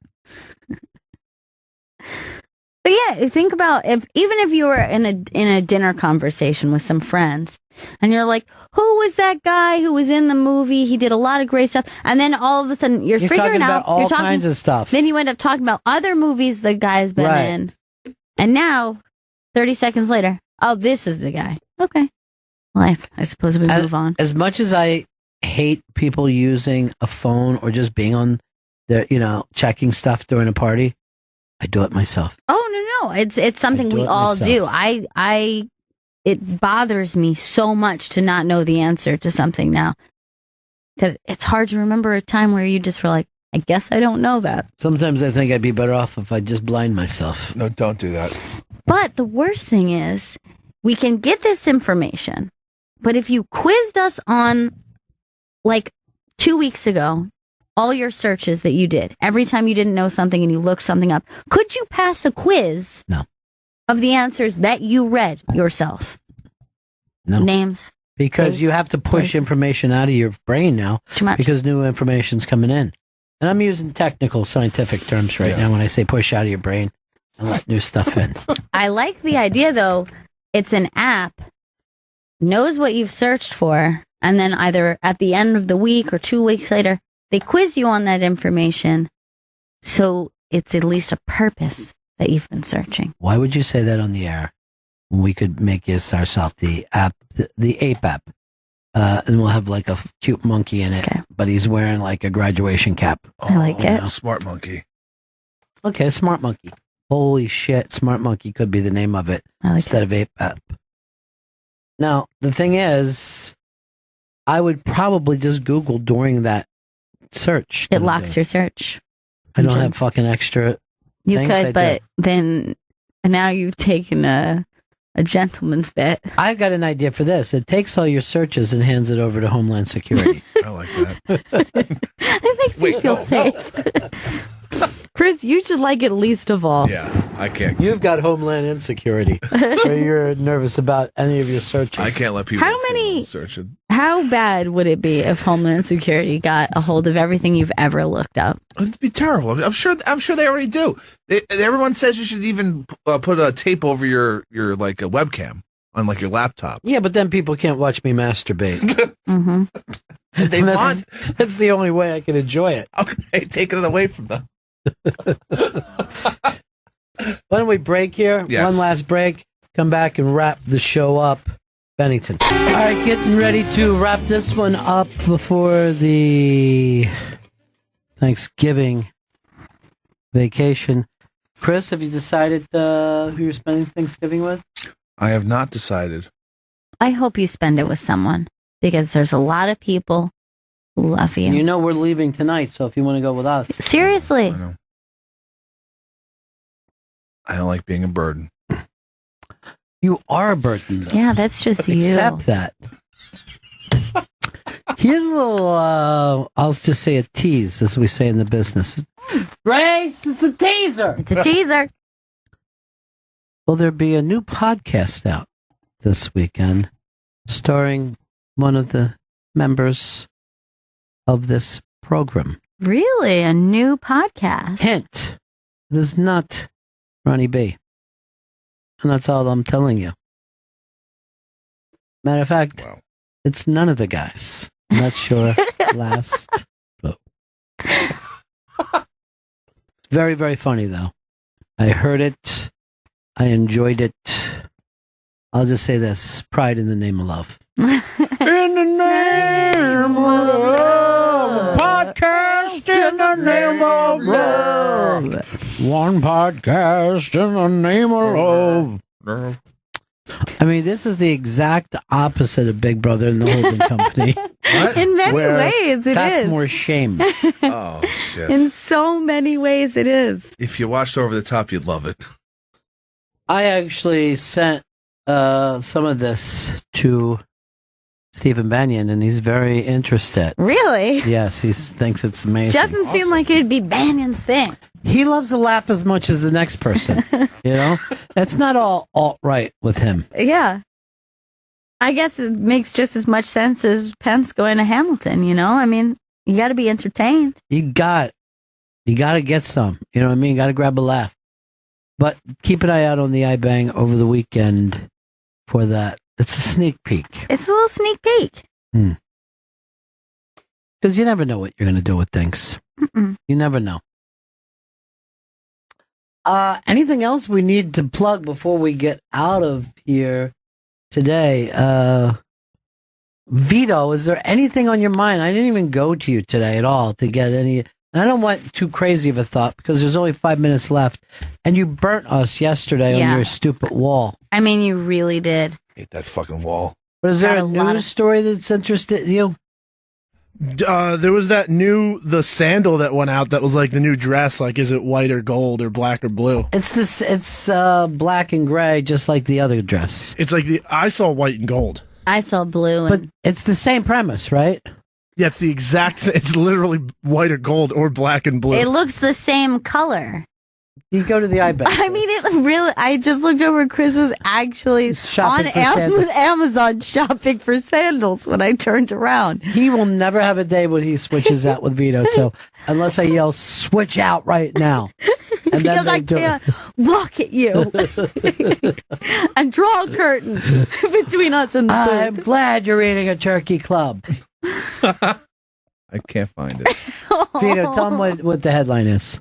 But yeah, think about even if you were in a dinner conversation with some friends, and you're like, "Who was that guy who was in the movie? He did a lot of great stuff." And then all of a sudden, you're figuring talking out about all you're talking, kinds of stuff. Then you end up talking about other movies the guy's been Right. in, and now 30 seconds later, oh, this is the guy. Okay, well, I suppose we move on. As much as I hate people using a phone or just being on their, checking stuff during a party, I do it myself. Oh no, it's something do we it all myself. do. It bothers me so much to not know the answer to something now. That it's hard to remember a time where you just were like, I guess I don't know that. Sometimes I think I'd be better off if I just blind myself. No, don't do that. But the worst thing is, we can get this information, but if you quizzed us on, like, 2 weeks ago, all your searches that you did, every time you didn't know something and you looked something up, could you pass a quiz? No. Of the answers that you read yourself? No. Names? Because dates, you have to push places. information out of your brain now. It's too much. Because new information's coming in. And I'm using technical scientific terms right now when I say push out of your brain and let new stuff in. I like the idea, though. It's an app, knows what you've searched for, and then either at the end of the week or 2 weeks later, they quiz you on that information. So it's at least a purpose that you've been searching. Why would you say that on the air when we could make this ourselves the app, the ape app? And we'll have like a cute monkey in it, but he's wearing like a graduation cap. I like it. Smart monkey. Okay, smart monkey. Holy shit, smart monkey could be the name of it instead of ape app. Now, the thing is, I would probably just Google during that search. It locks your search. I don't have fucking extra. You things I could, do. but then now you've taken a a gentleman's bet. I got an idea for this. It takes all your searches and hands it over to Homeland Security. I like that. It makes you feel safe. Chris, you should like it least of all. Yeah, I can't. You've got Homeland Insecurity, where you're nervous about any of your searches. I can't let people search it. How bad would it be if Homeland Security got a hold of everything you've ever looked up? It'd be terrible. I'm sure they already do. Everyone says you should even put a tape over your like a webcam on like your laptop. Yeah, but then people can't watch me masturbate. Mm-hmm. That's the only way I can enjoy it. Okay, taking it away from them. Why don't we break here? Yes. One last break. Come back and wrap the show up. Bennington. All right, getting ready to wrap this one up before the Thanksgiving vacation. Chris, have you decided who you're spending Thanksgiving with? I have not decided. I hope you spend it with someone because there's a lot of people who love you. You know we're leaving tonight, so if you want to go with us. Seriously. I don't like being a burden. You are a burden, though. Yeah, that's just you. Accept that. Here's a little, I'll just say a tease, as we say in the business. Grace, it's a teaser. It's a teaser. Will there be a new podcast out this weekend starring one of the members of this program? Really? A new podcast? Hint, it is not Ronnie B. And that's all I'm telling you. Matter of fact, it's none of the guys. And that's your last clue. Very, very funny, though. I heard it. I enjoyed it. I'll just say this. Pride in the name of love. In the name of love. Podcast in the name of love. One podcast in the name of love. I mean, this is the exact opposite of Big Brother and the Holding Company. In many ways, it is. That's more shame. Oh, shit. In so many ways, it is. If you watched Over the Top, you'd love it. I actually sent some of this to Stephen Banyan, and he's very interested. Really? Yes, he thinks it's amazing. Doesn't seem like it'd be Bannon's thing. He loves to laugh as much as the next person. You know? It's not all alt-right with him. Yeah. I guess it makes just as much sense as Pence going to Hamilton, you know? I mean, you got to be entertained. You got to get some. You know what I mean? You got to grab a laugh. But keep an eye out on the iBang over the weekend for that. It's a sneak peek. It's a little sneak peek. Because you never know what you're going to do with things. Mm-mm. You never know. Anything else we need to plug before we get out of here today? Vito, is there anything on your mind? I didn't even go to you today at all to get any. And I don't want too crazy of a thought because there's only 5 minutes left. And you burnt us yesterday on your stupid wall. I mean, you really did. Hate that fucking wall. But is there a news story that's interested you? There was the sandal that went out that was like the new dress. Like, is it white or gold or black or blue? It's black and gray, just like the other dress. It's like I saw white and gold. I saw blue. But it's the same premise, right? Yeah, it's the exact. It's literally white or gold or black and blue. It looks the same color. You go to the iBang. I mean, it really. I just looked over. Chris was actually shopping on for sandals. Amazon shopping for sandals when I turned around. He will never have a day when he switches out with Vito. So unless I yell, "Switch out right now," and because I can't look at you and draw a curtain between us and the I'm glad you're eating a turkey club. I can't find it. Vito, tell him what the headline is.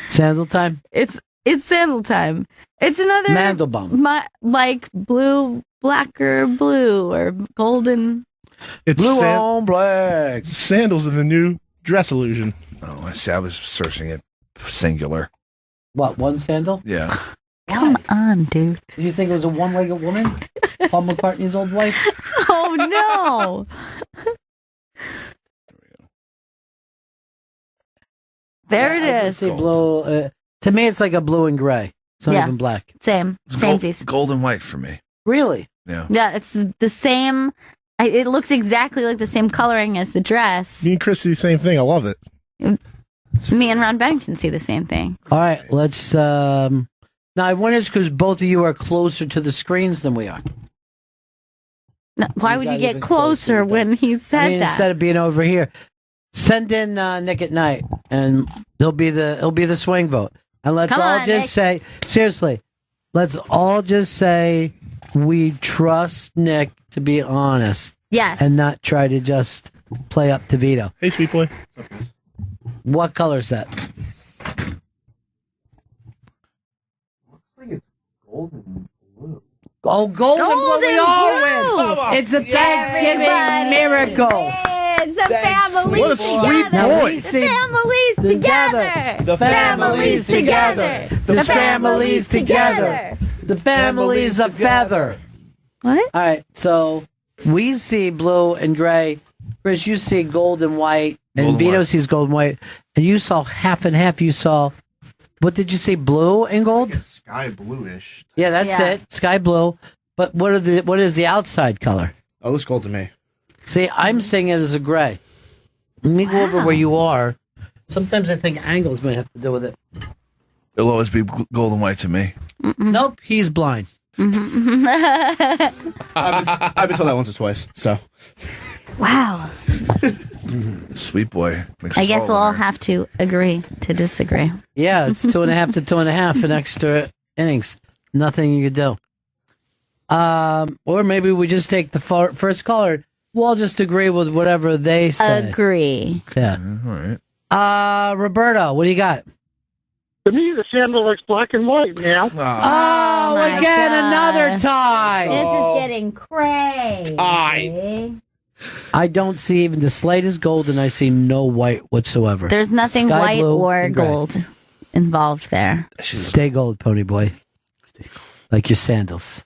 Sandal time? It's sandal time. It's another Mandelbaum. Like blue, black or blue or golden. It's blue on black. Sandals in the new dress illusion. Oh, I see. I was searching it singular. What, one sandal? Yeah. Come on, dude. Do you think it was a one-legged woman? Paul McCartney's old wife? Oh, no. There it is. Blue, to me, it's like a blue and gray. It's not even black. Same. It's Samesies. gold and white for me. Really? Yeah. Yeah, it's the same. It looks exactly like the same coloring as the dress. Me and Chris see the same thing. I love it. Me and Ron Bennington see the same thing. All right, let's. Now, I wonder it's because both of you are closer to the screens than we are. No, why would you get closer when he said that? Instead of being over here, send in Nick at Night, and it'll be the swing vote. And let's Come all on, just Nick. say, seriously, let's all just say we trust Nick to be honest. Yes. And not try to just play up to Vito. Hey, sweet boy. What color is that? Oh, golden blue. We all win. It's a Thanksgiving miracle. It's the family What a sweet together. boy. The families together. The families together. The families together. The families of feather. What? All right, so we see blue and gray. Chris, you see gold and white. And Gold and Vito white. sees gold and white. And you saw half and half. You saw, what did you say, blue and gold? Sky bluish. Yeah, that's it. Sky blue. But what is the outside color? Oh, it looks gold to me. See, I'm seeing it as a gray. Let me go over where you are. Sometimes I think angles might have to do with it. It'll always be gold and white to me. Nope, he's blind. I've been told that once or twice. So, Wow. Sweet boy. Makes I us guess all we'll all winner. have to agree to disagree. Yeah, it's 2.5 to 2.5 in extra innings. Nothing you could do. Or maybe we just take the first caller. We'll just agree with whatever they say. Agree. Yeah. All right. Roberto, what do you got? To me, the sandal looks black and white now. Oh, my again, God. another tie. This is getting crazy. I don't see even the slightest gold, and I see no white whatsoever. There's nothing Sky white blue or and gray. gold involved there. Stay gold, pony boy. Like your sandals.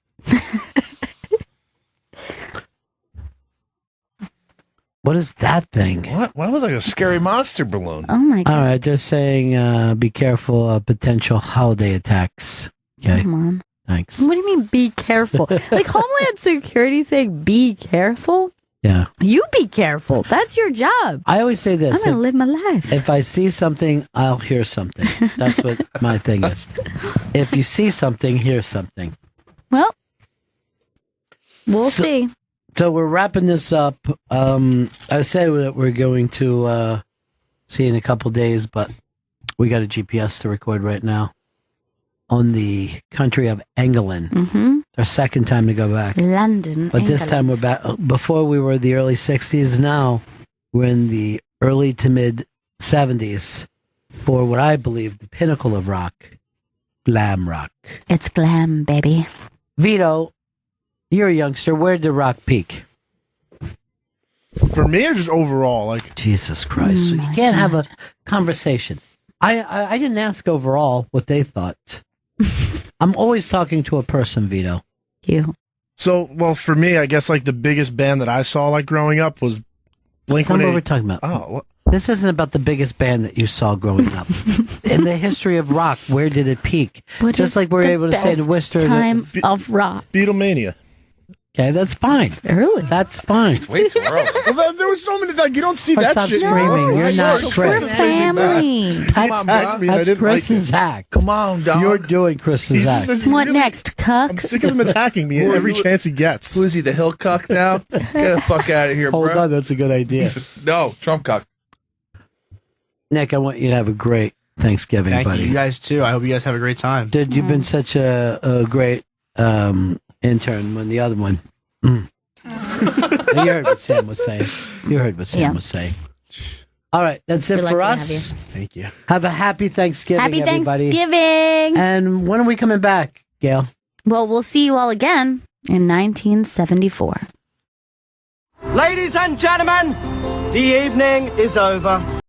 What is that thing? What? Why was like a scary monster balloon? Oh my God. All right, they're saying be careful of potential holiday attacks. Okay, Come on. thanks. What do you mean, be careful? Like Homeland Security saying, be careful? Yeah. You be careful. That's your job. I always say this. I'm going to live my life. If I see something, I'll hear something. That's what my thing is. If you see something, hear something. Well, we'll see. So we're wrapping this up. I said that we're going to see in a couple days, but we got a GPS to record right now on the country of England. Mm-hmm. Our second time to go back. London. But this time we're back. Before we were the early 60s. Now we're in the early to mid 70s for what I believe the pinnacle of rock, glam rock. It's glam, baby. Vito, you're a youngster. Where did rock peak? For me, or just overall? Like Jesus Christ. You can't have a conversation. I didn't ask overall what they thought. I'm always talking to a person, Vito. You. So, well, for me, I guess like the biggest band that I saw like growing up was Blink. That's not what we're talking about. Oh, what? This isn't about the biggest band that you saw growing up. In the history of rock, where did it peak? What Just is like we're the able to say to best Worcester. time of rock. Beatlemania. Okay, that's fine. Early. That's fine. Wait, so early. Well, there was so many like you don't see Oh, that stop shit. screaming. You're not Sorry. Chris. We're family. That's, that's Chris and Zach. Come on, dog. You're doing Chris and He's Zach. just What really- next, I'm cuck? sick of him attacking me every chance he gets. Who is he, the hill cuck now? Get the fuck out of here, Hold bro. on, that's a good idea. No, Trump cuck. Nick, I want you to have a great Thanksgiving, Thank buddy. you guys too. I hope you guys have a great time. Dude, you've been such a great intern when the other one. You heard what Sam was saying. You heard what Sam was saying. All right, that's it We're for lucky to have us. Thank you. Have a happy Thanksgiving, Happy everybody. Thanksgiving. And when are we coming back, Gail? Well, we'll see you all again in 1974. Ladies and gentlemen, the evening is over.